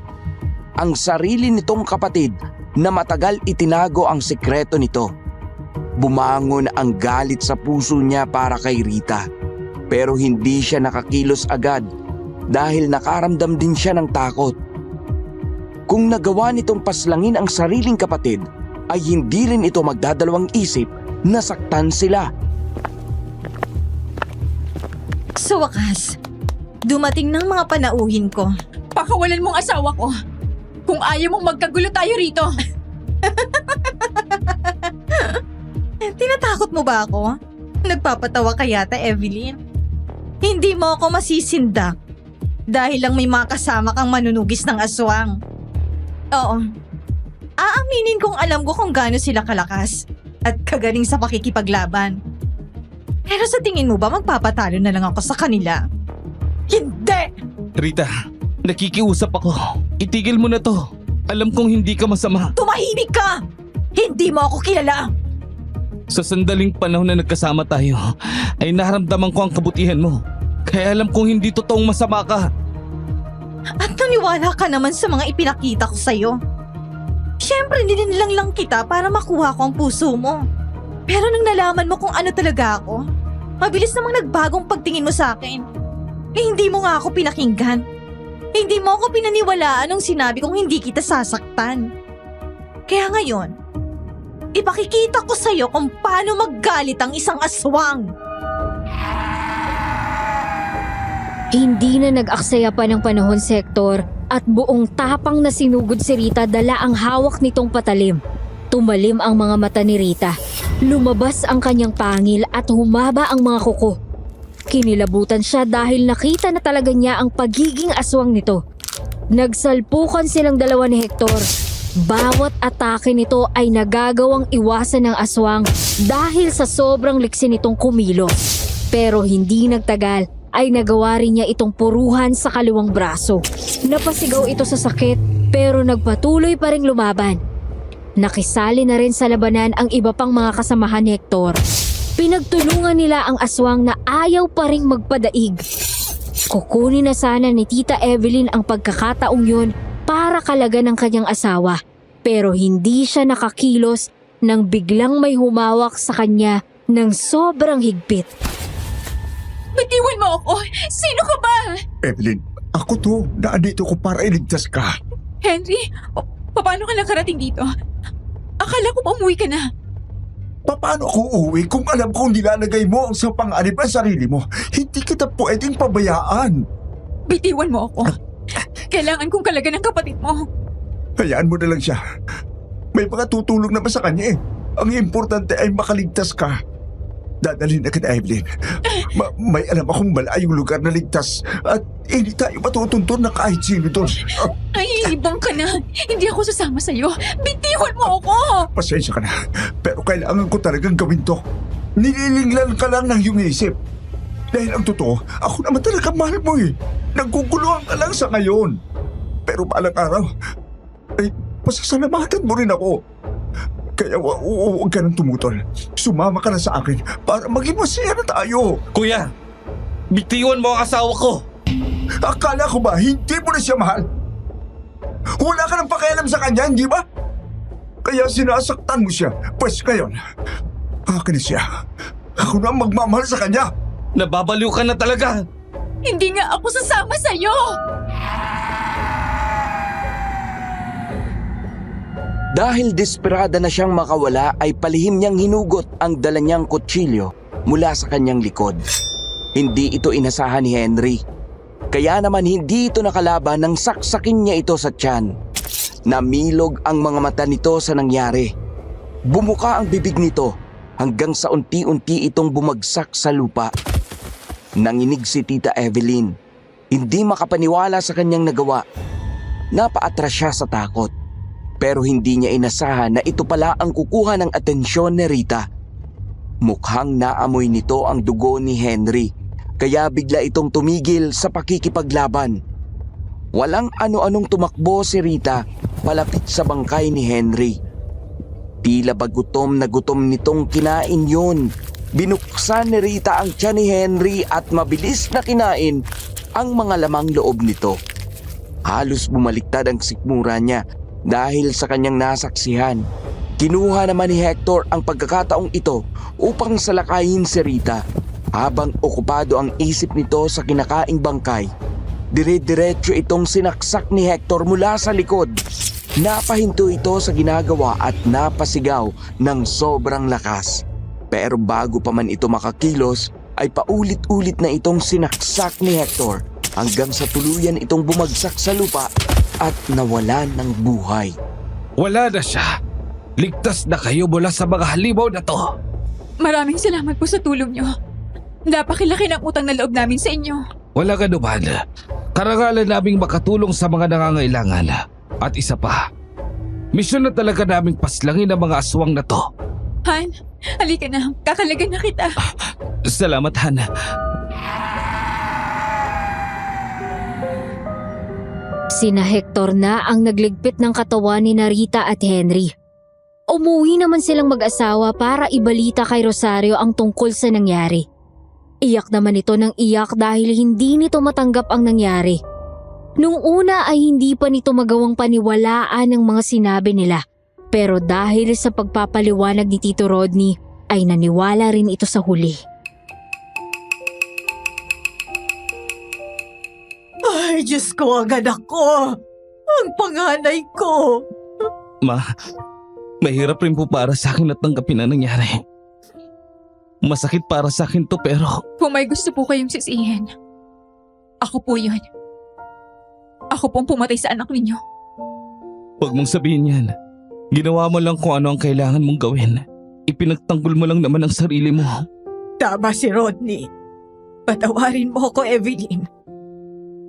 Speaker 3: Ang sarili nitong kapatid na matagal itinago ang sikreto nito. Bumangon ang galit sa puso niya para kay Rita. Pero hindi siya nakakilos agad dahil nakaramdam din siya ng takot. Kung nagawa nitong paslangin ang sariling kapatid, ay hindi rin ito magdadalawang isip na saktan sila.
Speaker 7: Sa wakas, dumating ng mga panauhin ko.
Speaker 2: Pakawalan mong asawa ko. Kung ayaw mong magkagulo tayo rito.
Speaker 7: Tinatakot mo ba ako? Nagpapatawa ka yata, Evelyn. Hindi mo ako masisindak dahil lang may mga kasama kang manunugis ng aswang. Oo. Aaminin kong alam ko kung gaano sila kalakas at kagaling sa pakikipaglaban. Pero sa tingin mo ba magpapatalo na lang ako sa kanila? Hindi!
Speaker 1: Rita, nakikiusap ako. Itigil mo na to. Alam kong hindi ka masama.
Speaker 7: Tumahimik ka! Hindi mo ako kilala!
Speaker 1: Sa sandaling panahon na nagkasama tayo, ay naramdaman ko ang kabutihan mo. Kaya alam kong hindi totoong masama ka.
Speaker 7: At naniwala ka naman sa mga ipinakita ko sa'yo. Siyempre, ninilang lang kita para makuha ko ang puso mo. Pero nang nalaman mo kung ano talaga ako, mabilis namang nagbagong pagtingin mo sa akin. Hindi mo nga ako pinakinggan. Hindi mo ako pinaniwalaan nung sinabi kong hindi kita sasaktan. Kaya ngayon, ipakikita ko sa'yo kung paano maggalit ang isang aswang.
Speaker 5: Hindi na nag-aksaya pa ng panahon si Hector at buong tapang na sinugod si Rita dala ang hawak nitong patalim. Tumalim ang mga mata ni Rita. Lumabas ang kanyang pangil at humaba ang mga kuko. Kinilabutan siya dahil nakita na talaga niya ang pagiging aswang nito. Nagsalpukan silang dalawa ni Hector. Bawat atake nito ay nagagawang iwasan ng aswang dahil sa sobrang liksi nitong kumilos. Pero hindi nagtagal ay nagawa rin niya itong puruhan sa kaliwang braso. Napasigaw ito sa sakit pero nagpatuloy pa ring lumaban. Nakisali na rin sa labanan ang iba pang mga kasamahan ni Hector. Pinagtulungan nila ang aswang na ayaw pa ring magpadaig. Kukunin na sana ni Tita Evelyn ang pagkakataong yun para kalagan ng kanyang asawa. Pero hindi siya nakakilos nang biglang may humawak sa kanya ng sobrang higpit.
Speaker 2: Bitiwan mo ako! Sino ka ba?
Speaker 4: Evelyn, ako to. Naandito ko para iligtas ka.
Speaker 2: Henry, paano ka nakarating dito? Akala ko pa umuwi ka na.
Speaker 4: Paano ako uuwi kung alam kong nilalagay mo sa panganib ang sarili mo? Hindi kita pwedeng pabayaan.
Speaker 2: Bitiwan mo ako. Kailangan kong kalagan ng kapatid mo.
Speaker 4: Hayaan mo na lang siya. May mga tutulong naman sa kanya eh. Ang importante ay makaligtas ka. Dadalhin na kita, Evelyn. May alam akong malayong lugar na ligtas at hindi tayo matutuntun na kahit sino doon.
Speaker 2: Ay, ibang ka na. Hindi ako sasama sa'yo. Bitiwan mo ako!
Speaker 4: Pasensya ka na, pero kailangan ko talagang gawin to. Nililinglan ka lang ng iyong isip. Dahil ang totoo, ako naman talaga mahal mo eh. Nagkukuluhan ka lang sa ngayon. Pero balang araw, ay pasasalamatan mo rin ako. Kaya huwag ka nang tumutol. Sumama ka na sa akin para maging masaya na tayo.
Speaker 1: Kuya, bitiwan mo ang asawa ko.
Speaker 4: Akala ko ba hindi mo na siya mahal? Wala ka nang pakialam sa kanya, hindi ba? Kaya sinasaktan mo siya. Pwes ngayon, akin na siya. Ako na ang magmamahal sa kanya.
Speaker 1: Nababaliw ka na talaga.
Speaker 2: Hindi nga ako sasama sa'yo!
Speaker 3: Dahil desperada na siyang makawala ay palihim niyang hinugot ang dala niyang kutsilyo mula sa kanyang likod. Hindi ito inasahan ni Henry. Kaya naman hindi ito nakalaban nang saksakin niya ito sa tiyan. Namilog ang mga mata nito sa nangyari. Bumuka ang bibig nito hanggang sa unti-unti itong bumagsak sa lupa. Nanginig si Tita Evelyn. Hindi makapaniwala sa kanyang nagawa. Napaatras siya sa takot. Pero hindi niya inasahan na ito pala ang kukuha ng atensyon ni Rita. Mukhang naamoy nito ang dugo ni Henry, kaya bigla itong tumigil sa pakikipaglaban. Walang ano-anong tumakbo si Rita palapit sa bangkay ni Henry. Tila ba gutom na gutom nitong kinain yun. Binuksan ni Rita ang tiyan ni Henry at mabilis na kinain ang mga lamang loob nito. Halos bumaliktad ang sikmura niya dahil sa kanyang nasaksihan. Kinuha naman ni Hector ang pagkakataong ito upang salakayin si Rita. Habang okupado ang isip nito sa kinakaing bangkay, dire-diretso itong sinaksak ni Hector mula sa likod. Napahinto ito sa ginagawa at napasigaw ng sobrang lakas. Pero bago pa man ito makakilos, ay paulit-ulit na itong sinaksak ni Hector hanggang sa tuluyan itong bumagsak sa lupa at nawalan ng buhay.
Speaker 1: Wala na siya. Ligtas na kayo mula sa mga halimaw na to.
Speaker 2: Maraming salamat po sa tulong niyo. Napakilaki ng utang na loob namin sa inyo.
Speaker 1: Wala ka naman. Karangalan naming makatulong sa mga nangangailangan. At isa pa, misyon na talaga naming paslangin ang mga aswang na to.
Speaker 2: Han, halika na. Kakalagan na kita.
Speaker 1: Salamat, Han.
Speaker 5: Sina Hector na ang nagligpit ng katawan ni Rita at Henry. Umuwi naman silang mag-asawa para ibalita kay Rosario ang tungkol sa nangyari. Iyak naman ito ng iyak dahil hindi nito matanggap ang nangyari. Nung una ay hindi pa nito magawang paniwalaan ang mga sinabi nila. Pero dahil sa pagpapaliwanag ni Tito Rodney ay naniwala rin ito sa huli.
Speaker 6: Ay, Diyos ko, ang anak ko! Ang panganay ko!
Speaker 1: Ma, mahirap rin po para sa akin na tanggapin ang nangyari. Masakit para sa akin to pero
Speaker 2: Kung may gusto po kayong sisihin, ako po yun. Ako pong pumatay sa anak ninyo.
Speaker 1: huwag mong sabihin yan. Ginawa mo lang kung ano ang kailangan mong gawin. Ipinagtanggol mo lang naman ang sarili mo.
Speaker 6: Tama si Rodney. Patawarin mo ako, Evelyn.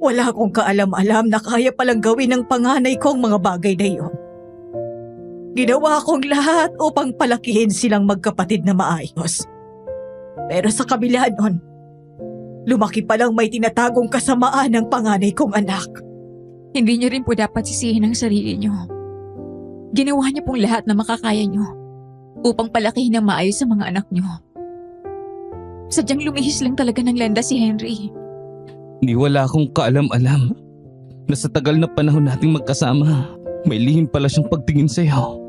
Speaker 6: Wala akong kaalam-alam na kaya palang gawin ng panganay ko ang mga bagay na iyon. Ginawa kong lahat upang palakihin silang magkapatid na maayos. Pero sa kabila nun, lumaki palang may tinatagong kasamaan ng panganay kong anak.
Speaker 2: Hindi niyo rin po dapat sisihin ang sarili niyo. Ginawa niyo pong lahat na makakaya niyo upang palakihin ng maayos sa mga anak niyo. Sadyang lumihis lang talaga ng landas si Henry.
Speaker 1: Ni wala akong kaalam-alam na sa tagal na panahon nating magkasama, may lihim pala siyang pagtingin sa'yo.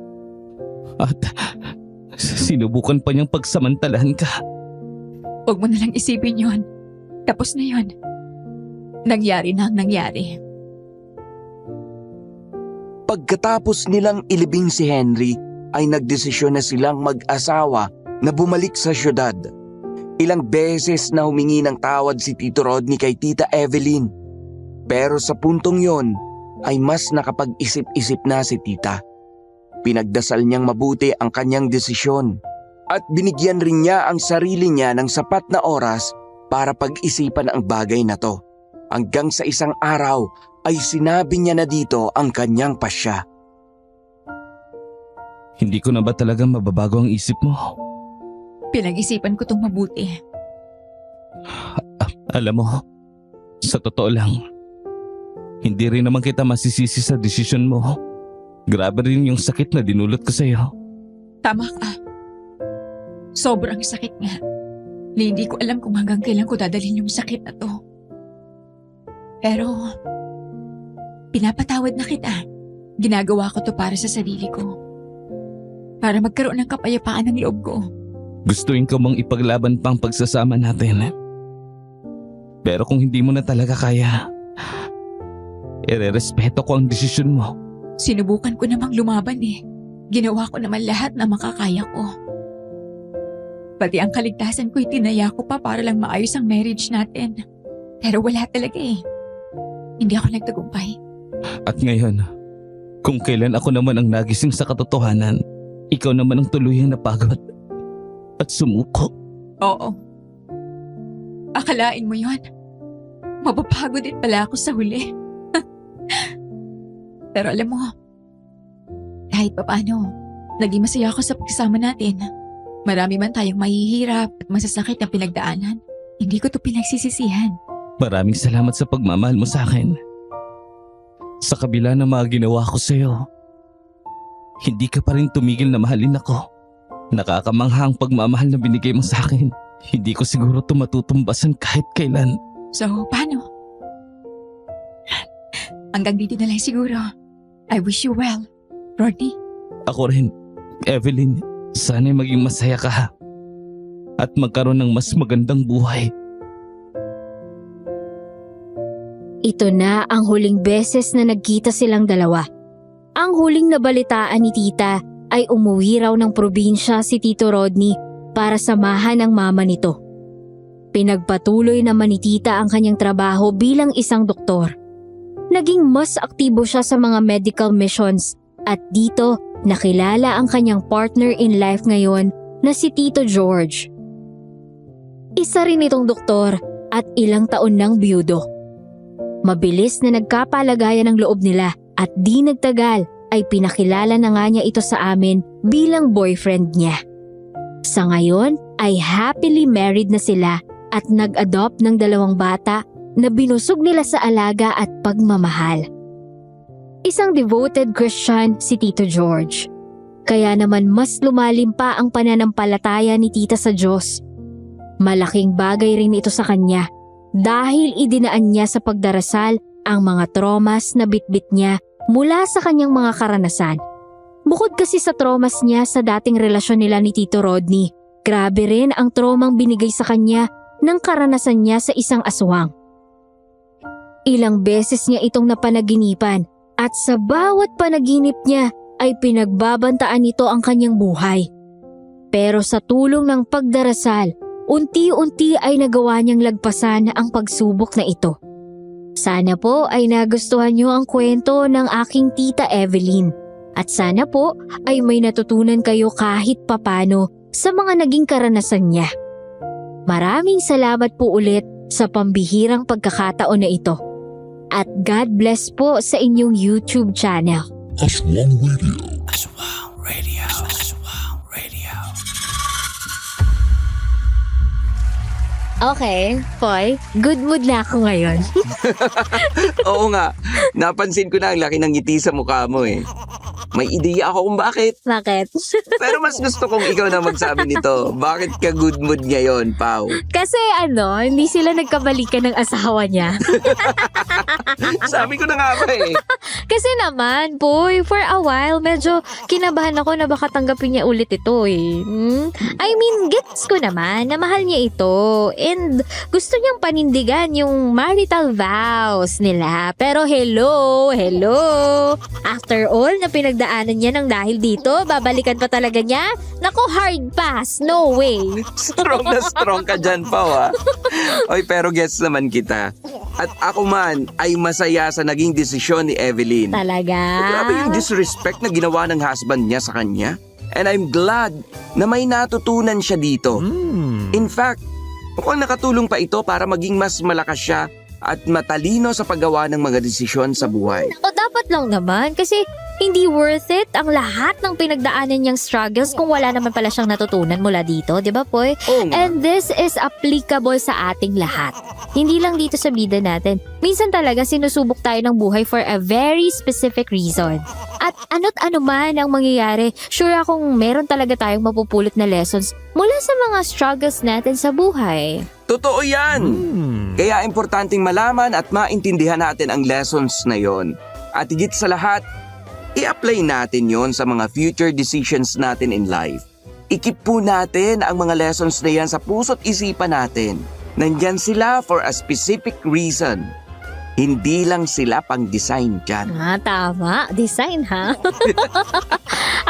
Speaker 1: At sinubukan pa niyang pagsamantalahan ka.
Speaker 2: Huwag mo nalang isipin yon. Tapos na yon. Nangyari na ang nangyari.
Speaker 3: Pagkatapos nilang ilibing si Henry, ay nagdesisyon na silang mag-asawa na bumalik sa syudad. Ilang beses na humingi ng tawad si Tito Rodney kay Tita Evelyn. Pero sa puntong yon ay mas nakapag-isip-isip na si Tita. Pinagdasal niyang mabuti ang kanyang desisyon at binigyan rin niya ang sarili niya ng sapat na oras para pag-isipan ang bagay na to. Hanggang sa isang araw ay sinabi niya na dito ang kanyang pasya.
Speaker 1: Hindi ko na ba talaga mababago ang isip mo?
Speaker 2: Pinag-isipan ko tong mabuti.
Speaker 1: Alam mo, sa totoo lang, hindi rin naman kita masisisi sa desisyon mo. Grabe rin yung sakit na dinulot ko sa'yo.
Speaker 2: Tama ka. Sobrang sakit nga. Na hindi ko alam kung hanggang kailan ko dadalhin yung sakit na to. Pero, pinapatawad na kita. Ginagawa ko to para sa sarili ko. Para magkaroon ng kapayapaan ng loob ko.
Speaker 1: Gustuin ko mong ipaglaban pang pagsasama natin. Pero kung hindi mo na talaga kaya, irerespeto ko ang desisyon mo.
Speaker 2: Sinubukan ko namang lumaban eh. Ginawa ko naman lahat na makakaya ko. Pati ang kaligtasan ko itinaya ko pa para lang maayos ang marriage natin. Pero wala talaga eh. Hindi ako nagtagumpay.
Speaker 1: At ngayon, kung kailan ako naman ang nagising sa katotohanan, ikaw naman ang tuluyang napagod at sumuko.
Speaker 2: Oo. Akalain mo yon. Mapapagod din pala ako sa huli. Pero alam mo, kahit papaano, naging masaya ako sa pagsasama natin. Marami man tayong mahihirap at masasakit na pinagdaanan. Hindi ko to pinagsisisihan.
Speaker 1: Maraming salamat sa pagmamahal mo sa akin. Sa kabila ng mga ginawa ko sa'yo, hindi ka pa rin tumigil na mahalin ako. Nakakamangha ang pagmamahal na binigay mo sa akin. Hindi ko siguro ito matutumbasan kahit kailan.
Speaker 2: So, paano? Hanggang dito na lang siguro. I wish you well, Rodney.
Speaker 1: Ako rin, Evelyn, sana'y maging masaya ka at magkaroon ng mas magandang buhay.
Speaker 5: Ito na ang huling beses na nagkita silang dalawa. Ang huling nabalitaan ni Tita ay umuwi raw ng probinsya si Tito Rodney para samahan ang mama nito. Pinagpatuloy naman ni Tita ang kanyang trabaho bilang isang doktor. Naging mas aktibo siya sa mga medical missions at dito nakilala ang kanyang partner in life ngayon na si Tito George. Isa rin itong doktor at ilang taon nang biyudo. Mabilis na nagkapalagayan ang loob nila at di nagtagal ay pinakilala na nga niya ito sa amin bilang boyfriend niya. Sa ngayon ay happily married na sila at nag-adopt ng 2 bata na binusog nila sa alaga at pagmamahal. Isang devoted Christian si Tito George. Kaya naman mas lumalim pa ang pananampalataya ni Tita sa Diyos. Malaking bagay rin ito sa kanya dahil idinaan niya sa pagdarasal ang mga traumas na bitbit niya mula sa kanyang mga karanasan. Bukod kasi sa traumas niya sa dating relasyon nila ni Tito Rodney, grabe rin ang traumang binigay sa kanya ng karanasan niya sa isang aswang. Ilang beses niya itong napanaginipan at sa bawat panaginip niya ay pinagbabantaan nito ang kanyang buhay. Pero sa tulong ng pagdarasal, unti-unti ay nagawa niyang lagpasan ang pagsubok na ito. Sana po ay nagustuhan niyo ang kwento ng aking Tita Evelyn. At sana po ay may natutunan kayo kahit papano sa mga naging karanasan niya. Maraming salamat po ulit sa pambihirang pagkakataon na ito. At God bless po sa inyong YouTube channel.
Speaker 9: Aswang Radio.
Speaker 5: Okay, Poy, good mood na ako ngayon.
Speaker 3: Oo nga, napansin ko na ang laki ng ngiti sa mukha mo eh. May ideya ako kung bakit.
Speaker 5: Bakit?
Speaker 3: Pero mas gusto kong ikaw na magsabi nito. Bakit ka good mood ngayon, Pao?
Speaker 5: Kasi hindi sila nagkabalikan ng asawa niya.
Speaker 3: Sabi ko na nga ba eh.
Speaker 5: Kasi naman, boy, for a while, medyo kinabahan ako na baka tanggapin niya ulit ito eh. I mean, gets ko naman na mahal niya ito. And gusto niyang panindigan yung marital vows nila. Pero hello. After all na pinagdaanan niya ng dahil dito, babalikan pa talaga niya? Naku, hard pass. No way.
Speaker 3: Strong na strong ka dyan, Pao ha. Oy, pero gets naman kita. At ako man ay masaya sa naging desisyon ni Evelyn.
Speaker 5: Talaga?
Speaker 3: Grabe yung disrespect na ginawa ng husband niya sa kanya. And I'm glad na may natutunan siya dito. In fact, mukhang nakatulong pa ito para maging mas malakas siya at matalino sa paggawa ng mga desisyon sa buhay.
Speaker 5: O dapat lang naman kasi hindi worth it ang lahat ng pinagdaanan niyang struggles kung wala naman pala siyang natutunan mula dito, di ba, Poy?
Speaker 3: Oo nga.
Speaker 5: And this is applicable sa ating lahat. Hindi lang dito sa bida natin. Minsan talaga sinusubok tayo ng buhay for a very specific reason. At ano't ano man ang mangyayari, sure akong meron talaga tayong mapupulot na lessons mula sa mga struggles natin sa buhay.
Speaker 3: Totoo yan! Kaya importanteng malaman at maintindihan natin ang lessons na yon. At higit sa lahat, i-apply natin yon sa mga future decisions natin in life. Ikip po natin ang mga lessons na yan sa puso't isipan natin. Nandyan sila for a specific reason. Hindi lang sila pang-design dyan.
Speaker 5: Tama. Design, ha?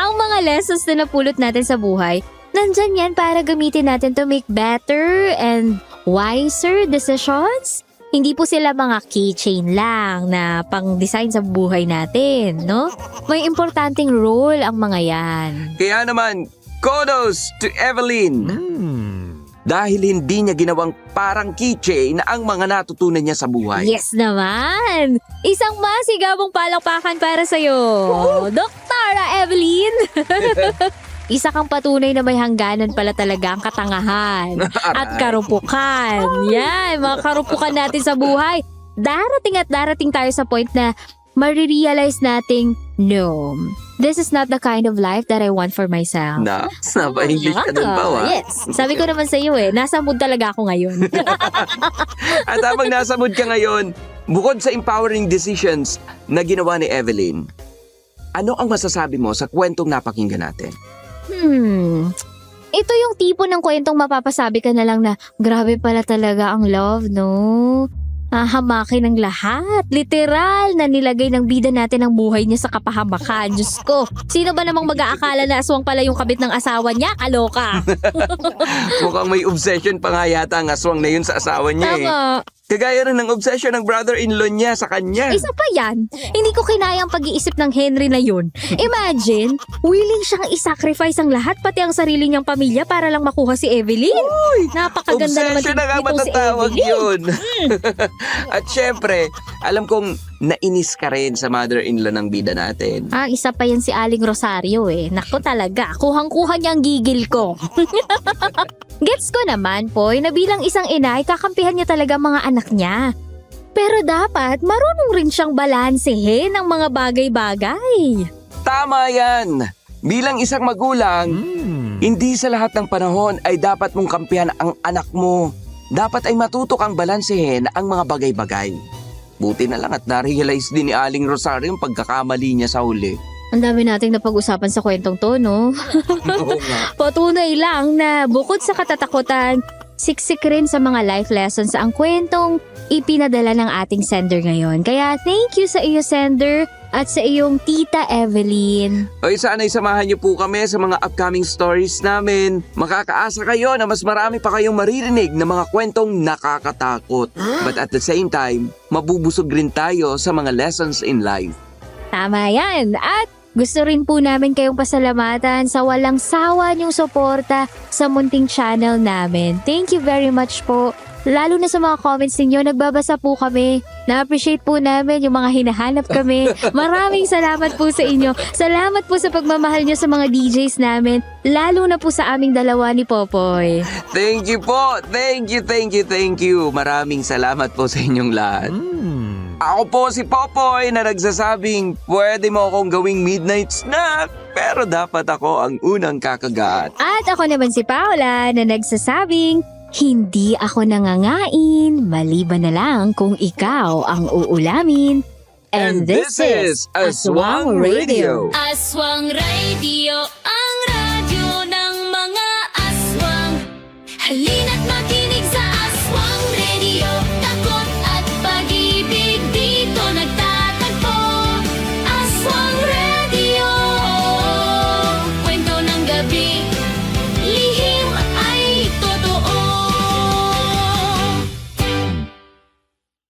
Speaker 5: Ang mga lessons na napulot natin sa buhay, nandyan yan para gamitin natin to make better and wiser decisions. Hindi po sila mga keychain lang na pang-design sa buhay natin, no? May importanteng role ang mga yan.
Speaker 3: Kaya naman, kudos to Evelyn! Dahil hindi niya ginawang parang keychain ang mga natutunan niya sa buhay.
Speaker 5: Yes naman! Isang masigabong palakpakan para sa'yo, Doktora Evelyn! Isa kang patunay na may hangganan pala talaga ang katangahan at karupukan. Yan, mga karupukan natin sa buhay. Darating tayo sa point na marirealize nating, no, this is not the kind of life that I want for myself.
Speaker 3: Napa-English ka dun pa, wa?
Speaker 5: Yes, sabi ko naman sa iyo nasa mood talaga ako ngayon.
Speaker 3: At habang nasa mood ka ngayon, bukod sa empowering decisions na ginawa ni Evelyn, ano ang masasabi mo sa kwentong napakinggan natin?
Speaker 5: Ito yung tipo ng kwentong mapapasabi ka na lang na grabe pala talaga ang love, no? Hamakin ng lahat. Literal na nilagay ng bida natin ang buhay niya sa kapahamakan. Diyos ko, sino ba namang mag-aakala na aswang pala yung kabit ng asawa niya? Kaloka!
Speaker 3: Mukhang may obsession pa nga yata ang aswang na yun sa asawa niya eh.
Speaker 5: Tama.
Speaker 3: Kagaya rin ng obsession ng brother-in-law niya sa kanya.
Speaker 5: Isa pa yan, hindi ko kinayang pag-iisip ng Henry na yun. Imagine, willing siyang isacrifice ang lahat pati ang sarili niyang pamilya para lang makuha si Evelyn. Napakaganda naman
Speaker 3: Obsession na nga
Speaker 5: nitong si
Speaker 3: matatawag
Speaker 5: Evelyn.
Speaker 3: yun. At syempre, alam kong nainis ka rin sa mother-in-law ng bida natin.
Speaker 5: Isa pa yan si Aling Rosario eh. Naku talaga, kuhang-kuha niya ang gigil ko. Gets ko naman, Poy, na bilang isang ina ay kakampihan niya talaga mga anak niya. Pero dapat marunong rin siyang balansehin ang mga bagay-bagay.
Speaker 3: Tama yan! Bilang isang magulang, hindi sa lahat ng panahon ay dapat mong kampihan ang anak mo. Dapat ay matuto kang balansehin ang mga bagay-bagay. Buti na lang at na-realize din ni Aling Rosario yung pagkakamali niya sa huli.
Speaker 5: Ang dami nating napag-usapan sa kwentong to, no?
Speaker 3: Oo nga.
Speaker 5: Patunay lang na bukod sa katatakutan, siksik rin sa mga life lessons ang kwentong ipinadala ng ating sender ngayon. Kaya thank you sa iyo, sender, at sa iyong Tita Evelyn.
Speaker 3: Oy, sana'y samahan niyo po kami sa mga upcoming stories namin. Makakaasa kayo na mas marami pa kayong maririnig na mga kwentong nakakatakot. But at the same time, mabubusog rin tayo sa mga lessons in life.
Speaker 5: Tama yan. At gusto rin po namin kayong pasalamatan sa walang sawa niyong suporta sa munting channel namin. Thank you very much po. Lalo na sa mga comments ninyo, nagbabasa po kami. Na-appreciate po namin yung mga hinahanap kami. Maraming salamat po sa inyo. Salamat po sa pagmamahal niyo sa mga DJs namin. Lalo na po sa aming dalawa ni Popoy.
Speaker 3: Thank you po! Thank you! Maraming salamat po sa inyong lahat. Ako po si Popoy na nagsasabing pwede mo akong gawing midnight snack pero dapat ako ang unang kakagat.
Speaker 5: At ako naman si Paula na nagsasabing, hindi ako nangangain, maliban na lang kung ikaw ang uulamin.
Speaker 3: And this is Aswang Radio.
Speaker 9: Aswang Radio.